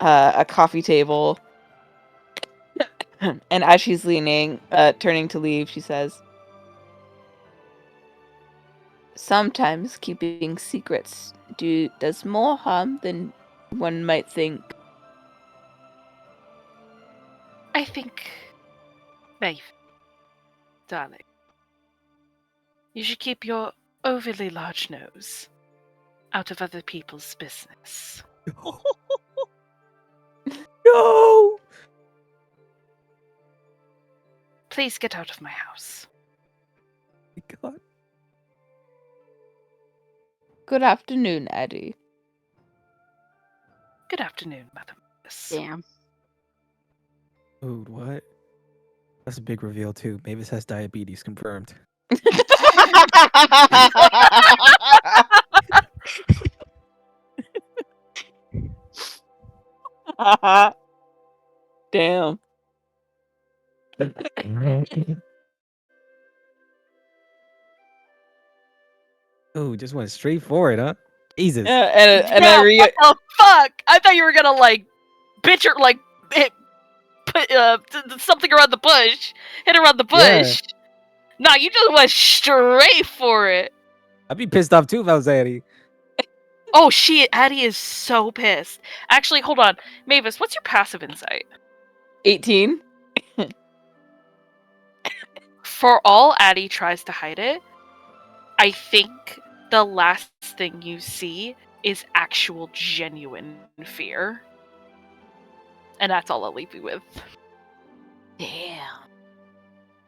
a coffee table. And as she's turning to leave, she says, sometimes keeping secrets does more harm than one might think. I think, Maeve, darling, you should keep your overly large nose out of other people's business. No! Please get out of my house. God. Good afternoon, Eddie. Good afternoon, Madam. Damn. Dude, what? That's a big reveal too. Mavis has diabetes confirmed. Damn. Oh, just went straight for it, huh? Jesus. And yeah, what the fuck? I thought you were gonna bitch or put something around the bush, hit around the bush. Yeah. Nah, you just went straight for it. I'd be pissed off too if I was Addie. Oh shit, Addie is so pissed. Actually, hold on. Mavis, what's your passive insight? 18. For all Addie tries to hide it, I think the last thing you see is actual genuine fear. And that's all I'll leave you with. Damn.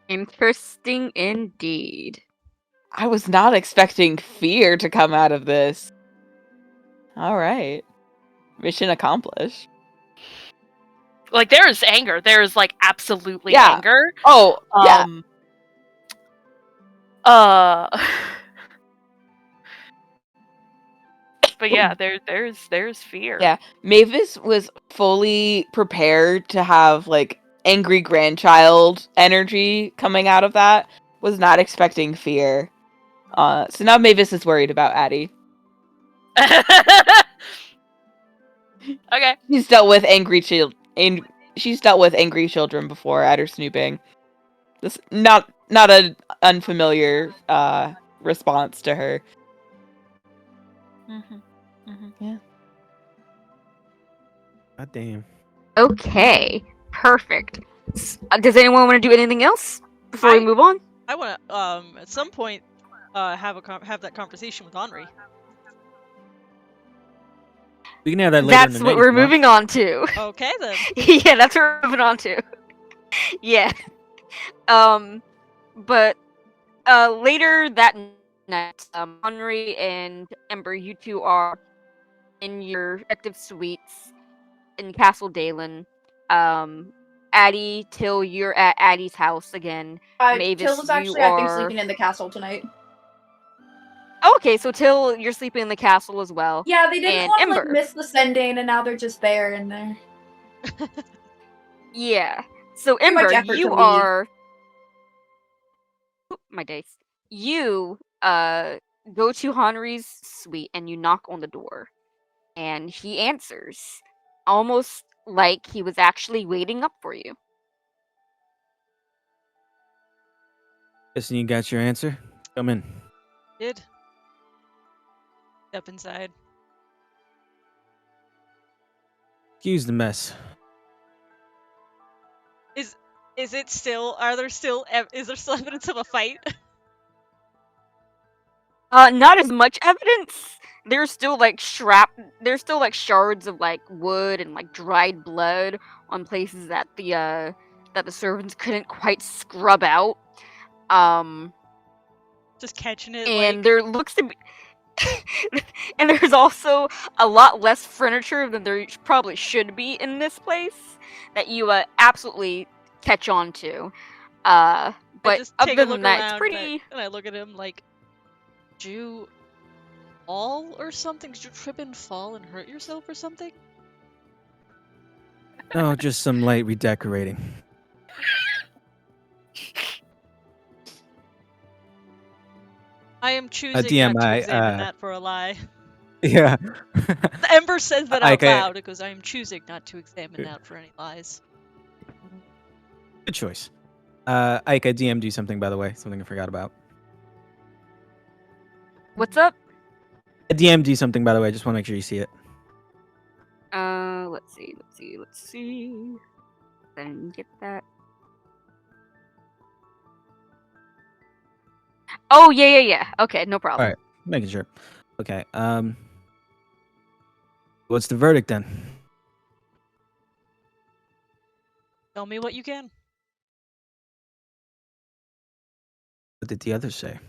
Interesting indeed. I was not expecting fear to come out of this. All right. Mission accomplished. Like, there is anger. There is, like, absolutely Yeah. anger. Oh, yeah. But yeah, there's fear. Yeah. Mavis was fully prepared to have, like, angry grandchild energy coming out of that. Was not expecting fear. So now Mavis is worried about Addie. Okay. She's dealt with angry she's dealt with angry children before at her snooping. This not an unfamiliar response to her. Yeah. God damn. Okay, perfect. Does anyone want to do anything else before we move on? I want to at some point have that conversation with Henri. We can have that later. That's what we're moving on to. Okay then. Yeah, that's what we're moving on to. Yeah. But later that night, Henri and Ember, you two are in your respective suites in Castle Dalen. Addie, Till, you're at Addie's house again. Mavis, Till is actually, you I think, are sleeping in the castle tonight. Okay, so Till, you're sleeping in the castle as well. Yeah, they didn't And want to like Ember. miss the sending, and now they're just there in there. Yeah. So Too much Ember, effort to you leave. are my dice. You go to Henri's suite and you knock on the door. And he answers, almost like he was actually waiting up for you. Listen, you got your answer? Come in. Did. Step inside. Excuse the mess. Is it still? Is there still evidence of a fight? Not as much evidence. There's still like there's still like shards of like wood and like dried blood on places that the servants couldn't quite scrub out. Just catching it. And like... there looks to be and there's also a lot less furniture than there probably should be in this place that you absolutely catch on to. But other than that, it's pretty. And I look at him like, did you fall or something? Did you trip and fall and hurt yourself or something? No, just some light redecorating. I am choosing DM, not to examine that for a lie. Yeah. Ember says that out Okay. loud because I am choosing not to examine that for any lies. Good choice. Ike, I DM'd you something, by the way. Something I forgot about. What's up? I DM'd you something, by the way. I just want to make sure you see it. Let's see. Then get that. Oh, yeah. Okay, no problem. All right. Making sure. Okay. What's the verdict then? Tell me what you can. What did the others say?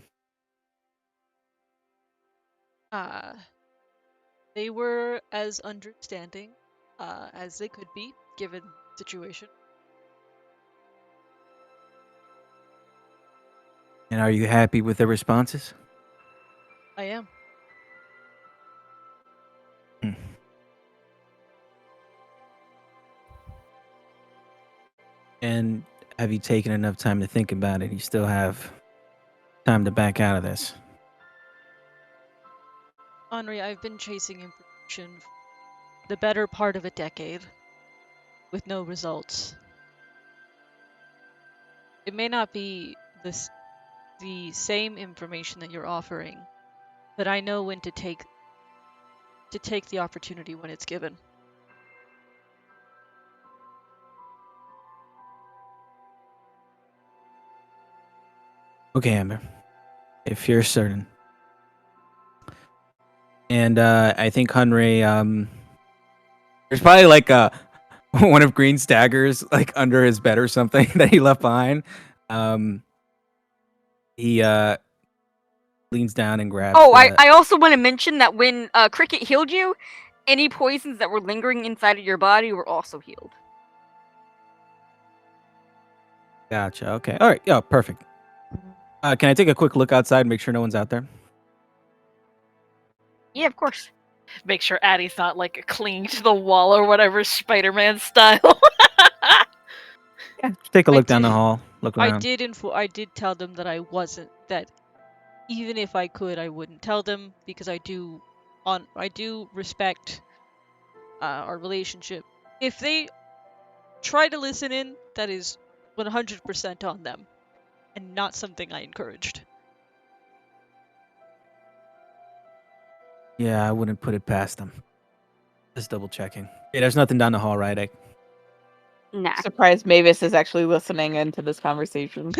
They were as understanding as they could be, given the situation. And are you happy with their responses? I am. And have you taken enough time to think about it? You still have time to back out of this. Henri, I've been chasing information for the better part of a decade, with no results. It may not be the same information that you're offering, but I know when to take the opportunity when it's given. Okay, Amber. If you're certain. And I think Henry, there's probably like one of Green's daggers like under his bed or something that he left behind. He leans down and grabs. Oh, I also want to mention that when Cricket healed you, any poisons that were lingering inside of your body were also healed. Gotcha. Okay. All right. Yeah. Perfect. Can I take a quick look outside and make sure no one's out there? Yeah, of course. Make sure Addie's not like clinging to the wall or whatever, Spider-Man style. Take a I look down the did- hall. Look I around. did tell them that I wasn't, that even if I could, I wouldn't tell them, because I do respect our relationship. If they try to listen in, that is 100% on them, and not something I encouraged. Yeah, I wouldn't put it past them. Just double checking. Yeah, there's nothing down the hall, right? Nah. Surprised Mavis is actually listening into this conversation.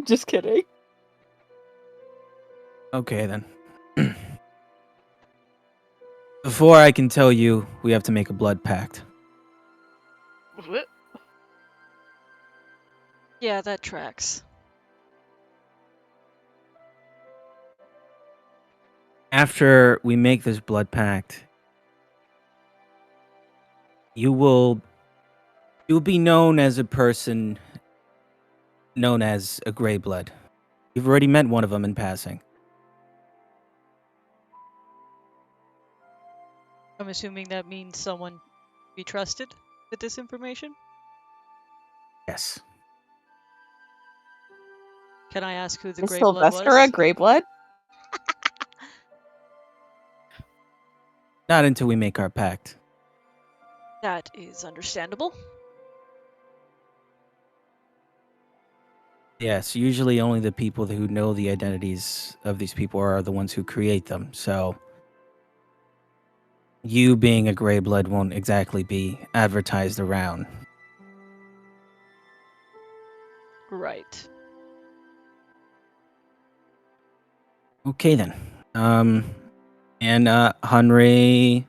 Just kidding. Okay, then. Before I can tell you, we have to make a blood pact. Yeah, that tracks. After we make this blood pact, you'll be known as a person known as a gray blood. You've already met one of them in passing. I'm assuming that means someone to be trusted with this information? Yes. Can I ask who the Is Grey Blood Sylvester was? a Grey Blood? Not until we make our pact. That is understandable. Yes, usually only the people who know the identities of these people are the ones who create them. So you being a gray blood won't exactly be advertised around. Right. Okay then. And Henry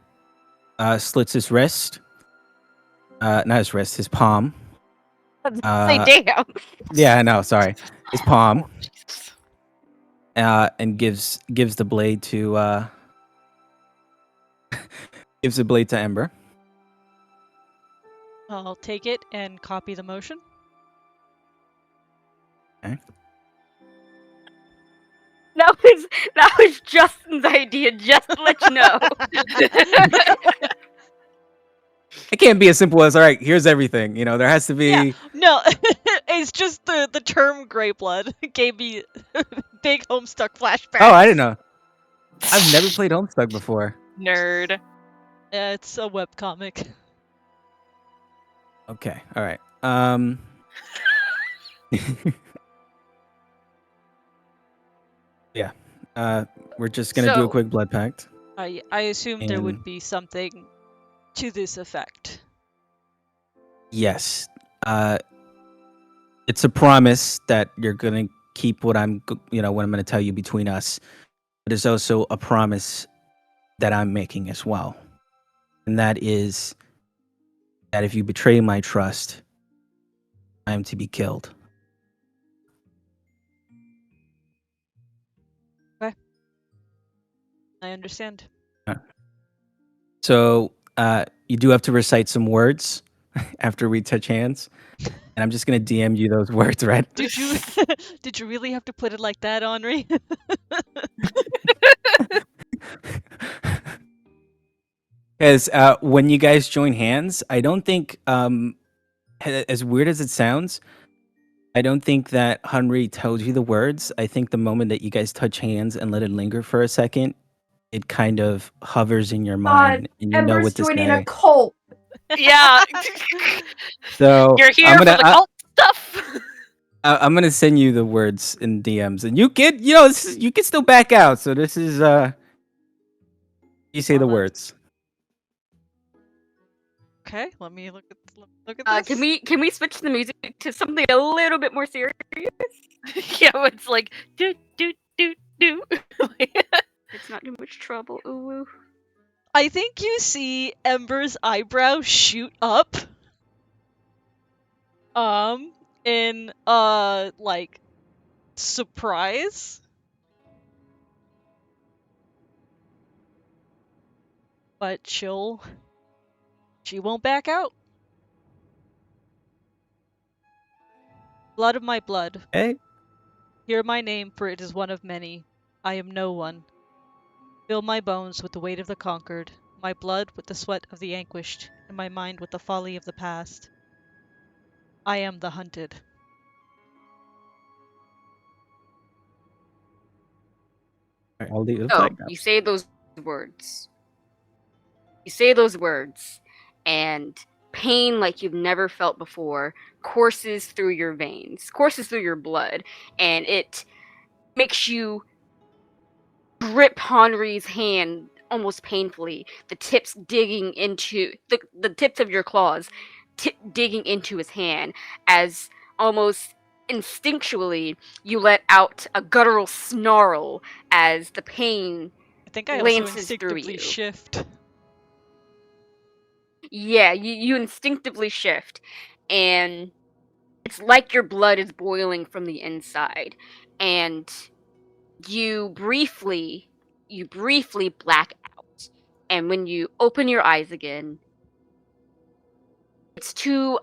slits his wrist. Not his wrist, his palm. Say damn. Yeah, I know, sorry. His palm. Oh, Jesus. And gives the blade to gives the blade to Ember. I'll take it and copy the motion. Okay. That was Justin's idea, just to let you know. It can't be as simple as, all right, here's everything. You know, there has to be... Yeah, no, it's just the term Grey Blood gave me big Homestuck flashbacks. Oh, I didn't know. I've never played Homestuck before. Nerd. It's a webcomic. Okay, all right. Yeah. We're just gonna do a So- quick blood pact. I assumed there would And- be something to this effect. Yes. It's a promise that you're gonna keep what I'm gonna tell you between us. But it's also a promise that I'm making as well. And that is that if you betray my trust, I am to be killed. I understand. So you do have to recite some words after we touch hands. And I'm just gonna DM you those words, right? Did you did you really have to put it like that, Henri? Because when you guys join hands, I don't think, as weird as it sounds, I don't think that Henry tells you the words. I think the moment that you guys touch hands and let it linger for a second, it kind of hovers in your mind, and you know Ember's what to joining say. a cult. Yeah. So You're here I'm for gonna, the cult stuff. I'm gonna send you the words in DMs, and you can, you can still back out. So this is, you say the Alright. words. Okay, let me look at this. Can we switch the music to something a little bit more serious? Yeah, it's like do do do do. It's not too much trouble. Ooh. I think you see Ember's eyebrow shoot up. In like surprise. But she won't back out. Blood of my blood. Hey, Hear my name, for it is one of many. I am no one. Fill my bones with the weight of the conquered, my blood with the sweat of the vanquished, and my mind with the folly of the past. I am the hunted. I'll leave it So like that. you say those words. You say those words, and pain like you've never felt before courses through your veins, courses through your blood, and it makes you grip Henri's hand almost painfully, the tips digging into the tips of your claws, digging into his hand as almost instinctually you let out a guttural snarl as the pain I think I also lances through instinctively you. shift. Yeah, you instinctively shift, and it's like your blood is boiling from the inside, and you briefly black out, and when you open your eyes again, it's to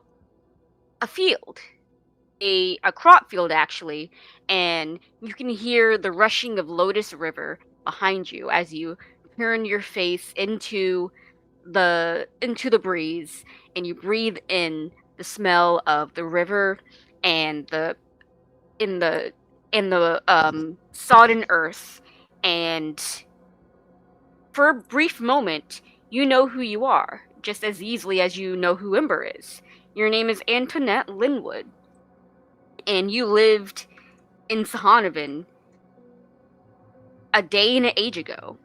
a field, a crop field actually, and you can hear the rushing of Lotus River behind you as you turn your face into the breeze, and you breathe in the smell of the river and in the in the sodden earth, and for a brief moment you know who you are just as easily as you know who Ember is. Your name is Antoinette Linwood, and you lived in Sihonavan a day and an age ago,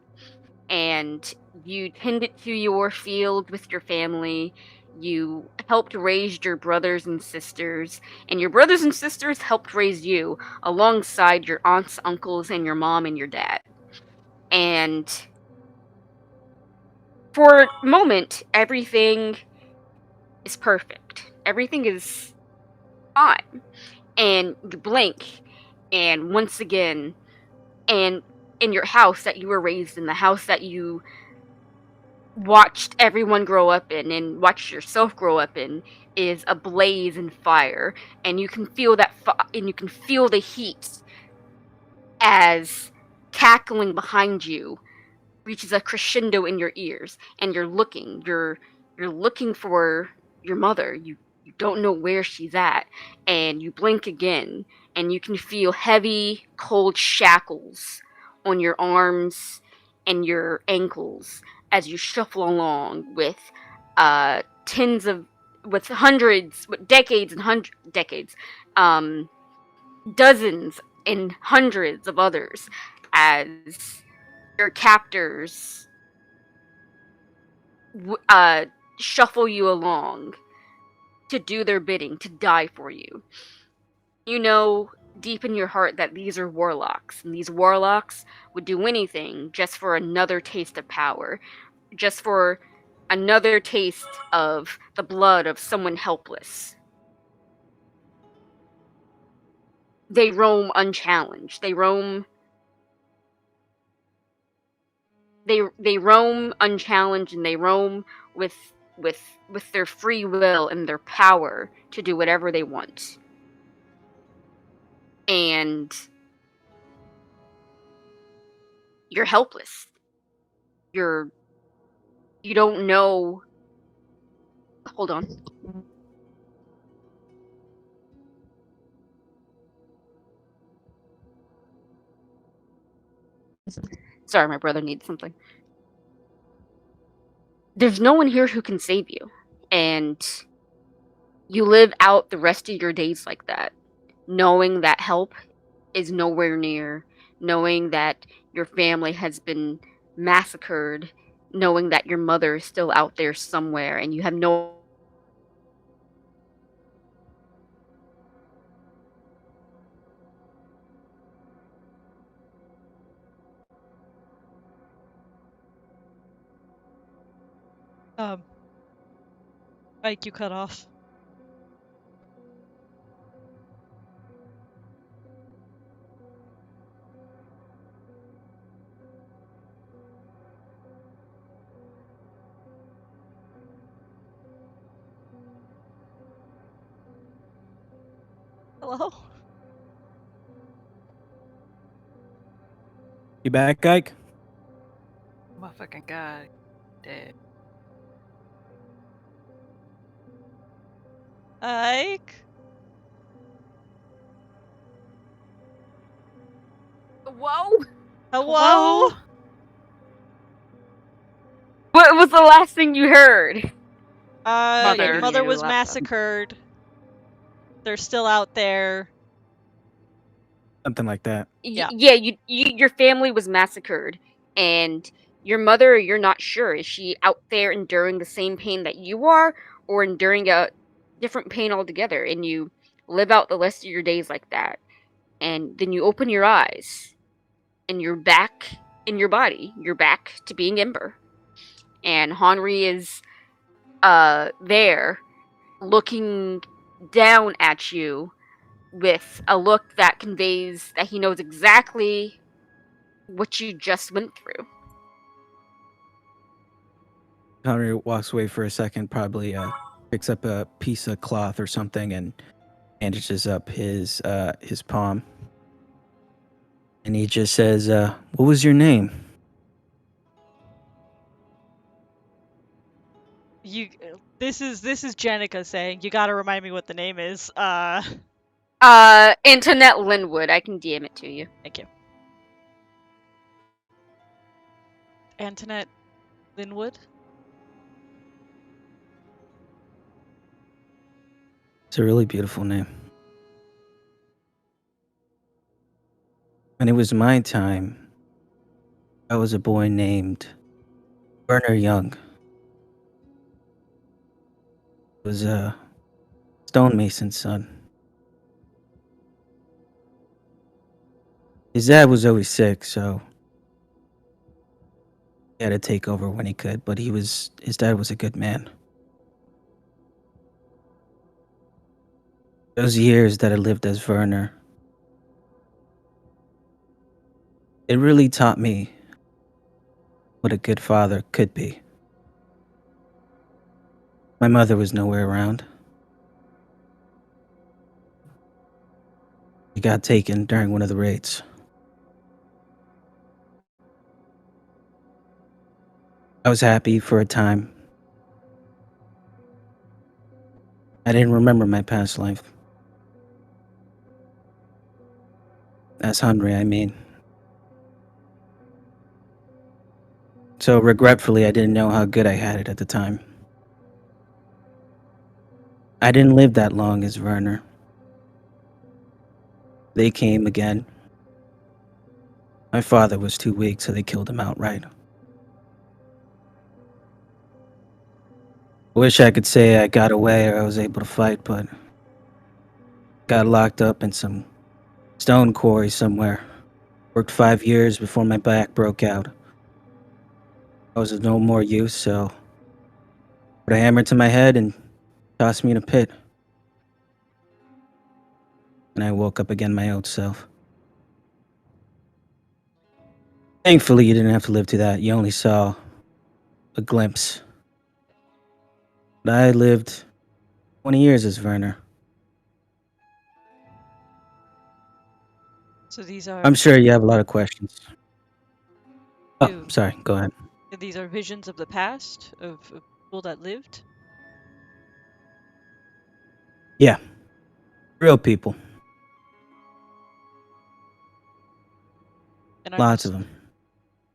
and you tended to your field with your family. You helped raise your brothers and sisters, and your brothers and sisters helped raise you alongside your aunts, uncles, and your mom and your dad. And for a moment, everything is perfect. Everything is fine. And you blink, and once again, and in your house that you were raised in, the house that you watched everyone grow up in and watched yourself grow up in, is ablaze in fire, and you can feel and you can feel the heat as cackling behind you reaches a crescendo in your ears, and you're looking for your mother. You don't know where she's at, and you blink again, and you can feel heavy cold shackles on your arms and your ankles as you shuffle along with tens of with hundreds with decades and decades, um dozens and hundreds of others, as your captors shuffle you along to do their bidding, to die for you. You know deep in your heart that these are warlocks, and these warlocks would do anything just for another taste of power, just for another taste of the blood of someone helpless. They roam unchallenged. They roam unchallenged, and they roam with with their free will and their power to do whatever they want. And you're helpless. You're you don't know. Hold on. Sorry, my brother needs something. There's no one here who can save you, and you live out the rest of your days like that, knowing that help is nowhere near, knowing that your family has been massacred, knowing that your mother is still out there somewhere, and you have no. Mike, you cut off. Hello? You back, Ike? Oh my fucking god. Dead. Ike? Whoa! Hello? What was the last thing you heard? Your Mother. mother was Laptop. massacred. They're still out there. Something like that. Yeah. Your family was massacred, and your mother, you're not sure. Is she out there enduring the same pain that you are, or enduring a different pain altogether? And you live out the rest of your days like that, and then you open your eyes, and you're back in your body. You're back to being Ember, and Henri is there, looking down at you with a look that conveys that he knows exactly what you just went through. Henry walks away for a second, probably picks up a piece of cloth or something and bandages up his palm. And he just says, what was your name? This is Jenica saying, you gotta remind me what the name is. Internet Linwood, I can DM it to you. Thank you. Antoinette Linwood? It's a really beautiful name. When it was my time, I was a boy named Werner Young. He was a stonemason's son. His dad was always sick, so he had to take over when he could, but his dad was a good man. Those years that I lived as Werner, it really taught me what a good father could be. My mother was nowhere around. She got taken during one of the raids. I was happy for a time. I didn't remember my past life. As Henry, I mean. So regretfully, I didn't know how good I had it at the time. I didn't live that long as Werner. They came again. My father was too weak, so they killed him outright. I wish I could say I got away or I was able to fight, but got locked up in some stone quarry somewhere. Worked 5 years before my back broke out. I was of no more use, so put a hammer to my head and tossed me in a pit. And I woke up again my old self. Thankfully, you didn't have to live to that. You only saw a glimpse. But I lived 20 years as Werner. So these are... I'm sure you have a lot of questions. Oh, Ew. sorry. Go ahead. These are visions of the past, of people that lived? Yeah. Real people. And I'm Lots of them.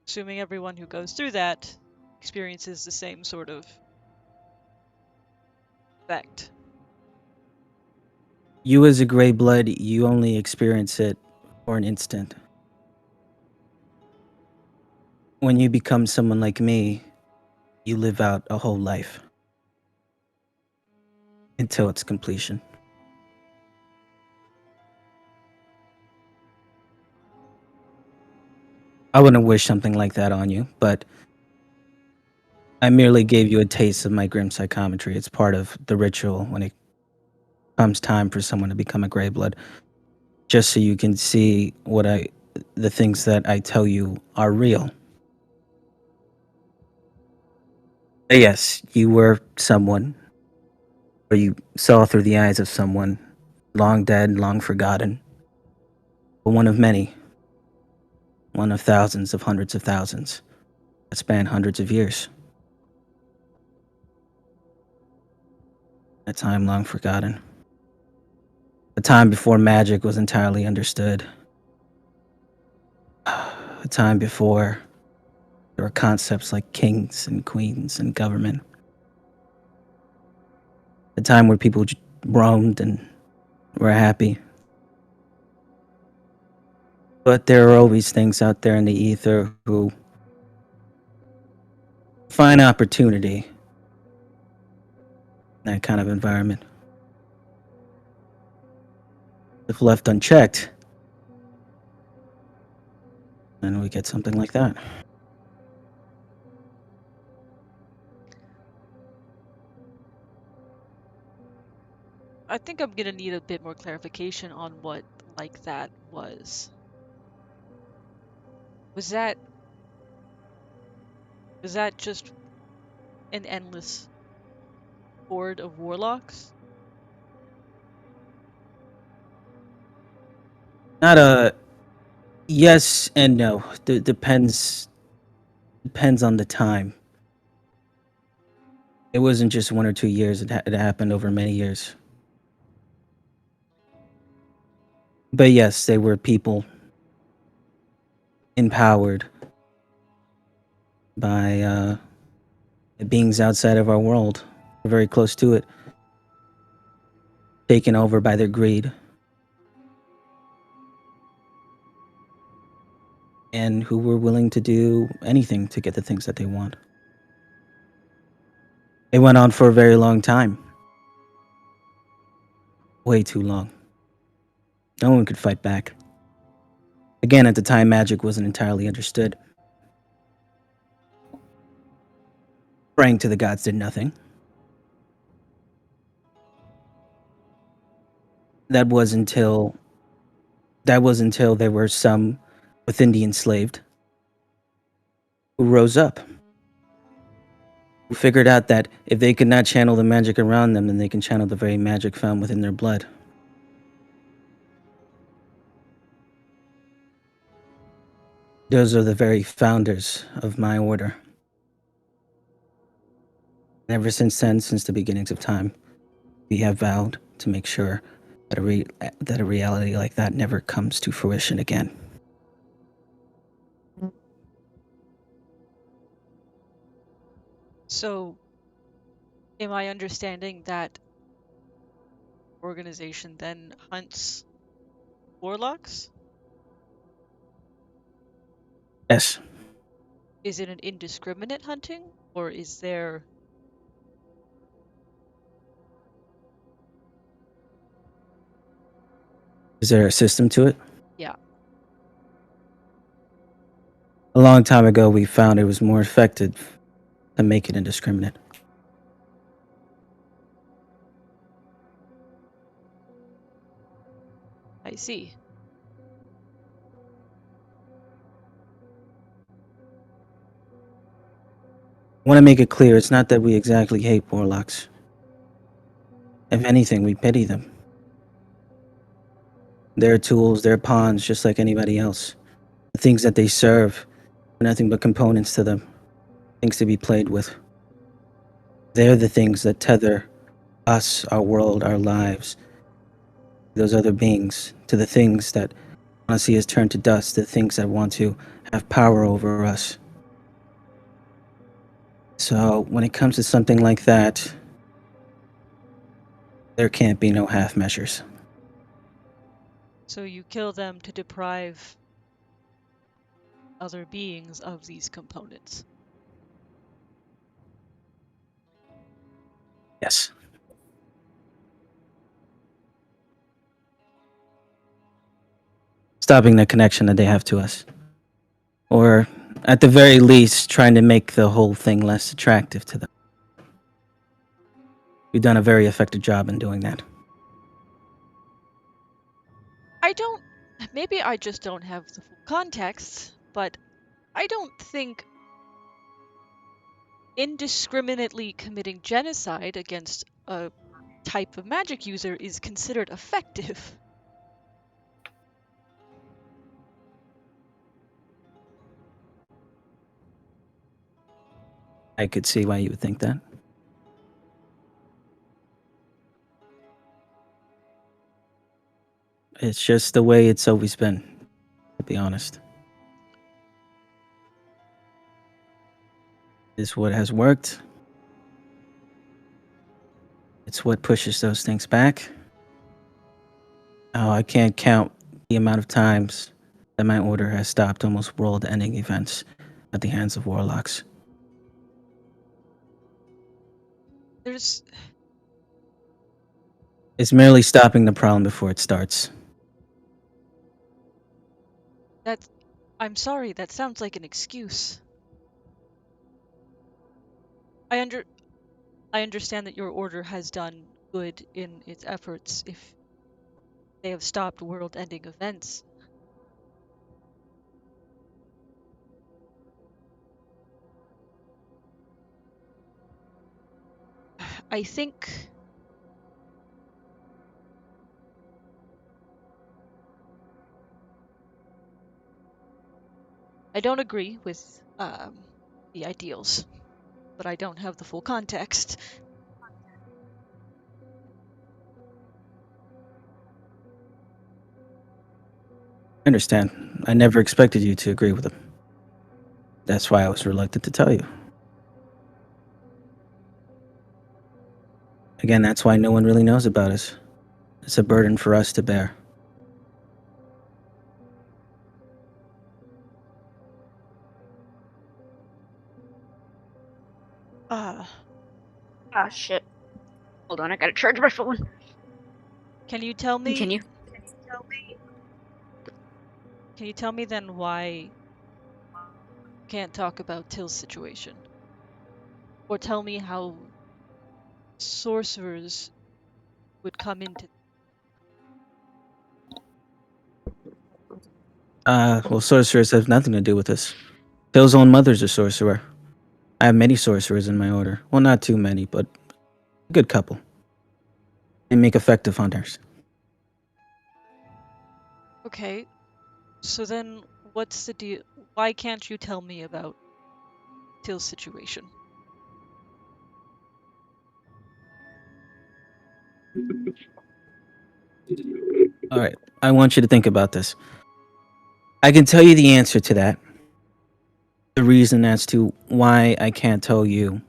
assuming everyone who goes through that experiences the same sort of effect. You as a gray blood, you only experience it for an instant. When you become someone like me, you live out a whole life. Until its completion. I wouldn't wish something like that on you, but I merely gave you a taste of my grim psychometry. It's part of the ritual when it comes time for someone to become a gray blood. Just so you can see the things that I tell you are real. Yes, you were someone, or you saw through the eyes of someone long dead, long forgotten, but one of many, one of thousands of hundreds of thousands that span hundreds of years. A time long forgotten. A time before magic was entirely understood. A time before there were concepts like kings and queens and government. A time where people roamed and were happy. But there are always things out there in the ether who find opportunity in that kind of environment. If left unchecked, then we get something like that. I think I'm gonna need a bit more clarification on what like that was. Was that just an endless horde of warlocks? Not a yes and no. Depends on the time. It wasn't just 1 or 2 years. It happened over many years. But yes, they were people empowered by beings outside of our world, very close to it, taken over by their greed, and who were willing to do anything to get the things that they want. It went on for a very long time. Way too long. No one could fight back. Again, at the time, magic wasn't entirely understood. Praying to the gods did nothing. That was until there were some within the enslaved who rose up, who figured out that if they could not channel the magic around them, then they can channel the very magic found within their blood. Those are the very founders of my order. And ever since then, since the beginnings of time, we have vowed to make sure that a reality like that never comes to fruition again. So, am I understanding that organization then hunts warlocks? Yes. Is it an indiscriminate hunting, or is there... Is there a system to it? Yeah. A long time ago, we found it was more effective to make it indiscriminate. I see. I want to make it clear, it's not that we exactly hate warlocks. If anything, we pity them. They're tools, they're pawns, just like anybody else. The things that they serve are nothing but components to them, things to be played with. They're the things that tether us, our world, our lives, those other beings, to the things that want to see us turn to dust, the things that want to have power over us. So when it comes to something like that, there can't be no half measures. So you kill them to deprive other beings of these components. Yes. Stopping the connection that they have to us. Or, at the very least, trying to make the whole thing less attractive to them. You've done a very effective job in doing that. Maybe I just don't have the full context, but I don't think indiscriminately committing genocide against a type of magic user is considered effective. I could see why you would think that. It's just the way it's always been, to be honest. It's what has worked. It's what pushes those things back. Oh, I can't count the amount of times that my order has stopped almost world-ending events at the hands of warlocks. There's... It's merely stopping the problem before it starts. I'm sorry, that sounds like an excuse. I understand that your order has done good in its efforts if they have stopped world-ending events. I think I don't agree with the ideals, but I don't have the full context. I understand. I never expected you to agree with them. That's why I was reluctant to tell you. Again, that's why no one really knows about us. It's a burden for us to bear. Ah, shit. Hold on, I gotta charge my phone. Can you tell me? Continue. Can you tell me then why you can't talk about Till's situation? Or tell me how sorcerers would come into... Well, sorcerers have nothing to do with this. Phil's own mother's a sorcerer. I have many sorcerers in my order. Well, not too many, but a good couple. They make effective hunters. Okay, so then what's the deal? Why can't you tell me about Till's situation? All right, I want you to think about this. I can tell you the answer to that. The reason as to why I can't tell you.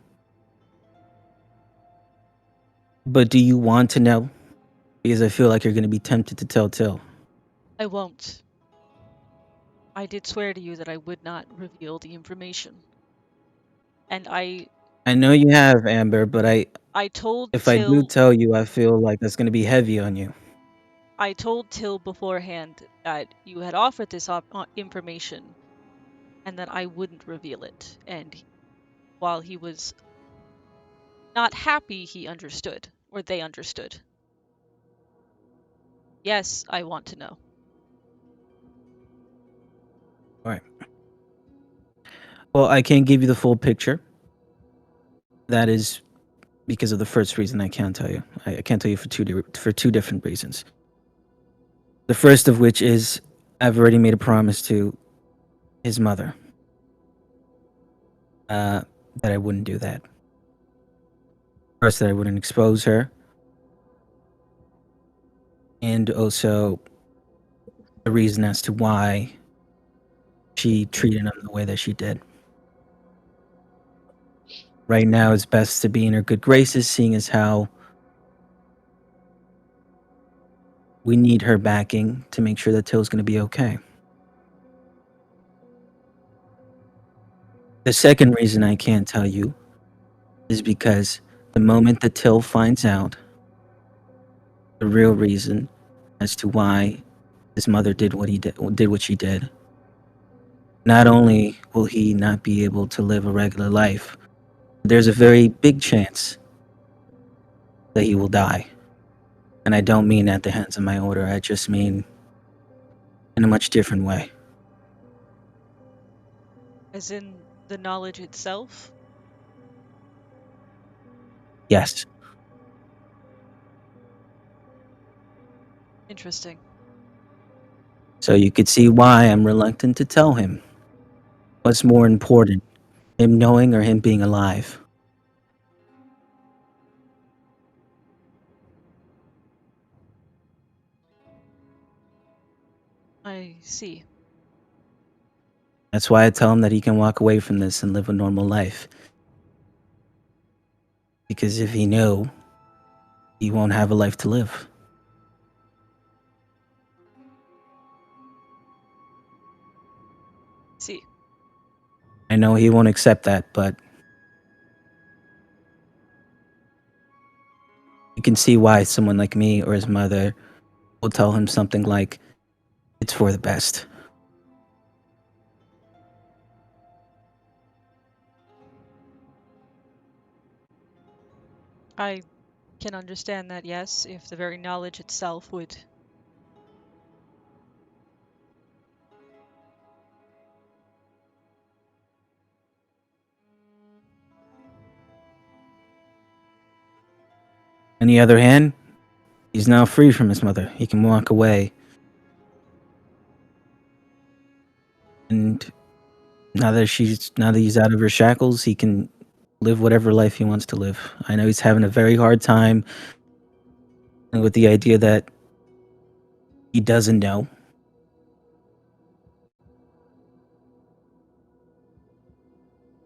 But do you want to know? Because I feel like you're going to be tempted to tell Till. I won't. I did swear to you that I would not reveal the information. And I know you have, Amber, but I told if I do Till tell you, I feel like that's going to be heavy on you. I told Till beforehand that you had offered this information and that I wouldn't reveal it. And while he was not happy, he understood, or they understood. Yes, I want to know. All right. Well, I can't give you the full picture. That is because of the first reason I can't tell you. I can't tell you for two different reasons. The first of which is I've already made a promise to his mother that I wouldn't do that. First, that I wouldn't expose her, and also the reason as to why she treated him the way that she did. Right now, it's best to be in her good graces, seeing as how we need her backing to make sure that Till's going to be okay. The second reason I can't tell you is because the moment that Till finds out the real reason as to why his mother did what she did, not only will he not be able to live a regular life, there's a very big chance that he will die. And I don't mean at the hands of my order, I just mean in a much different way. As in the knowledge itself? Yes. Interesting. So you could see why I'm reluctant to tell him. What's more important, him knowing or him being alive? I see. That's why I tell him that he can walk away from this and live a normal life. Because if he knew, he won't have a life to live. See. I know he won't accept that, but you can see why someone like me or his mother will tell him something like, it's for the best. I can understand that, yes, if the very knowledge itself would. On the other hand, he's now free from his mother. He can walk away. And now that he's out of her shackles, he can live whatever life he wants to live. I know he's having a very hard time with the idea that he doesn't know.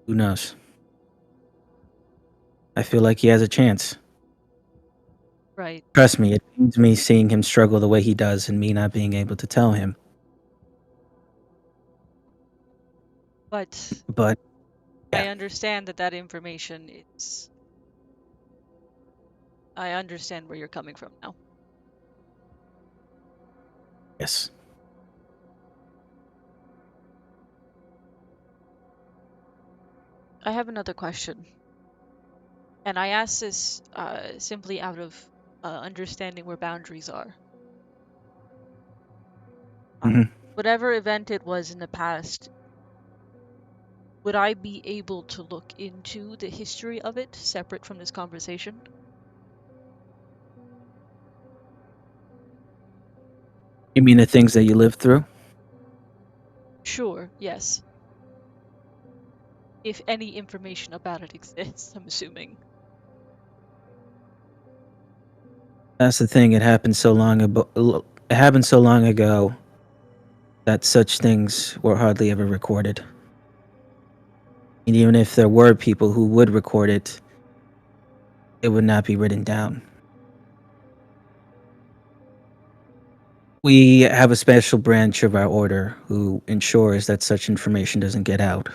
Who knows? I feel like he has a chance. Right. Trust me, it pains me seeing him struggle the way he does and me not being able to tell him. But But I yeah. understand that information is. I understand where you're coming from now. Yes. I have another question. And I ask this simply out of understanding where boundaries are. Mhm. Whatever event it was in the past, would I be able to look into the history of it separate from this conversation? You mean the things that you lived through? Sure, yes. If any information about it exists, I'm assuming. That's the thing. It happened so long ago. It happened so long ago that such things were hardly ever recorded. And even if there were people who would record it, it would not be written down. We have a special branch of our order who ensures that such information doesn't get out.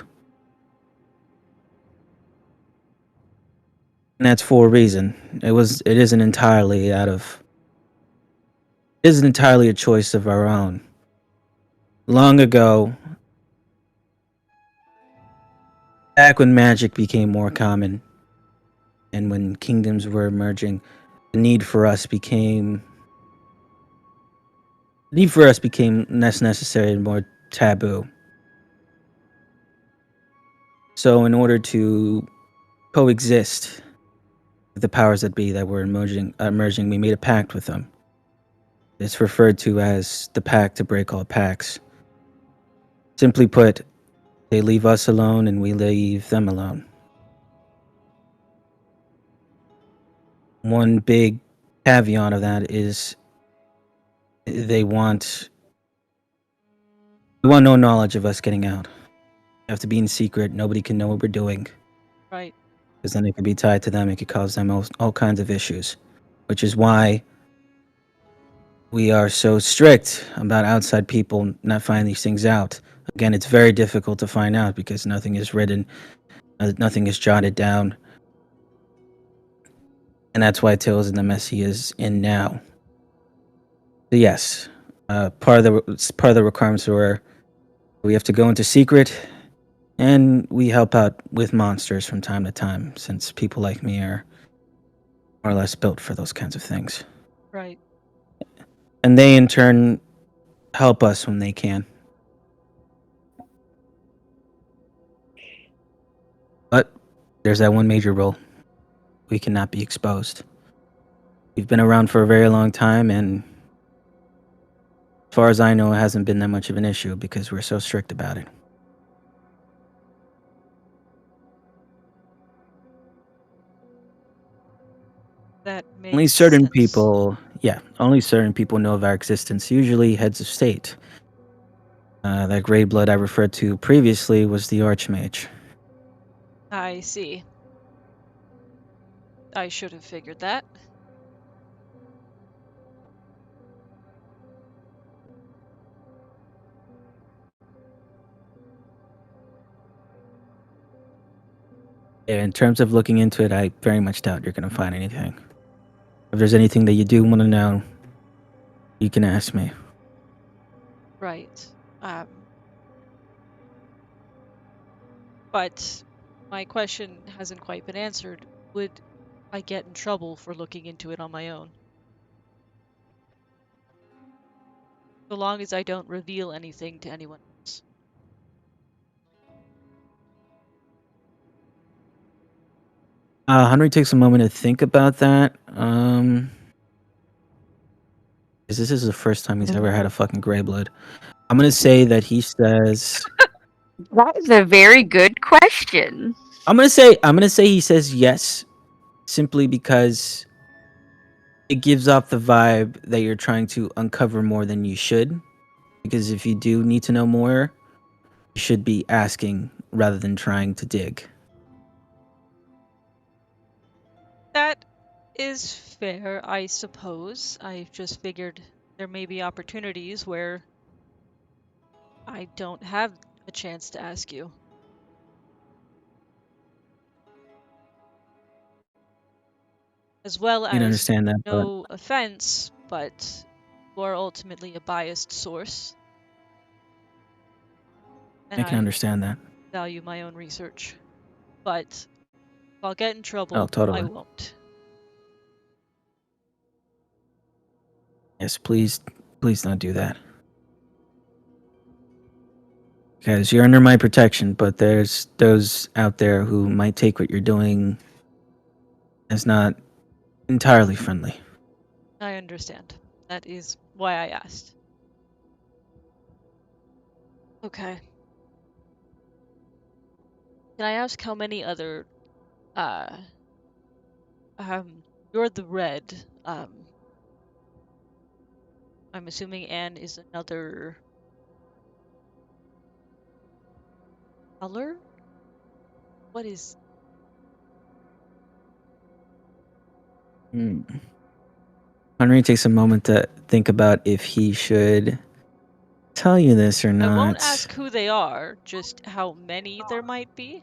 And that's for a reason. It isn't entirely a choice of our own. Long ago, back when magic became more common and when kingdoms were emerging, the need for us became less necessary and more taboo. So in order to coexist with the powers that be that were emerging, we made a pact with them. It's referred to as the pact to break all pacts. Simply put, they leave us alone and we leave them alone. One big caveat of that is they want no knowledge of us getting out. We have to be in secret. Nobody can know what we're doing. Right. Because then it could be tied to them. It could cause them all kinds of issues. Which is why we are so strict about outside people not finding these things out. Again, it's very difficult to find out because nothing is written, nothing is jotted down. And that's why Tails in the mess he is in now. So yes, part of the requirements were we have to go into secret, and we help out with monsters from time to time, since people like me are more or less built for those kinds of things. Right. And they in turn help us when they can. But there's that one major rule. We cannot be exposed. We've been around for a very long time, and As far as I know, it hasn't been that much of an issue because we're so strict about it. That makes Only certain sense. people, only certain people know of our existence, usually heads of state. That gray blood I referred to previously was the Archmage. I see. I should have figured that. Yeah, in terms of looking into it, I very much doubt you're going to find anything. If there's anything that you do want to know, you can ask me. Right. But my question hasn't quite been answered. Would I get in trouble for looking into it on my own? So long as I don't reveal anything to anyone else. Henry takes a moment to think about that. Because this is the first time he's ever had a fucking gray blood. I'm gonna say that he says. That is a very good question. I'm gonna say he says yes, simply because it gives off the vibe that you're trying to uncover more than you should. Because if you do need to know more, you should be asking rather than trying to dig. That is fair, I suppose. I just figured there may be opportunities where I don't have a chance to ask you. As well I can as, understand that, but no offense, but you are ultimately a biased source. And I can I understand that. value my own research. But if I'll get in trouble, Oh, totally. I won't. Yes, please don't do that. Because you're under my protection, but there's those out there who might take what you're doing as not entirely friendly. I understand. That is why I asked. Okay. Can I ask how many other, uh, you're the red, I'm assuming Anne is another color? What is... Henry takes a moment to think about if he should tell you this or not. I won't ask who they are, just how many there might be.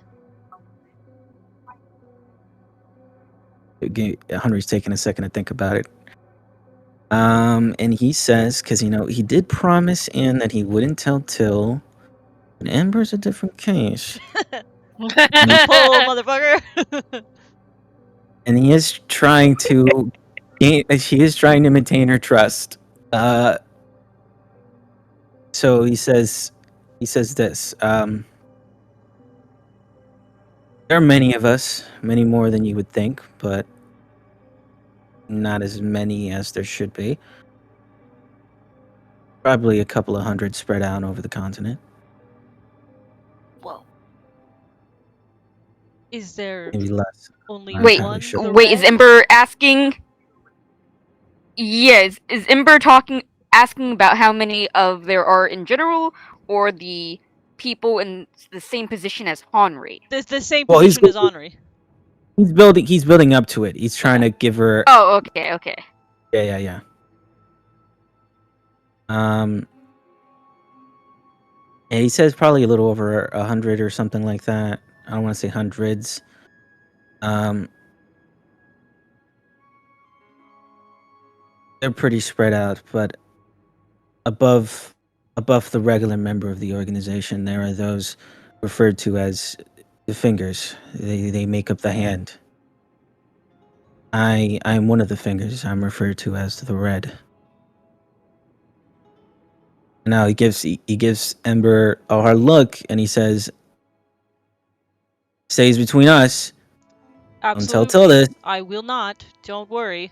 Henry's taking a second to think about it. And he says, because he did promise Anne that he wouldn't tell Till. And Amber's a different case. Loophole, motherfucker! And he is trying to she is trying to maintain her trust. So he says this. There are many of us, many more than you would think, but not as many as there should be. Probably a couple of hundred spread out over the continent. Whoa. Is there Maybe less. only I'm Wait, entirely one sure. the wait, is red? Ember asking? Yes, is Ember asking about how many of there are in general, or the people in the same position as Henri? The same Well, position as Henri. he's building up to it. He's trying to give her. Oh, okay. Yeah. Yeah, he says probably a little over 100 or something like that. I don't want to say hundreds. They're pretty spread out, but above the regular member of the organization, there are those referred to as the fingers. They make up the hand. I'm one of the fingers. I'm referred to as the red. Now he gives Ember a hard look and he says, "Stays between us. Absolutely. Don't tell this." I will not. Don't worry.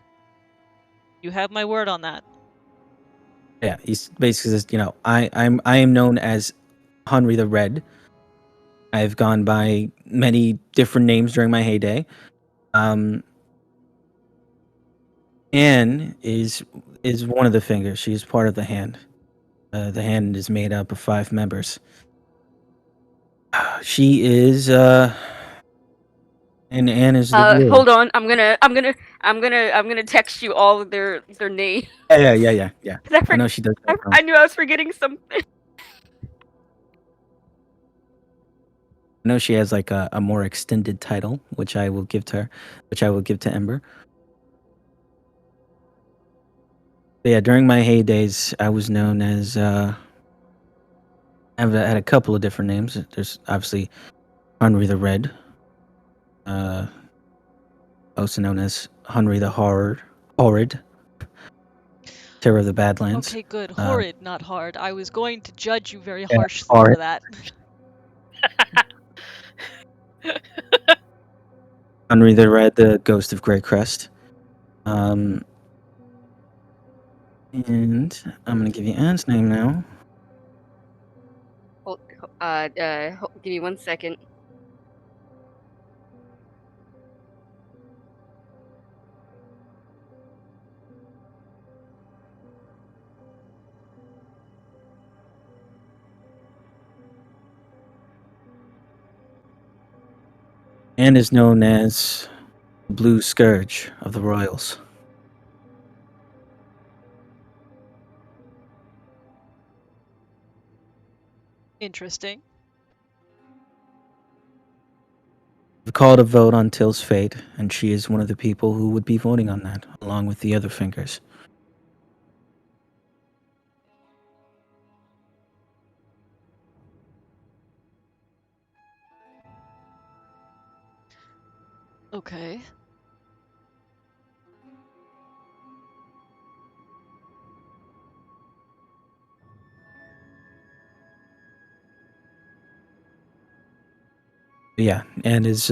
You have my word on that. Yeah, he's basically says, I am known as Henry the Red. I've gone by many different names during my heyday. Anne is one of the fingers. She is part of the hand. The hand is made up of 5 members. She is and Anne is the glue. Hold on. I'm gonna text you all of their names. Yeah. I know she does that. I knew I was forgetting something. I know she has like a more extended title, which I will give to her, which I will give to Ember. But yeah, during my heydays, I was known as I've had a couple of different names. There's obviously Henry the Red, also known as Henry the Horrid, Terror of the Badlands. Okay, good. Horrid, not hard. I was going to judge you very Yeah, harshly horrid. for that. Henry the Red, the Ghost of Grey Crest. And I'm gonna give you Anne's name now. Give me 1 second. Anne is known as the Blue Scourge of the Royals. Interesting. We've called a vote on Till's fate, and she is one of the people who would be voting on that, along with the other fingers. Okay. But yeah, Anne is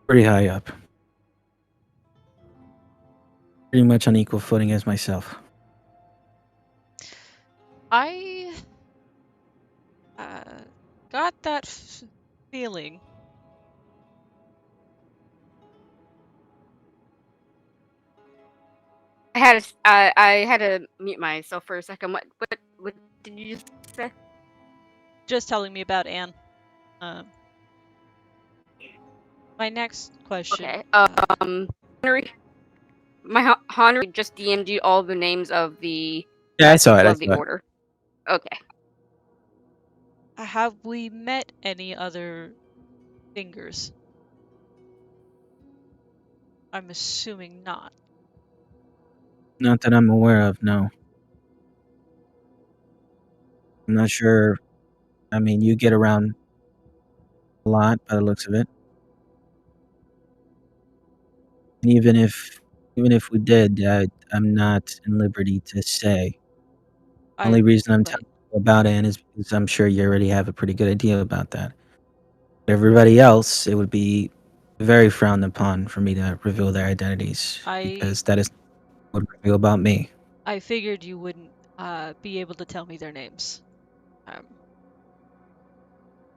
pretty high up. Pretty much on equal footing as myself. I got that feeling. I had to mute myself for a second. What did you just say? Just telling me about Anne. My next question. Okay. Henry, Henry just DM'd you all the names of the Yeah, I saw it. of the order. Okay. Have we met any other fingers? I'm assuming not. Not that I'm aware of, no. I'm not sure. I mean, you get around a lot by the looks of it. And even if we did, I'm not in liberty to say. Only reason I'm telling you about Anne is because I'm sure you already have a pretty good idea about that. Everybody else, it would be very frowned upon for me to reveal their identities because that is what would reveal about me. I figured you wouldn't be able to tell me their names.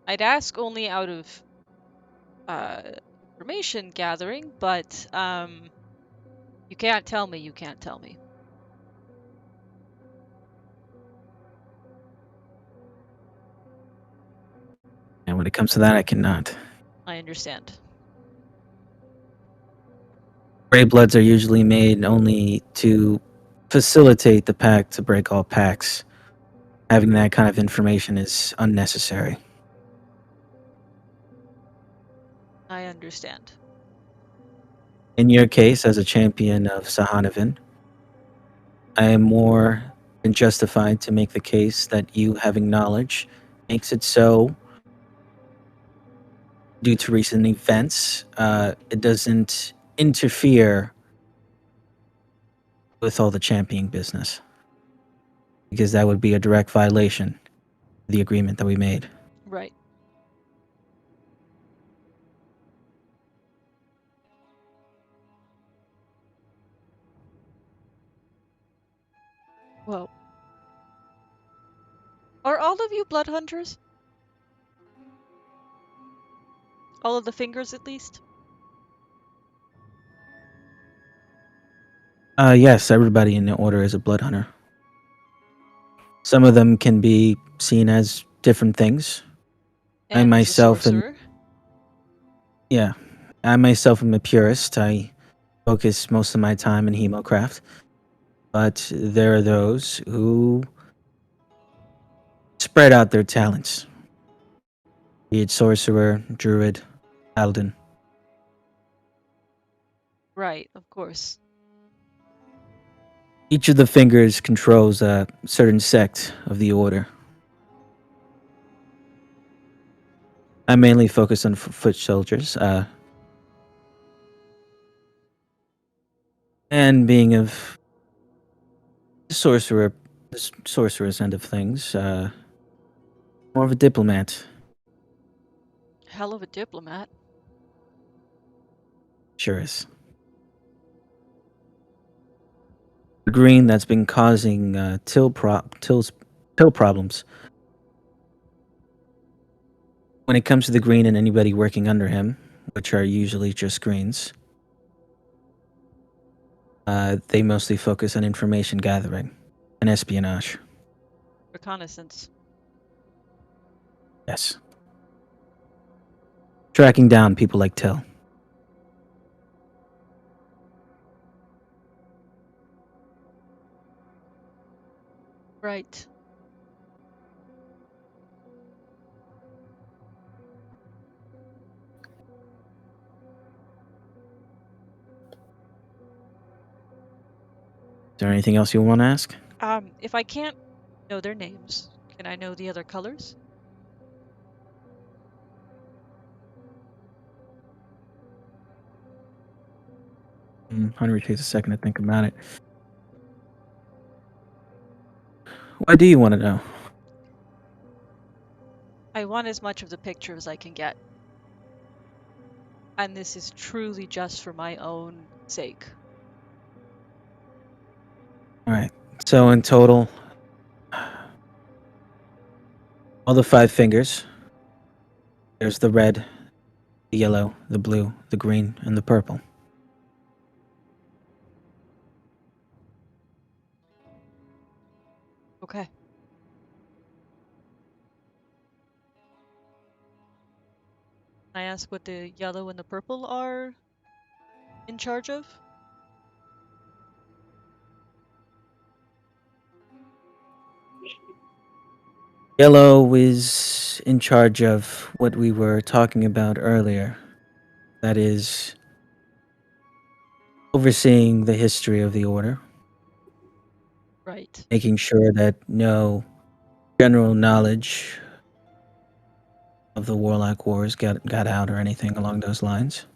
I'd ask only out of information gathering, but you can't tell me. You can't tell me. And when it comes to that, I cannot. I understand. Grey Bloods are usually made only to facilitate the pact to break all pacts. Having that kind of information is unnecessary. I understand. In your case, as a champion of Sihonavan, I am more than justified to make the case that you having knowledge makes it so. Due to recent events, it doesn't interfere with all the championing business. Because that would be a direct violation of the agreement that we made. Right. Well, are all of you blood hunters? All of the fingers, at least? Yes, everybody in the order is a blood hunter. Some of them can be seen as different things. And I as a myself am, sorcerer? yeah, I myself am a purist. I focus most of my time in hemocraft. But there are those who spread out their talents. Be it sorcerer, druid, paladin. Right, of course. Each of the fingers controls a certain sect of the order. I mainly focus on foot soldiers, and being of sorcerer, sorcerer's end of things, more of a diplomat. Hell of a diplomat. Sure is. The green that's been causing till problems. When it comes to the green and anybody working under him, which are usually just greens, they mostly focus on information gathering and espionage. Reconnaissance. Yes. Tracking down people like Till. Right. Is there anything else you want to ask? If I can't know their names, can I know the other colors? Henry takes a second to think about it. Why do you want to know? I want as much of the picture as I can get. And this is truly just for my own sake. All right. So in total, all the 5 fingers. There's the red, the yellow, the blue, the green, and the purple. Okay. Can I ask what the yellow and the purple are in charge of? Yellow is in charge of what we were talking about earlier. That is, overseeing the history of the order, Right. making sure that no general knowledge of the Warlock Wars got out or anything along those lines.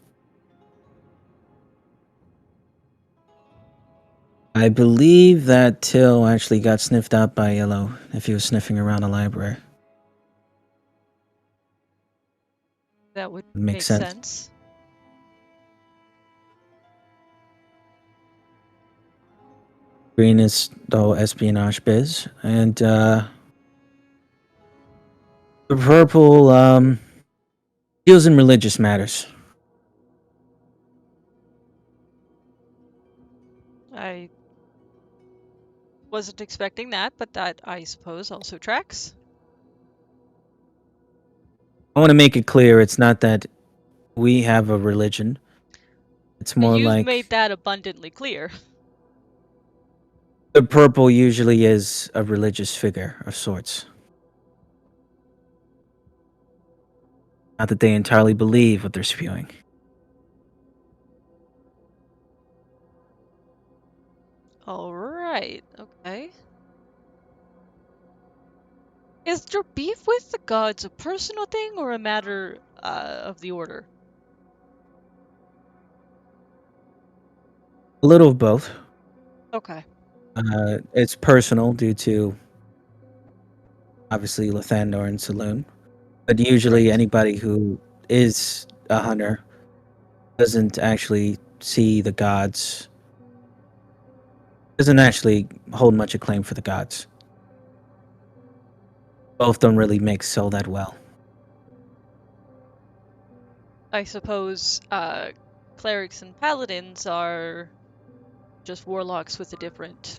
I believe that Till actually got sniffed out by Yellow if he was sniffing around a library. That would Makes make sense. sense. Green is the whole espionage biz, and the purple deals in religious matters. I wasn't expecting that, but that, I suppose, also tracks. I want to make it clear it's not that we have a religion. It's more You've like made that abundantly clear. the purple usually is a religious figure of sorts. Not that they entirely believe what they're spewing. All right. Okay. Is your beef with the gods a personal thing or a matter of the order? A little of both. Okay. It's personal due to obviously Lathandor and Saloon, but usually Right. anybody who is a hunter doesn't actually see the gods doesn't actually hold much acclaim for the gods. Both don't really mix all that well. I suppose clerics and paladins are just warlocks with a different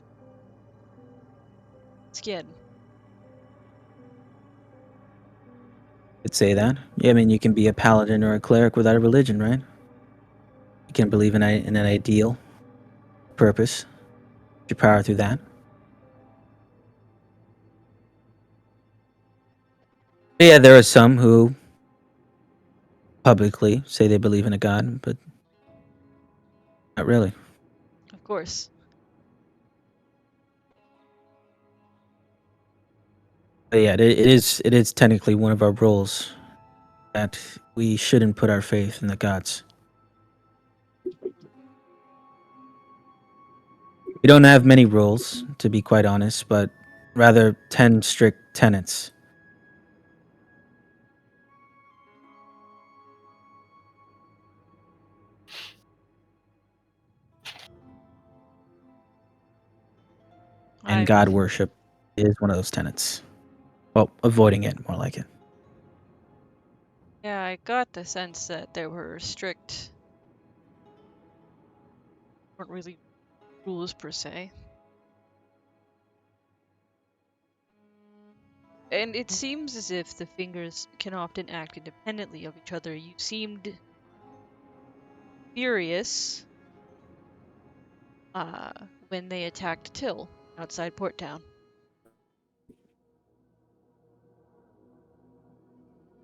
skin. Could say that. Yeah, I mean, you can be a paladin or a cleric without a religion, right? You can believe in an ideal purpose. Your power through that. But yeah, there are some who publicly say they believe in a god, but not really. Of course. But yeah, it is technically one of our rules that we shouldn't put our faith in the gods. We don't have many rules, to be quite honest, but rather 10 strict tenets. And God worship is one of those tenets. Well, avoiding it, more like it. Yeah, I got the sense that there were weren't really rules per se. And it seems as if the fingers can often act independently of each other. You seemed furious when they attacked Till outside Port Town.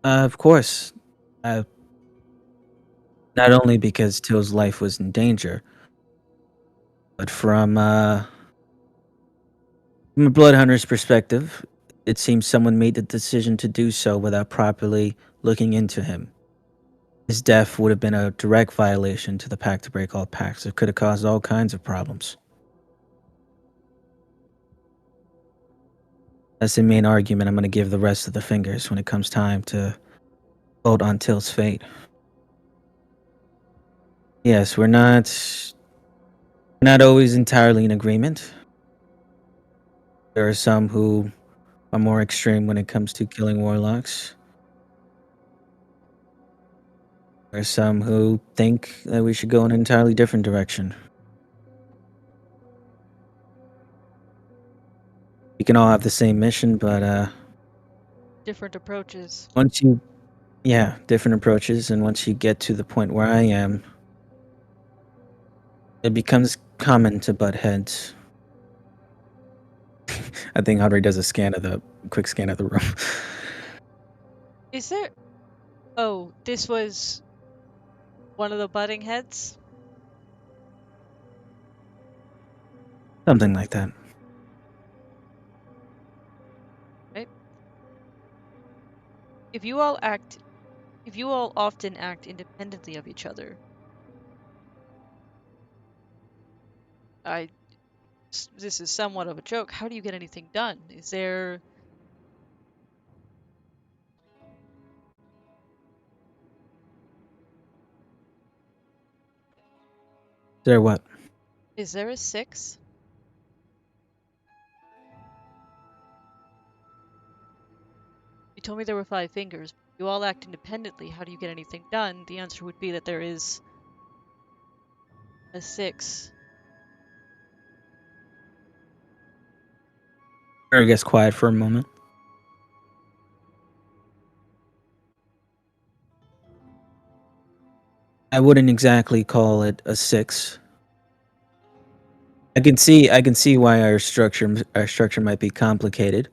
Of course. Not only because Till's life was in danger, but from a blood hunter's perspective, it seems someone made the decision to do so without properly looking into him. His death would have been a direct violation to the pact to break all pacts. It could have caused all kinds of problems. That's the main argument I'm going to give the rest of the fingers when it comes time to vote on Till's fate. Yes, we're not always entirely in agreement. There are some who are more extreme when it comes to killing warlocks. There are some who think that we should go in an entirely different direction. We can all have the same mission, but Different approaches. different approaches, and once you get to the point where I am, it becomes common to butt heads. I think Audrey does a quick scan of the room. Is there... Oh, this was one of the butting heads? Something like that. Right. If you all often act independently of each other, this is somewhat of a joke. How do you get anything done? Is there... There what? Is there a 6? You told me there were 5 fingers. You all act independently. How do you get anything done? The answer would be that there is a 6. Or gets quiet for a moment. I wouldn't exactly call it a 6. I can see why our structure might be complicated.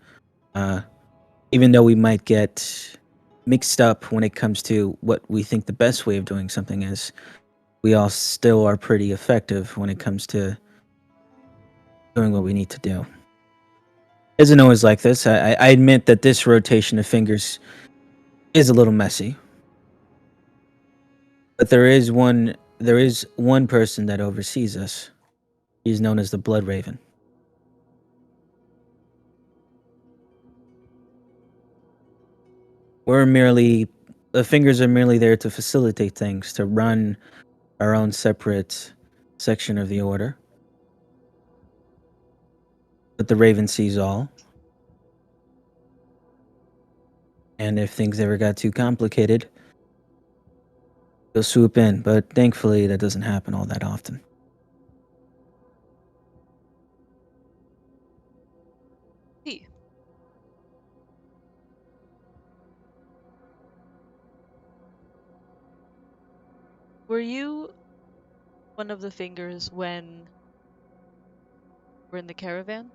Even though we might get mixed up when it comes to what we think the best way of doing something is, we all still are pretty effective when it comes to doing what we need to do. Isn't always like this. I admit that this rotation of fingers is a little messy. But there is one person that oversees us. He's known as the Blood Raven. The fingers are merely there to facilitate things, to run our own separate section of the order. but the Raven sees all. And if things ever got too complicated, he'll swoop in. But thankfully, that doesn't happen all that often. See. Were you one of the fingers when we're in the caravan?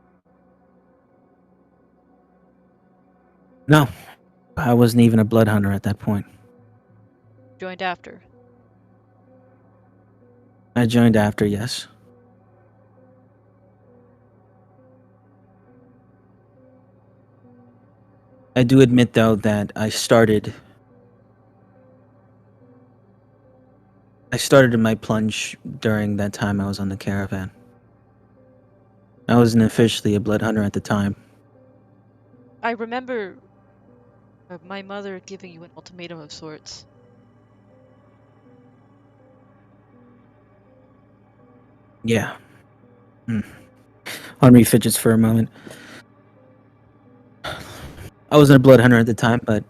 No, I wasn't even a blood hunter at that point. Joined after? I joined after, yes. I do admit, though, that I started in my plunge during that time I was on the caravan. I wasn't officially a blood hunter at the time. I remember my mother giving you an ultimatum of sorts. Yeah. Henri fidgets for a moment. I wasn't a blood hunter at the time, but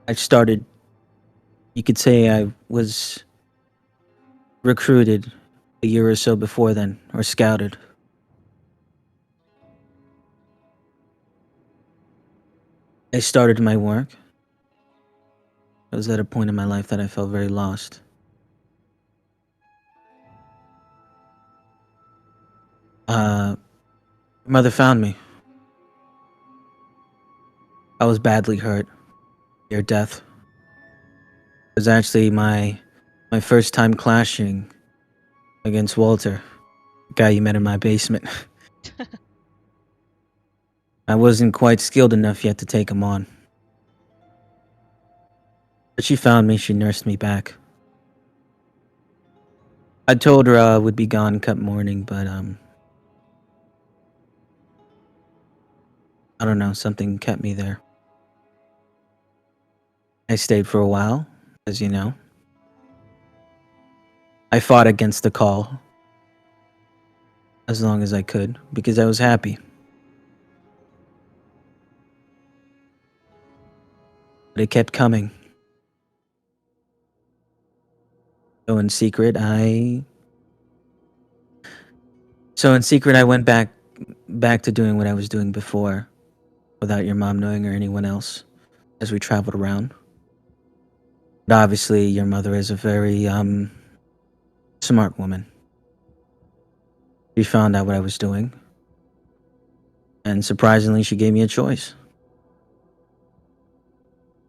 I started, you could say I was recruited a year or so before then, or scouted. I started my work. I was at a point in my life that I felt very lost. Mother found me. I was badly hurt. Near death. It was actually my first time clashing against Walter, the guy you met in my basement. I wasn't quite skilled enough yet to take him on. But she found me, she nursed me back. I told her I would be gone come morning, but I don't know, something kept me there. I stayed for a while, as you know. I fought against the call as long as I could, because I was happy. But it kept coming. So in secret, I went back to doing what I was doing before, without your mom knowing or anyone else, as we traveled around. But obviously, your mother is a very smart woman. She found out what I was doing, and surprisingly, she gave me a choice.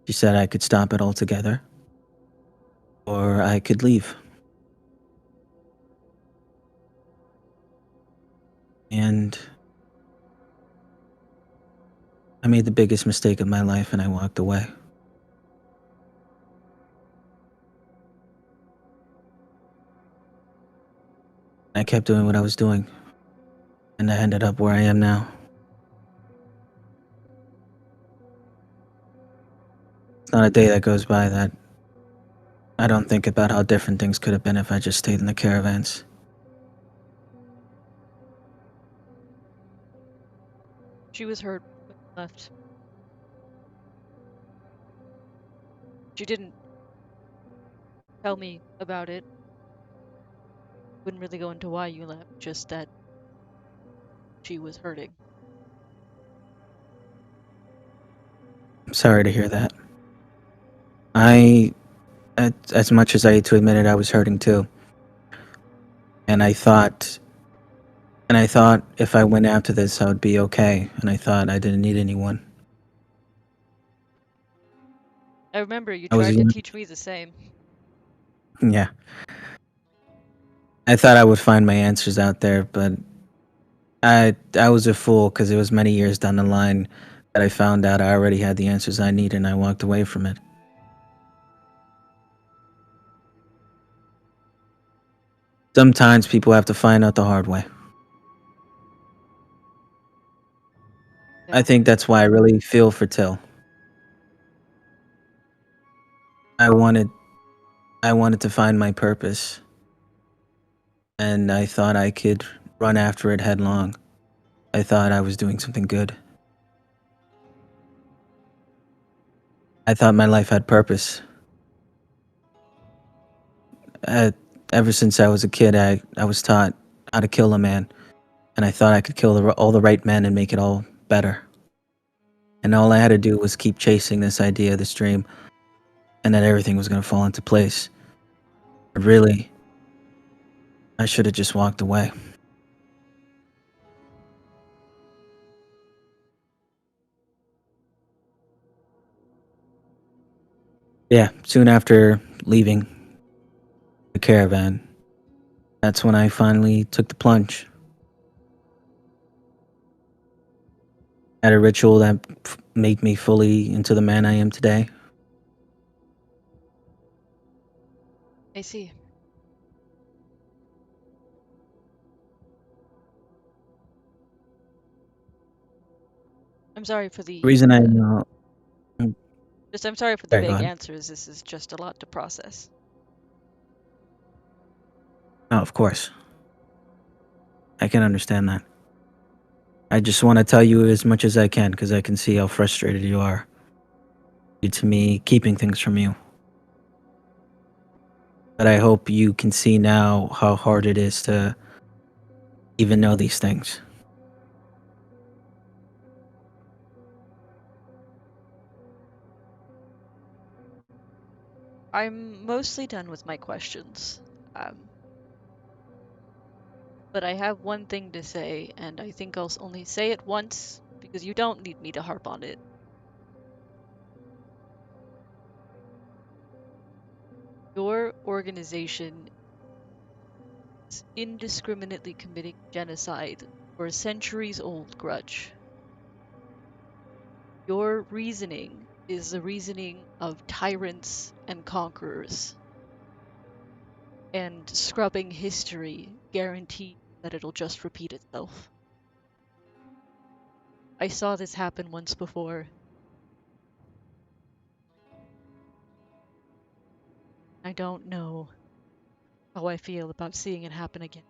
She said I could stop it altogether, or I could leave. And I made the biggest mistake of my life, and I walked away. I kept doing what I was doing, and I ended up where I am now. It's not a day that goes by that I don't think about how different things could have been if I just stayed in the caravans. She was hurt when you left. She didn't tell me about it. Wouldn't really go into why you left, just that she was hurting. I'm sorry to hear that. As much as I hate to admit it, I was hurting too. And I thought if I went after this, I would be okay. And I thought I didn't need anyone. I remember you I was tried to young. teach me the same. Yeah. I thought I would find my answers out there, but I was a fool because it was many years down the line that I found out I already had the answers I needed, and I walked away from it. Sometimes people have to find out the hard way. I think that's why I really feel for Till. I wanted to find my purpose, and I thought I could run after it headlong. I thought I was doing something good. I thought my life had purpose. Ever since I was a kid, I was taught how to kill a man, and I thought I could kill all the right men and make it all better. And all I had to do was keep chasing this idea, this dream, and that everything was going to fall into place. But really, I should have just walked away. Yeah, soon after leaving the caravan, that's when I finally took the plunge. Had a ritual that made me fully into the man I am today. I see. I'm sorry for the The reason I I'm sorry for the Sorry, go vague ahead. answers. This is just a lot to process. Oh, of course. I can understand that. I just want to tell you as much as I can because I can see how frustrated you are due to me keeping things from you. But I hope you can see now how hard it is to even know these things. I'm mostly done with my questions. But I have one thing to say, and I think I'll only say it once because you don't need me to harp on it. Your organization is indiscriminately committing genocide for a centuries-old grudge. Your reasoning is the reasoning of tyrants and conquerors. And scrubbing history guarantees that it'll just repeat itself. I saw this happen once before. I don't know how I feel about seeing it happen again.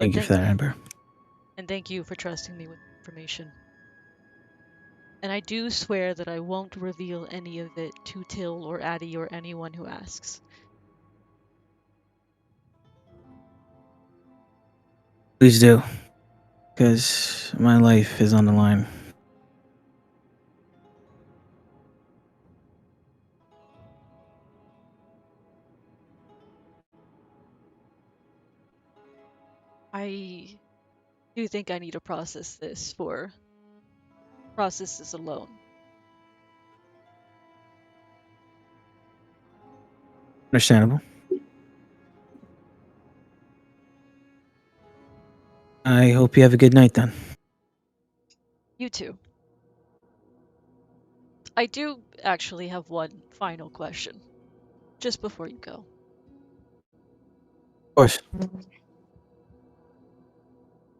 Thank you for that, Amber. And thank you for trusting me with information. And I do swear that I won't reveal any of it to Till or Addie or anyone who asks. Please do, because my life is on the line. I do think I need to process this alone. Understandable. I hope you have a good night then. You too. I do actually have one final question, just before you go. Of course.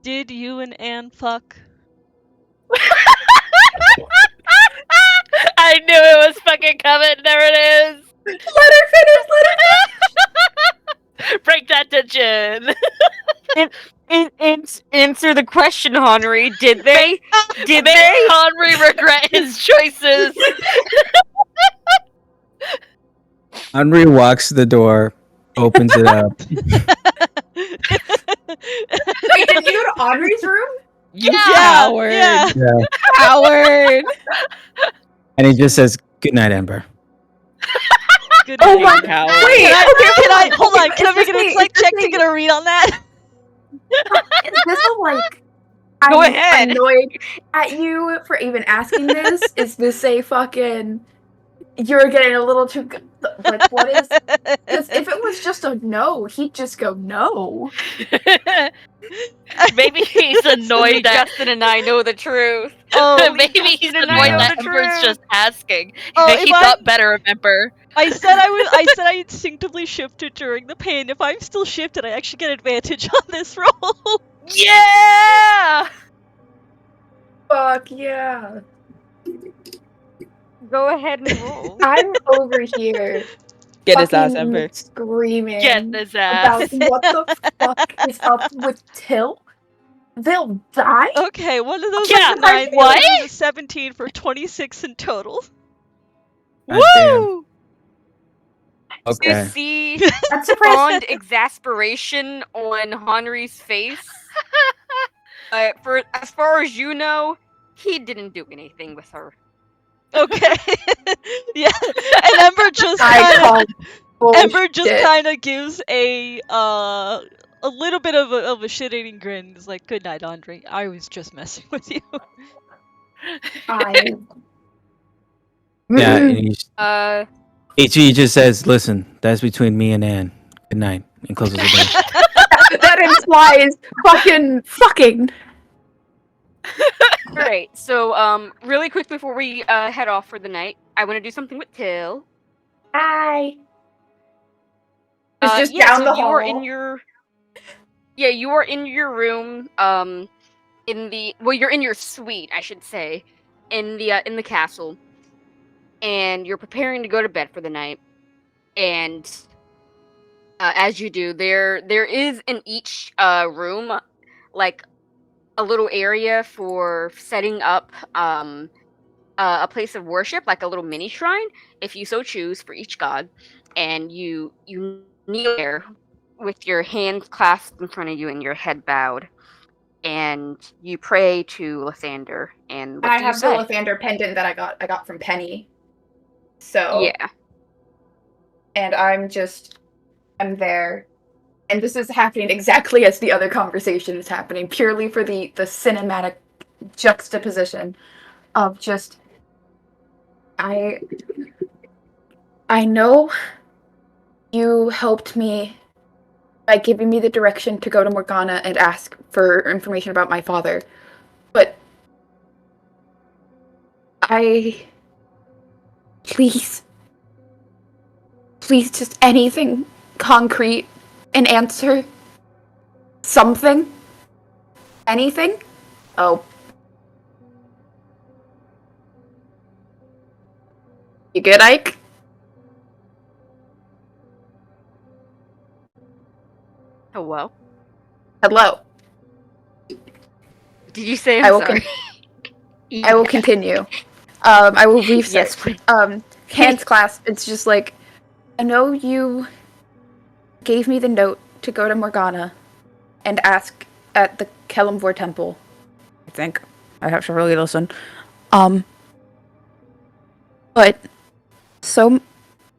Did you and Anne fuck? I knew it was fucking coming. There it is. Let her finish. Let her finish. Break that tension. Answer the question, Henry. Did they? Did Make they? Henry regret his choices. Henry walks to the door, opens it up. Wait, did you go to Audrey's room? You Yeah. coward. Yeah. Yeah. Coward. And he just says, "Good night, Amber." Good Oh night. my Coward. Wait, Can I okay, hold on? Can I is make this an me? insight Is this check to me? get a read on that? Is this a like Go I'm ahead. annoyed at you for even asking this? Is this a fucking you're getting a little too good? Like, what is? Because if it was just a no, he'd just go no. Maybe he's annoyed that Justin and I know the truth. Oh, maybe he's Justin and I annoyed know that the Ember's truth. just asking. Oh, He if thought better of Ember. I said I instinctively shifted during the pain. If I'm still shifted, I actually get advantage on this roll. Yeah. Fuck yeah. Go ahead and roll. I'm over here Get his ass, fucking Ember. screaming Get his about ass. what the fuck is up with Till. They'll die? Okay, one of those Yeah, is a 9, the what? other is a 17 for 26 in total. God damn. Woo! You Okay. see I'm surprised. fond exasperation on Henry's face. For as far as you know, he didn't do anything with her. Okay. Yeah. And Ember just I kind call of Ember just bullshit. kind of gives a little bit of a shit-eating grin. It's like, "Good night, Andre. I was just messing with you." I. Yeah, and HG just says, "Listen, that's between me and Anne. Good night," and closes the door. That implies fucking. Alright, so really quick before we head off for the night, I want to do something with Till. Hi. It's just Yeah, down so the you hall. are in your you are in your room, you're in your suite, I should say, in the castle, and you're preparing to go to bed for the night. And as you do, there is in each room like a little area for setting up a place of worship, like a little mini shrine, if you so choose, for each god. And you kneel there with your hands clasped in front of you and your head bowed, and you pray to Lathander. And what I do you have say? the Lathander pendant that I got from Penny. So Yeah. and I'm there. And this is happening exactly as the other conversation is happening, purely for the cinematic juxtaposition of just I know you helped me by giving me the direction to go to Morgana and ask for information about my father. But please just anything concrete, an answer, something, anything. Oh, you good, Ike? Hello? Hello. Did you say I will sorry? I will continue. I will research. Yes, please. Hands clasped. It's just like, I know you gave me the note to go to Morgana and ask at the Kelemvor Temple. I think. I have to really listen. But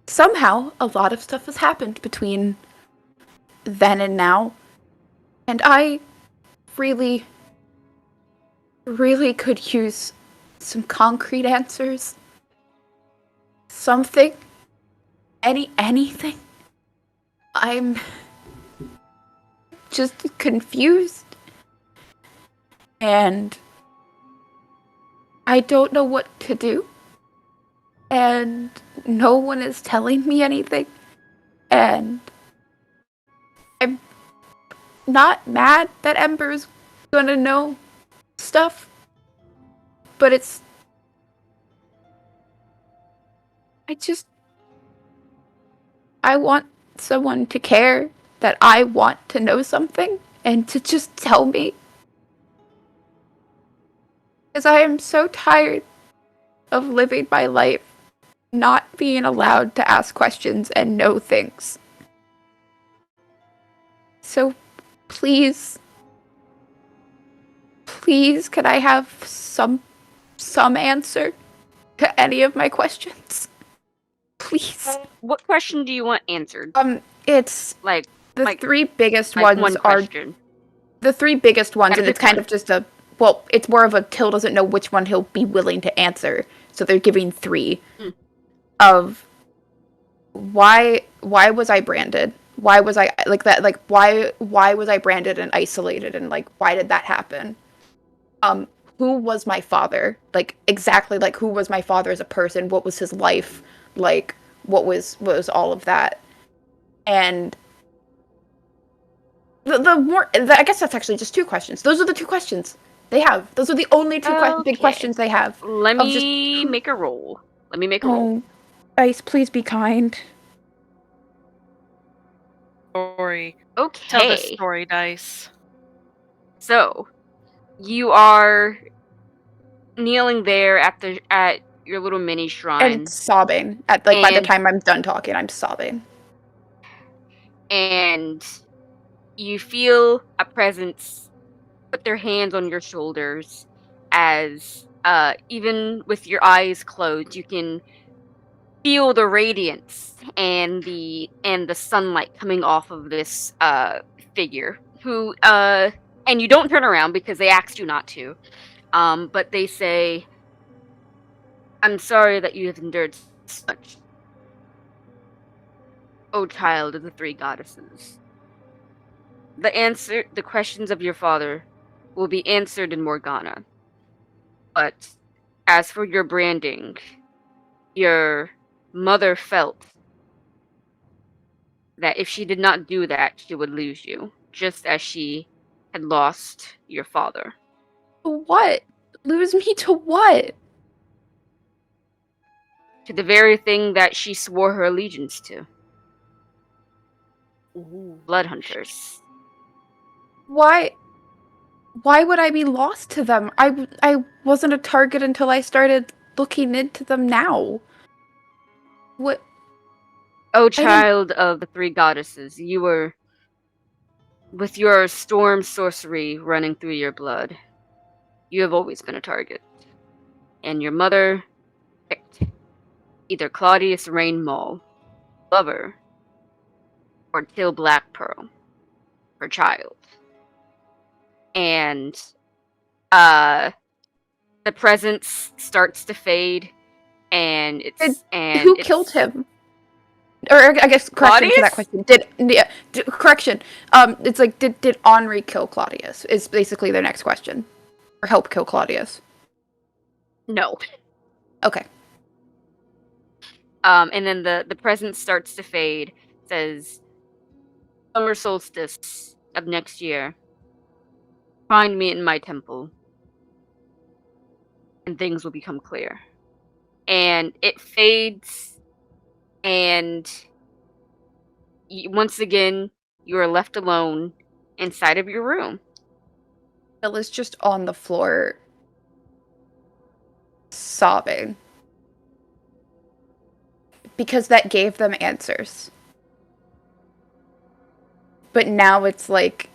somehow a lot of stuff has happened between then and now. And I really could use some concrete answers. Something. Anything. I'm just confused. And I don't know what to do. And no one is telling me anything. And I'm not mad that Ember's gonna know stuff. But I want someone to care that I want to know something and to just tell me. Because I am so tired of living my life not being allowed to ask questions and know things. So please, can I have some answer to any of my questions? Please. What question do you want answered? It's Like the three biggest like ones one are question. the three biggest ones, Gotta and it's pick kind one. of just it's more of a Till doesn't know which one he'll be willing to answer, so they're giving three of why was I branded? Why was I like that? Like why was I branded and isolated, and like why did that happen? Who was my father? Like exactly like who was my father as a person? What was his life like? What was all of that? And I guess that's actually just two questions. Those are the two questions they have. Those are the only two big questions they have. Let me make a roll. Let me make a roll. Oh, Ice, please be kind. Story. Okay. Tell the story, Dice. So, you are kneeling there at your little mini shrine. And sobbing. By the time I'm done talking, I'm sobbing. And you feel a presence put their hands on your shoulders as even with your eyes closed, you can feel the radiance and the sunlight coming off of this figure who and you don't turn around because they asked you not to. But they say, "I'm sorry that you have endured so much, O child of the three goddesses. The questions of your father will be answered in Morgana. But as for your branding, your mother felt that if she did not do that, she would lose you, just as she had lost your father." What? Lose me to what? To the very thing that she swore her allegiance to. Blood hunters. Why? Why would I be lost to them? I wasn't a target until I started looking into them now. What? O child of the three goddesses, you were, with your storm sorcery running through your blood, you have always been a target. And your mother picked either Claudius Rainmall, lover, or Till Black Pearl, her child. And the presence starts to fade, and who killed him? Or I guess correction to that question. Correction. It's like did Henri kill Claudius? Is basically their next question, or help kill Claudius? No. Okay. And then the presence starts to fade. Says, "Summer solstice of next year. Find me in my temple, and things will become clear." And it fades, and once again, you are left alone inside of your room. Bill is just on the floor, sobbing. Because that gave them answers. But now it's like...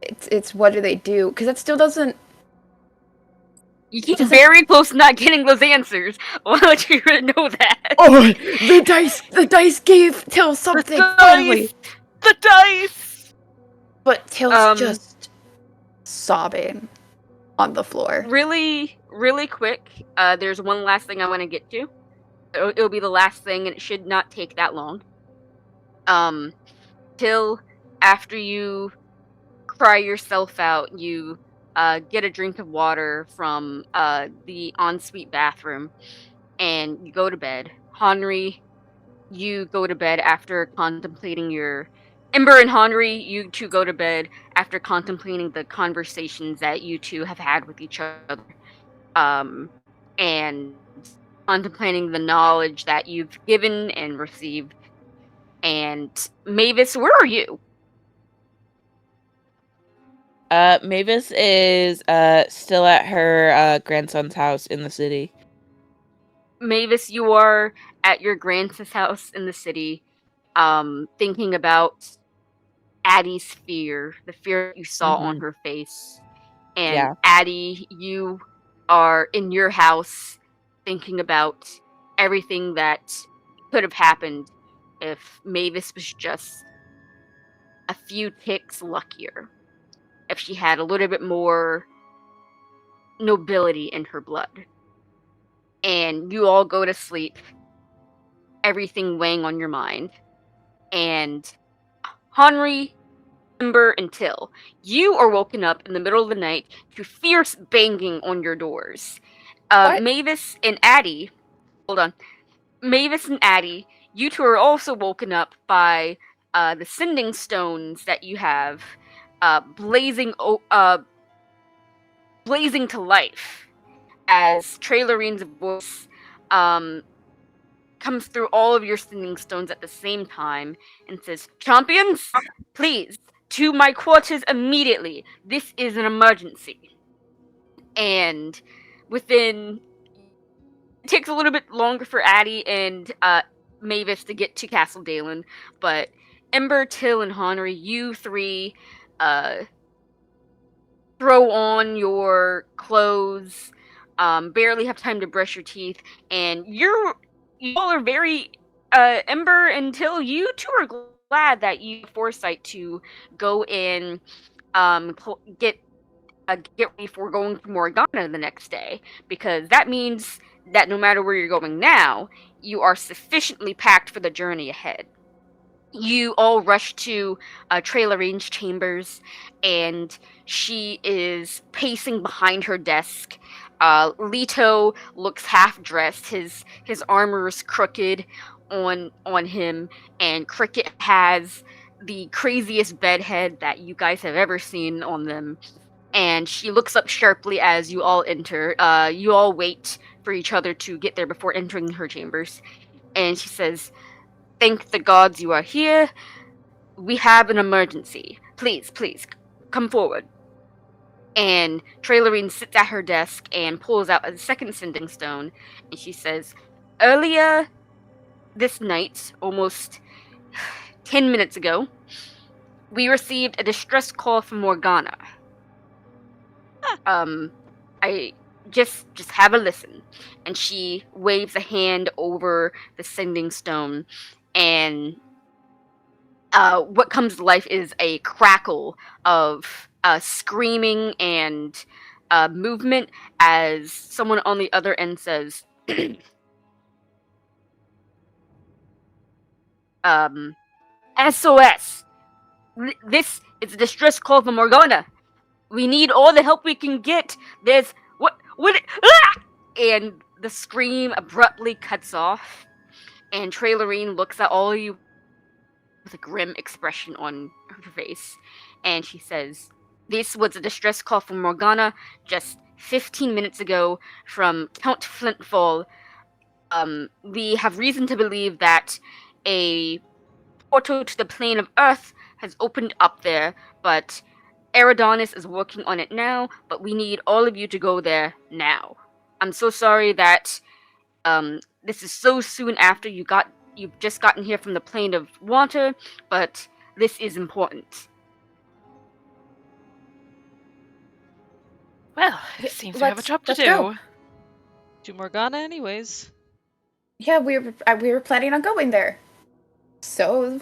It's what do they do? Because it still doesn't... You keep very close to not getting those answers. Why don't you know that? Oh, the dice gave Till something, finally! The dice! But Till's just sobbing on the floor. Really, really quick, there's one last thing I want to get to. It'll be the last thing, and it should not take that long. Till, after you cry yourself out, you get a drink of water from the ensuite bathroom, and you go to bed. Henri, you go to bed after contemplating your... Ember and Henri, you two go to bed after contemplating the conversations that you two have had with each other. And contemplating the knowledge that you've given and received. And Mavis, where are you? Mavis is still at her grandson's house in the city. Mavis, you are at your grandson's house in the city, thinking about Addie's fear, the fear you saw on her face. And Yeah. Addie, you are in your house thinking about everything that could have happened if Mavis was just a few ticks luckier. If she had a little bit more nobility in her blood. And you all go to sleep, everything weighing on your mind. And Henri, Ember, and Till, you are woken up in the middle of the night to fierce banging on your doors. Mavis and Addie, hold on. Mavis and Addie, you two are also woken up by the sending stones that you have blazing to life as Trailerine's voice comes through all of your sending stones at the same time and says, "Champions, please, to my quarters immediately. This is an emergency." And within... It takes a little bit longer for Addie and Mavis to get to Castle Dalen, but Ember, Till, and Honry, you three throw on your clothes, barely have time to brush your teeth, and you all are very... Ember and Till, you two are glad that you have foresight to go in, get ready for going to Morgana the next day, because that means that no matter where you're going now, you are sufficiently packed for the journey ahead. You all rush to Trailerine's chambers, and she is pacing behind her desk. Leto looks half-dressed. His armor is crooked on him, and Cricket has the craziest bedhead that you guys have ever seen on them. And she looks up sharply as you all enter. You all wait for each other to get there before entering her chambers. And she says, "Thank the gods you are here. We have an emergency. Please, come forward." And Trailerine sits at her desk and pulls out a second sending stone. And she says, "Earlier this night, almost 10 minutes ago, we received a distress call from Morgana. I just have a listen." And she waves a hand over the sending stone, and what comes to life is a crackle of screaming and movement as someone on the other end says, "SOS! This is a distress call from Morgana. We need all the help we can get. There's... What? Ah!" And the scream abruptly cuts off, and Trailerine looks at all of you with a grim expression on her face, and she says, "This was a distress call from Morgana just 15 minutes ago from Count Flintfall. We have reason to believe that a portal to the plane of Earth has opened up there, but Eridonis is working on it now, but we need all of you to go there now. I'm so sorry that this is so soon after you've just gotten here from the plane of water, but this is important." Well, it seems we have a job to do. Go. To Morgana anyways. Yeah, we were planning on going there. So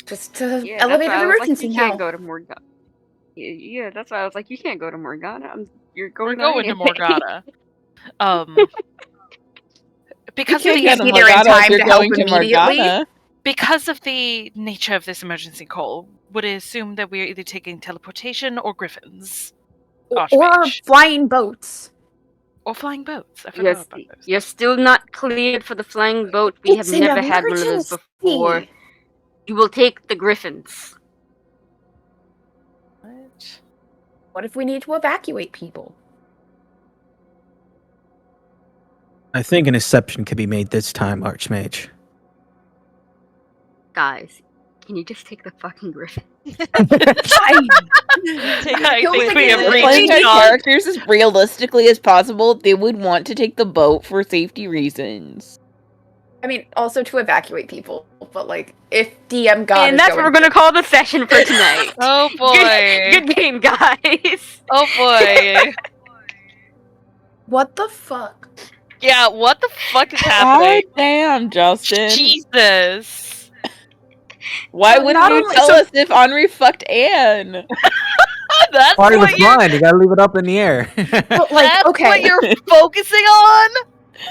just elevated emergency you now. Can't go to Morgana. Yeah, that's why I was like, you can't go to Morgana. We're going to Morgana. Because You of can't the be there in time to help immediately. Morgana. Because of the nature of this emergency call, would I assume that we're either taking teleportation or griffins? Or Archmage. flying boats. Or flying boats. I forgot about those. You're still not cleared for the flying boat. We have never had one of those before. You will take the griffins. What if we need to evacuate people? I think an exception could be made this time, Archmage. Guys, can you just take the fucking griffin? I think we have Playing reached our characters as realistically as possible, they would want to take the boat for safety reasons. I mean, also to evacuate people, but like, if DM God And that's what we're gonna call the session for tonight. Oh boy. Good game, guys. Oh boy. What the fuck? Yeah, what the fuck is happening? God damn, Justin. Jesus. Why wouldn't you tell us if Henri fucked Anne? That's part of the what fun. You gotta leave it up in the air. But like, that's okay. what you're focusing on?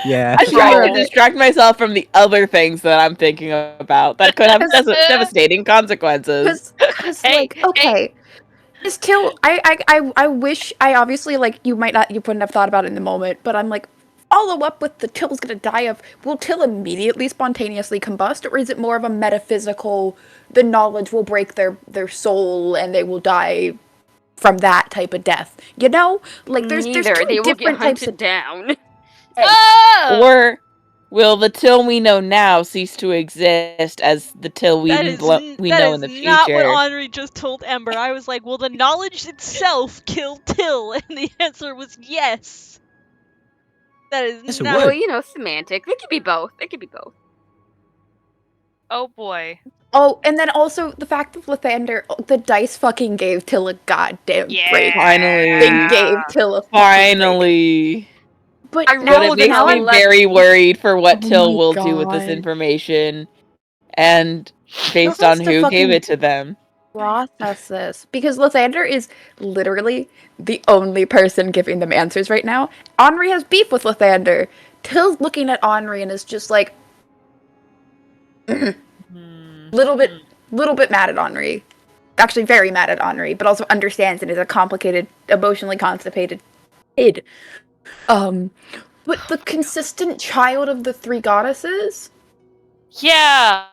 Yeah. I'm trying to distract myself from the other things that I'm thinking about that could have devastating consequences. Because like, okay. Because Till, I wish, I obviously, like, you wouldn't have thought about it in the moment, but I'm like, follow up with the Till's gonna die of, will Till immediately spontaneously combust, or is it more of a metaphysical, the knowledge will break their soul and they will die from that type of death. You know, like there's Neither. two They will get different types hunted of down. Ah! Or will the Till we know now cease to exist as the Till we That is know in the not what future? Henri just told Ember. I was like, will the knowledge itself kill Till? And the answer was yes. That is Yes, it not. Well, would. semantic. They could be both. Oh boy. Oh, and then also the fact of Lathander, the dice fucking gave Till a goddamn break. Finally. They gave Till a fucking break. Finally. But I But it rolled makes an me 11. very worried for what Oh Till my will do with this God. information, and based Till has on to who gave fucking it to them. process this because Lathander is literally the only person giving them answers right now. Henri has beef with Lathander. Till's looking at Henri and is just like little bit mad at Henri. Actually, very mad at Henri, but also understands and is a complicated, emotionally constipated kid. But the consistent child of the three goddesses. Yeah.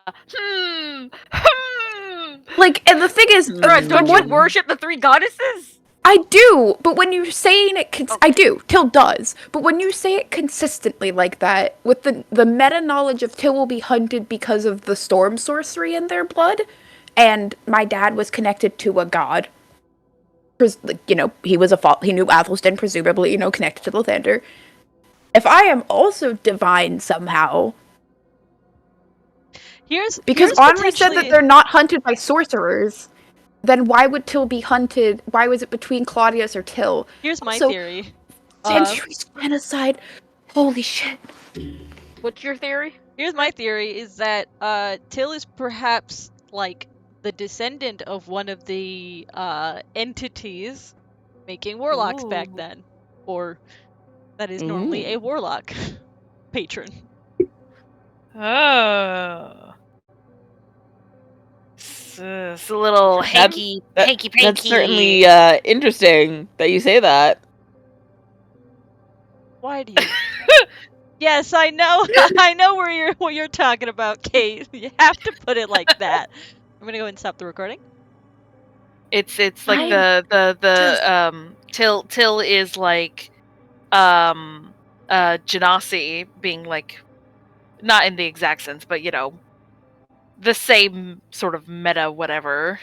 Like, and the thing is, Bruh, don't you what worship the three goddesses? I do, but when you're saying it, Okay. I do. Till does, but when you say it consistently like that, with the meta knowledge of Till will be hunted because of the storm sorcery in their blood, and my dad was connected to a god. You know, he was he knew Athelstan, presumably, you know, connected to Lathander. If I am also divine somehow, because Henri said that they're not hunted by sorcerers, then why would Till be hunted? Why was it between Claudius or Till? Here's my Also, theory. Centuries genocide. Holy shit. What's your theory? Here's my theory is that Till is perhaps like the descendant of one of the entities making warlocks back then, or that is normally a warlock patron. Oh. It's a little hanky panky. That's certainly interesting that you say that. Why do you? Yes, I know. I know what you're talking about, Kate. You have to put it like that. I'm gonna go and stop the recording. It's like the Till is like Genasi being like, not in the exact sense, but you know, the same sort of meta whatever.